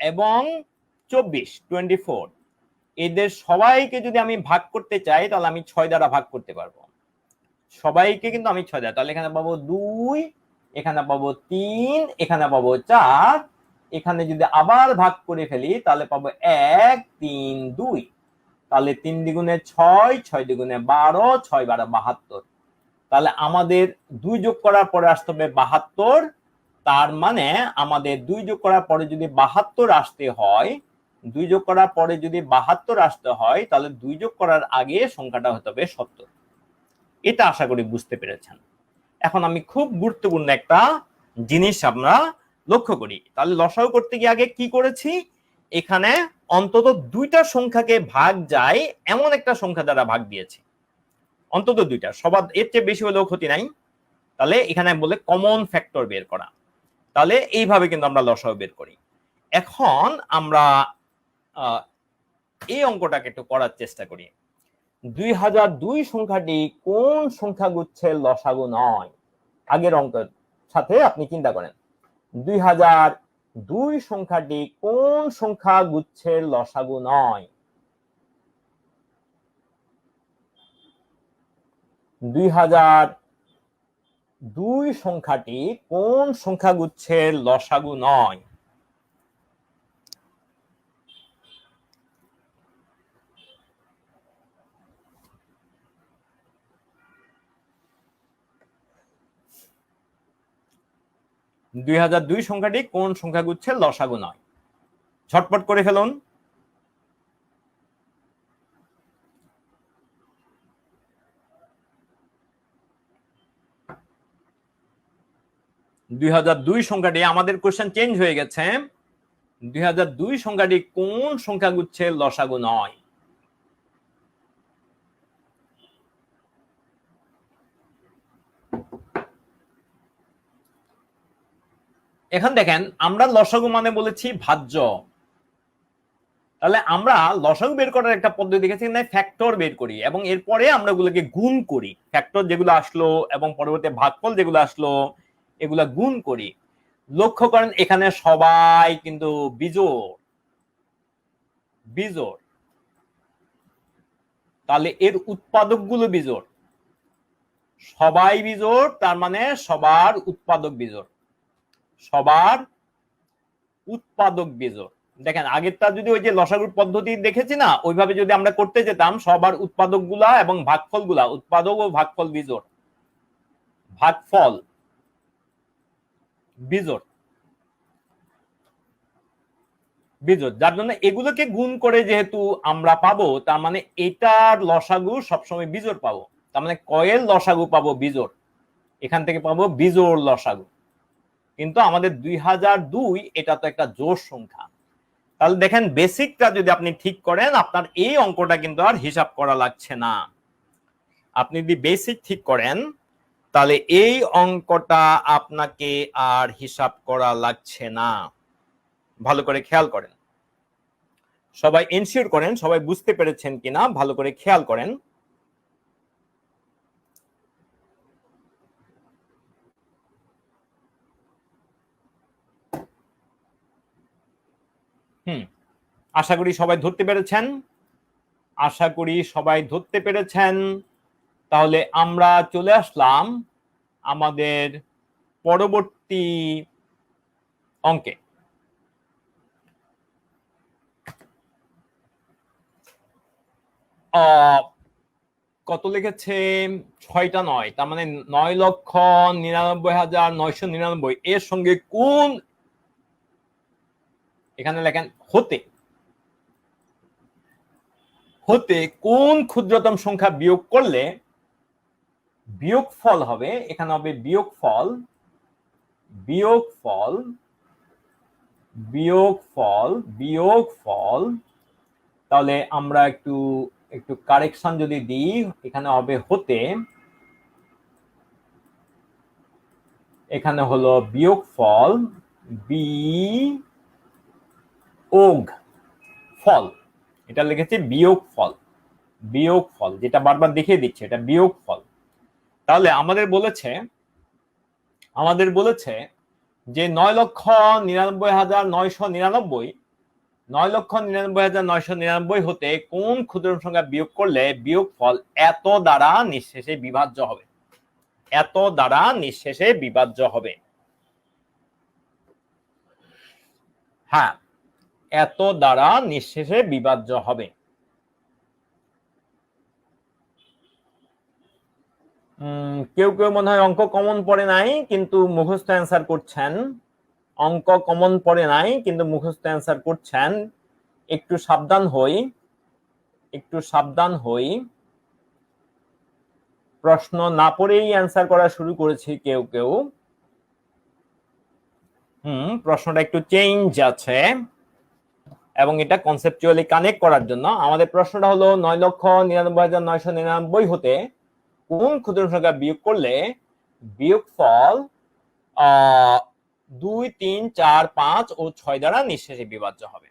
এবং 24, 24, এদের সবাইকে যদি আমি ভাগ করতে চাই তাহলে আমি 6 দ্বারা ভাগ করতে পারবো। সবাইকে কিন্তু আমি 6 দ্বারা, তাহলে এখানে পাবো 2, এখানে পাবো 3, এখানে পাবো 4, এখানে যদি আবার ভাগ করে ফেলি তাহলে পাবো 1, 3, 2। তাহলে 3 দ্বিগুণে 6, 6 দ্বিগুণে 12, 6 12 72। তাহলে আমাদের 2 যোগ করার পরে আসতে হবে 72। তার মানে আমাদের 2 যোগ করার পরে যদি 72 আসতে হয়, 2 যোগ করার পরে যদি 72 আসতে হয়, তাহলে 2 যোগ করার আগে সংখ্যাটা হতে হবে 70। এটা আশা করি বুঝতে পেরেছেন। এখন আমি খুব গুরুত্বপূর্ণ একটা জিনিস আমরা লক্ষ্য করি। তাহলে লসাগু করতে গিয়ে আগে কি করেছি, এখানে অন্তত 2টা সংখ্যাকে ভাগ যায় এমন একটা সংখ্যা দ্বারা ভাগ দিয়েছি, অন্তত 2টা, সবার এর চেয়ে বেশি হলেও ক্ষতি নাই। তাহলে এখানে বলে কমন ফ্যাক্টর বের করা। তাহলে এইভাবে কিন্তু আমরা লসাগু বের করি। এখন আমরা এই অঙ্কটাকে একটু করার চেষ্টা করি। 2002 সংখ্যাটি কোন সংখ্যাগুচ্ছের লসাগু নয়? আগের অঙ্কের সাথে আপনি চিন্তা করেন, 2002 সংখ্যাটি কোন সংখ্যাগুচ্ছের লসাগু নয়? 2002 সংখ্যাটি কোন সংখ্যাগুচ্ছের লসাগু নয়? দুই সংখ্যাটি কোন সংখ্যাগুচ্ছের লসাগু নয়? ঝটপট করে ফেলুন। 2002 সংখ্যাটি, আমাদের কোশ্চেন চেঞ্জ হয়ে গেছে। 2002 সংখ্যাটি কোন সংখ্যাগুচ্ছের লসাগু নয়? এখন দেখেন, আমরা লসাগু মানে বলেছি ভাজ্য, তাহলে আমরা লসাগু বের করার একটা পদ্ধতি দেখেছি না, ফ্যাক্টর বের করি এবং এরপরে আমরা ওগুলোকে গুণ করি। ফ্যাক্টর যেগুলো আসলো এবং পরবর্তী ভাগফল যেগুলো আসলো এগুলা গুণ করি। লক্ষ্য করেন এখানে সবাই কিন্তু বিজোড়, বিজোড়, তাহলে এর উৎপাদক গুলো বিজোড়, সবাই বিজোড়, তার মানে সবার উৎপাদক বিজোড়, সবার উৎপাদক বিজোড়। দেখেন আগেরটা যদি ওই যে লসাগুর পদ্ধতি দেখেছি না, ওইভাবে যদি আমরা করতে যেতাম, সবার উৎপাদক গুলা এবং ভাগফল গুলা, উৎপাদক ও ভাগফল বিজোড়, ভাগফল বিজোড়, বিজোড়, যার জন্য এগুলোকে গুণ করে যেহেতু আমরা পাবো, তার মানে এটার লসাগু সবসময় বিজোড় পাবো, তার মানে কয়েল লসাগু পাবো বিজোড়, এখান থেকে পাবো বিজোড় লসাগু। কিন্তু আমাদের 2002 এটা তো একটা জোড় সংখ্যা, তাহলে দেখেন বেসিকটা যদি আপনি ঠিক করেন, আপনার এই অঙ্কটা কিন্তু আর হিসাব করা লাগছে না। আপনি যদি বেসিক ঠিক করেন তাহলে এই অঙ্কটা আপনাকে আর হিসাব করা লাগছে না। ভালো করে খেয়াল করেন, সবাই এনশিওর করেন সবাই বুঝতে পেরেছেন কিনা, ভালো করে খেয়াল করেন। আশা করি সবাই ধরতে পেরেছেন, আশা করি সবাই ধরতে পেরেছেন। তাহলে আমরা চলে আসলাম আমাদের পরবর্তী অঙ্কে। কত লিখেছে? 6টা 9, তার মানে 9,99,999 এর সঙ্গে কোন, এখানে লেখেন হতে, হতে কোন ক্ষুদ্রতম সংখ্যা বিয়োগ করলে বিয়োগফল হবে, এখানে হবে বিয়োগফল, বিয়োগফল, বিয়োগফল, বিয়োগফল। তাহলে আমরা একটু একটু কারেকশন যদি দিই, এখানে হবে হতে, এখানে হলো বিয়োগফল, বিয়োগ ফল, এটা লিখেছে বিয়োগফল, বিয়োগফল, যেটা বারবার দেখিয়ে দিচ্ছে এটা বিয়োগফল। তাহলে আমাদের বলেছে যে 9,99,999, 9,99,999 হতে কোন ক্ষুদ্রতম সংখ্যা বিয়োগ করলে বিয়োগফল এত দ্বারা নিঃশেষে বিভাজ্য হবে, এত দ্বারা নিঃশেষে বিভাজ্য হবে। হ্যাঁ, এত দ্বারা নিঃশেষে বিভাজ্য হবে। কেউ কেউ মনে হয় অঙ্ক কমন পড়ে নাই কিন্তু মুখস্থ অ্যান্সার করছেন, অঙ্ক কমন পড়ে নাই কিন্তু মুখস্থ অ্যান্সার করছেন। একটু সাবধান হই, একটু সাবধান হই, প্রশ্ন না পড়েই অ্যান্সার করা শুরু করেছি কেউ কেউ। প্রশ্নটা একটু চেঞ্জ আছে এবং এটা কনসেপচুয়ালি কানেক্ট করার জন্য। আমাদের প্রশ্নটা হলো 9,99,999 হতে কোন ক্ষুদ্র সংখ্যা বিয়োগ করলে বিয়োগফল 2, 3, 4, 5 ও 6 দ্বারা নিঃশেষে বিভাজ্য হবে।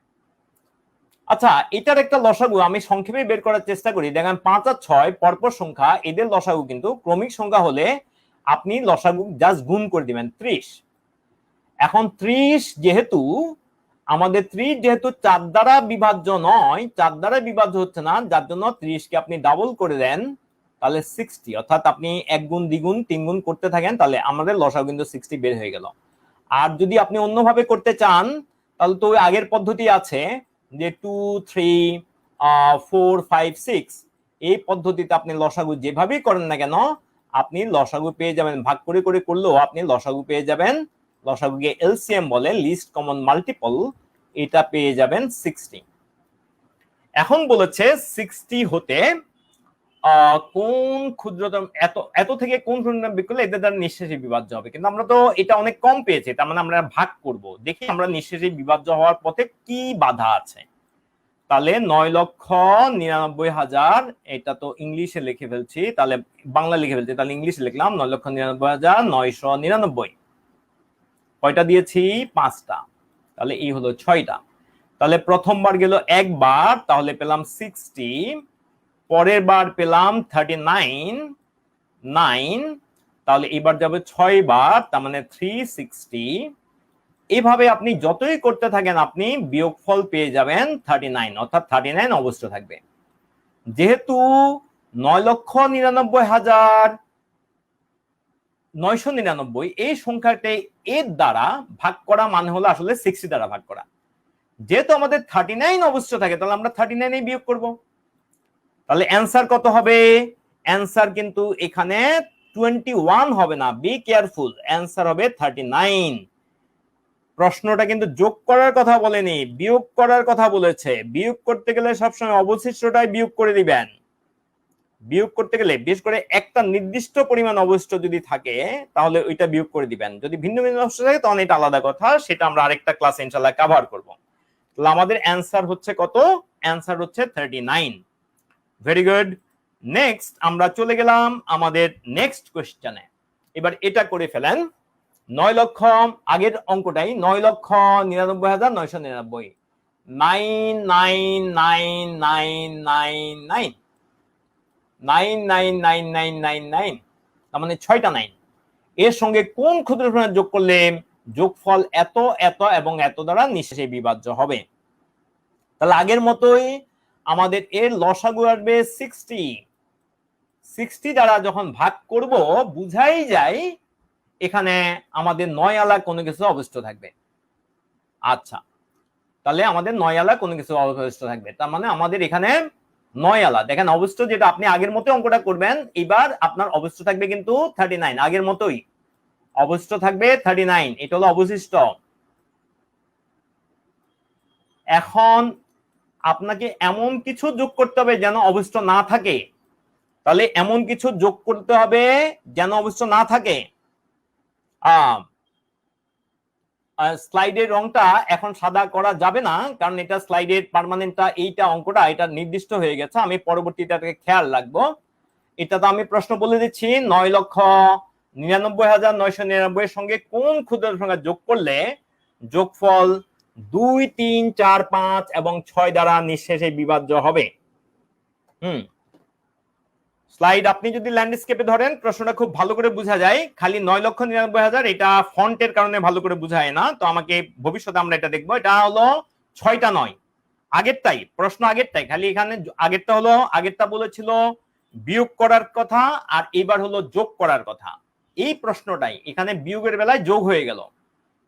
আচ্ছা, এটার একটা লসাগু আমি সংক্ষেপে বের করার চেষ্টা করি। দেখেন 5 আর 6 পরপর সংখ্যা, এদের লসাগু কিন্তু ক্রমিক সংখ্যা হলে আপনি লসাগু জাস্ট গুণ করে দিবেন 30। এখন 30 যেহেতু আমাদের 30 যেহেতু 4 দ্বারা বিভাজ্য নয়, 4 দ্বারা বিভাজ্য হচ্ছে না, যার জন্য 30 কে আপনি ডাবল করে দেন, তাহলে 60, অর্থাৎ আপনি 1 গুণ 2 গুণ 3 গুণ করতে থাকেন, তাহলে আমাদের লসাগু কিন্তু 60 বের হয়ে গেল। আর যদি আপনি অন্যভাবে করতে চান তাহলে তো আগের পদ্ধতি আছে যে 2, 3, 4, 5, 6, এই পদ্ধতিতে আপনি লসাগু যেভাবেই করেন না কেন আপনি লসাগু পেয়ে যাবেন, ভাগ করে করে করলেও আপনি লসাগু পেয়ে যাবেন। লসাগুকে এলসিএম বলে, লিস্ট কমন মাল্টিপল, এটা পেয়ে যাবেন 60। এখন বলেছে 60 হতে কোন ক্ষুদ্রতম এত এত থেকে কোন ক্ষুদ্রতম বিয়োগ করলে এদের দ্বারা নিঃশেষে বিভাজ্য হবে, কিন্তু আমরা তো এটা অনেক কম পেয়েছি, তার মানে আমরা ভাগ করব, দেখি আমরা নিঃশেষে বিভাজ্য হওয়ার পথে কি বাধা আছে। তাহলে 9,99,000, এটা তো ইংলিশে লিখে ফেলছি, তাহলে বাংলা লিখে ফেলছি, তাহলে ইংলিশে লিখলাম 9,99,999। কয়টা দিয়েছি? 5টা, তাহলে এই হলো 6টা। তাহলে প্রথমবার গেল একবার, তাহলে পেলাম 60, পরের বার পেলাম 39, তাহলে এবার যাবে 6 বার, তার মানে 360। এভাবে আপনি যতই করতে থাকেন আপনি বিয়োগফল পেয়ে যাবেন 39, অর্থাৎ 39 অবস্থা থাকবে। যেহেতু 9,99,999 এই সংখ্যাটি এর দ্বারা ভাগ করা মানে হলো আসলে 60 দ্বারা ভাগ করা, যেহেতু আমাদের 39 অবস্থা থাকে তাহলে আমরা 39 বিয়োগ করব। তাহলে অ্যান্সার কত হবে? অ্যান্সার কিন্তু এখানে 21 হবে না, বি কেয়ারফুল, অ্যান্সার হবে 39। প্রশ্নটা কিন্তু যোগ করার কথা বলেনি, বিয়োগ করার কথা বলেছে। বিয়োগ করতে গেলে সবসময় অবশিষ্টটাই বিয়োগ করে দিবেন। বিয়োগ করতে গেলে বিশেষ করে একটা নির্দিষ্ট পরিমাণ অবশিষ্ট যদি থাকে তাহলে ওইটা বিয়োগ করে দিবেন, যদি ভিন্ন ভিন্ন অবশিষ্ট থাকে তখন এটা আলাদা কথা, সেটা আমরা আরেকটা ক্লাসে ইনশাআল্লাহ কভার করব। তাহলে আমাদের অ্যান্সার হচ্ছে কত? অ্যান্সার হচ্ছে 39। Very good. নেক্সট আমরা চলে গেলাম আমাদের নেক্সট কোশ্চেনে। এবার এটা করে ফেলেন। 9 লক্ষ, আগের অঙ্কটাই 9,99,999, 9999999, 9999999, তার মানে 6টা 9। এর সঙ্গে কোন ক্ষুদ্র পরিমাণ যোগ করলে যোগফল এত এত এবং এত দ্বারা নিঃশেষে বিভাজ্য হবে? তাহলে আগের মতোই আমাদের এর লসাগু আসবে 60। 60 দ্বারা যখন ভাগ করব বুঝাই যায় এখানে আমাদের 9 আলা কোনো কিছু অবশিষ্ট থাকবে। আচ্ছা, তাহলে আমাদের 9 আলা কোনো কিছু অবশিষ্ট থাকবে, তার মানে আমাদের এখানে 9 আলা, দেখেন অবশিষ্ট যেটা আপনি আগের মতো অঙ্কটা করবেন, এবার আপনার অবশিষ্ট থাকবে কিন্তু 39, আগের মতোই অবশিষ্ট থাকবে 39, এটা হলো অবশিষ্ট। এখন আপনাকে এমন কিছু যোগ করতে হবে যেন অবশিষ্ট না থাকে, তাহলে এমন কিছু যোগ করতে হবে যেন অবশিষ্ট না থাকে। স্লাইডের রংটা এখন সাদা করা যাবে না, কারণ এটা স্লাইডের পার্মানেন্টটা, এইটা অঙ্কটা এটা নির্দিষ্ট হয়ে গেছে, আমি পরবর্তীতে খেয়াল রাখবো। এটা তো আমি প্রশ্ন বলে দিচ্ছি, 9,99,999 এর সঙ্গে কোন ক্ষুদ্র সংখ্যা যোগ করলে যোগফল 2, 3, 4, 5 এবং 6 দ্বারা নিঃশেষে বিভাজ্য হবে। স্লাইড আপনি যদি ল্যান্ডস্কেপে ধরেন প্রশ্নটা খুব ভালো করে বোঝা যায়, খালি 9,99,000 এটা ফন্টের কারণে ভালো করে বোঝায় না, তো আমাকে ভবিষ্যতে আমরা এটা দেখবো। এটা হলো 6টা 9, আগেরটাই প্রশ্ন, আগেরটাই, খালি এখানে আগেরটা হলো, আগেরটা বলেছিল বিয়োগ করার কথা আর এবার হলো যোগ করার কথা। এই প্রশ্নটাই এখানে বিয়োগের বেলায় যোগ হয়ে গেল,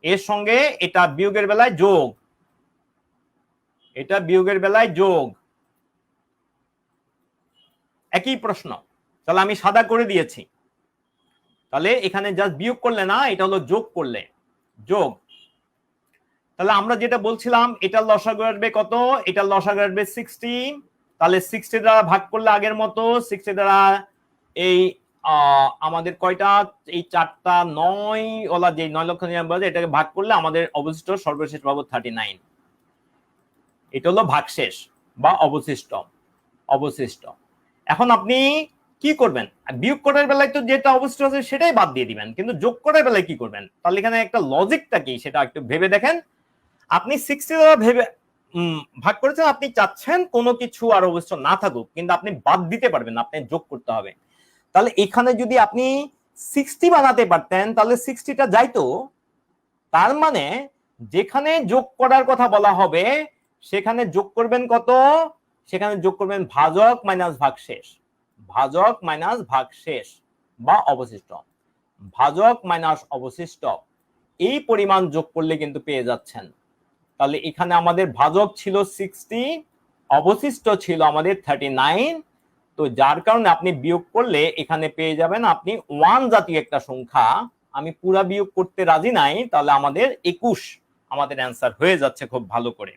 এর সঙ্গে এটা বিয়োগের বেলায় যোগ, এটা বিয়োগের বেলায় যোগ, একই প্রশ্ন। তাহলে আমি সাদা করে দিয়েছি, তাহলে এখানে জাস্ট বিয়োগ করলে না, এটা হলো যোগ করলে, যোগ। তাহলে আমরা যেটা বলছিলাম এটার লসাগু আসবে কত? এটার লসাগু আসবে 60, তাহলে 60 দ্বারা ভাগ করলে আগের মতো 60 দ্বারা এই আমাদের কয়টা, এই 4টা 9 ওলা যে 9,99,000 এটাকে ভাগ করলে আমাদের অবশিষ্ট সর্বশেষ পাবো 39। এটা হলো ভাগশেষ বা অবশিষ্ট, অবশিষ্ট। এখন আপনি কি করবেন? বিয়োগ করার বেলায় তো যেটা অবশিষ্ট আছে সেটাই বাদ দিয়ে দিবেন, কিন্তু যোগ করার বেলায় কি করবেন? তাহলে এখানে একটা লজিকটা কি সেটা একটু ভেবে দেখেন। আপনি 60 দ্বারা ভেবে ভাগ করেছেন, আপনি চাচ্ছেন কোনো কিছু আর অবশিষ্ট না থাকুক, কিন্তু আপনি বাদ দিতে পারবেন, আপনি যোগ করতে হবে। তাহলে এখানে যদি আপনি 60 বানাতে পারতেন তাহলে 60টা যাইতো, তার মানে যেখানে যোগ করার কথা বলা হবে সেখানে যোগ করবেন কত? সেখানে যোগ করবেন ভাজক মাইনাস ভাগশেষ, ভাজক মাইনাস ভাগশেষ বা অবশিষ্ট, ভাজক মাইনাস অবশিষ্ট, এই পরিমাণ যোগ করলে কিন্তু পেয়ে যাচ্ছেন। তাহলে এখানে আমাদের ভাজক ছিল 60, অবশিষ্ট ছিল আমাদের 39, তো যার কারণে আপনি বিয়োগ করলে এখানে পেয়ে যাবেন আপনি 1 জাতীয় একটা সংখ্যা। আমি পুরা বিয়োগ করতে রাজি নাই, তাহলে আমাদের 21 আমাদের অ্যান্সার হয়ে যাচ্ছে খুব ভালো করে।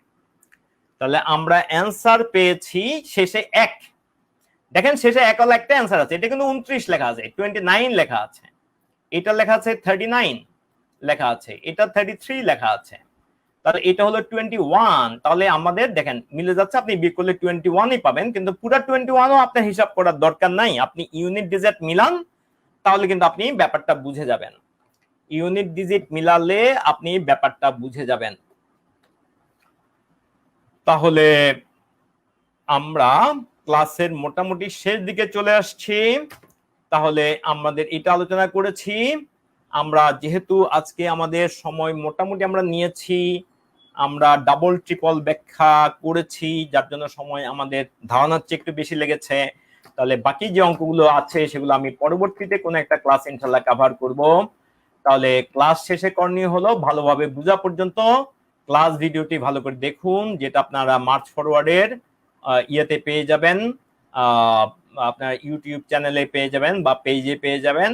তাহলে আমরা অ্যান্সার পেয়েছি শেষে 1। দেখেন শেষে একলা একটা অ্যান্সার আছে, এটা কিন্তু 29 লেখা আছে, 29 লেখা আছে, এটা লেখা আছে 39 লেখা আছে, এটা 33 লেখা আছে, তাহলে এটা হলো 21। তাহলে আমাদের দেখেন মিলে যাচ্ছে, আপনি বিয়োগ করলে 21ই পাবেন, কিন্তু পুরো 21ও আপনার হিসাব করার দরকার নাই, আপনি ইউনিট ডিজিট মিলান, তাহলে কিন্তু আপনি ব্যাপারটা বুঝে যাবেন। ইউনিট ডিজিট মিলালে আপনি ব্যাপারটা বুঝে যাবেন। তাহলে আমরা ক্লাসের মোটামুটি শেষ দিকে চলে আসছি। তাহলে আমাদের এটা আলোচনা করেছি আমরা, যেহেতু আজকে আমাদের সময় মোটামুটি আমরা নিয়েছি, আমরা ডাবল ট্রিপল ব্যাখ্যা করেছি, যার জন্য সময় আমাদের ধারণার চেয়ে একটু বেশি লেগেছে। তাহলে বাকি যে অঙ্কগুলো আছে সেগুলো আমি পরবর্তীতে কোনো একটা ক্লাস ইনশাল্লাহ কভার করব। তাহলে ক্লাস শেষে করণীয় হলো ভালোভাবে বোঝা পর্যন্ত ক্লাস ভিডিওটি ভালো করে দেখুন, যেটা আপনারা মার্চ ফরওয়ার্ডের ইয়েতে পেয়ে যাবেন, আপনার ইউটিউব চ্যানেলে পেয়ে যাবেন বা পেজে পেয়ে যাবেন।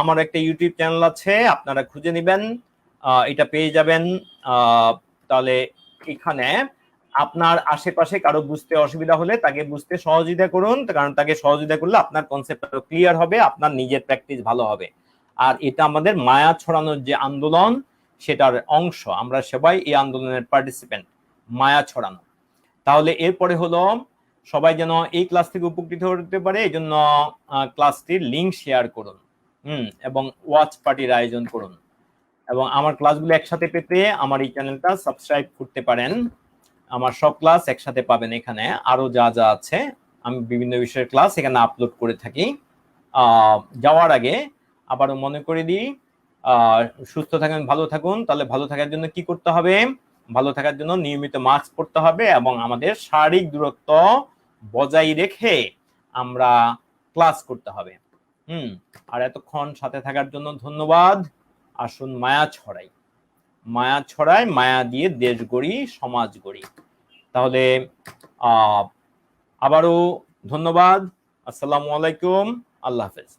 আমার একটা ইউটিউব চ্যানেল আছে, আপনারা খুঁজে নেবেন, এটা পেয়ে যাবেন। তাহলে এখানে আপনার আশেপাশে কারো বুঝতে অসুবিধা হলে তাকে বুঝতে সহযোগিতা করুন, কারণ তাকে সহযোগিতা করলে আপনার কনসেপ্ট ক্লিয়ার হবে, আপনার নিজের প্র্যাকটিস ভালো হবে। আর এটা আমাদের মায়া ছড়ানোর যে আন্দোলন সেটার অংশ, আমরা সবাই এই আন্দোলনের পার্টিসিপেন্ট, মায়া ছড়ানো। তাহলে এরপরে হলো সবাই যেন এই ক্লাস থেকে উপকৃত হতে পারে, এই জন্য ক্লাসটির লিঙ্ক শেয়ার করুন, এবং ওয়াচ পার্টির আয়োজন করুন, এবং আমার ক্লাসগুলো একসাথে পেতে আমার এই চ্যানেলটা সাবস্ক্রাইব করতে পারেন। আমার সব ক্লাস একসাথে পাবেন, এখানে আরো যা যা আছে আমি বিভিন্ন বিষয়ের ক্লাস এখানে আপলোড করে থাকি। যাওয়ার আগে আবারও মনে করে দিই, সুস্থ থাকুন, ভালো থাকুন। তাহলে ভালো থাকার জন্য কি করতে হবে? ভালো থাকার জন্য নিয়মিত মাস্ক পরতে হবে এবং আমাদের শারীরিক দূরত্ব বজায় রেখে আমরা ক্লাস করতে হবে। আর এতক্ষণ সাথে থাকার জন্য ধন্যবাদ। আসুন মায়া ছড়াই, মায়া ছড়াই, মায়া দিয়ে দেশ গড়ি, সমাজ গড়ি। তাহলে আবারও ধন্যবাদ। আসসালামু আলাইকুম, আল্লাহ হাফেজ।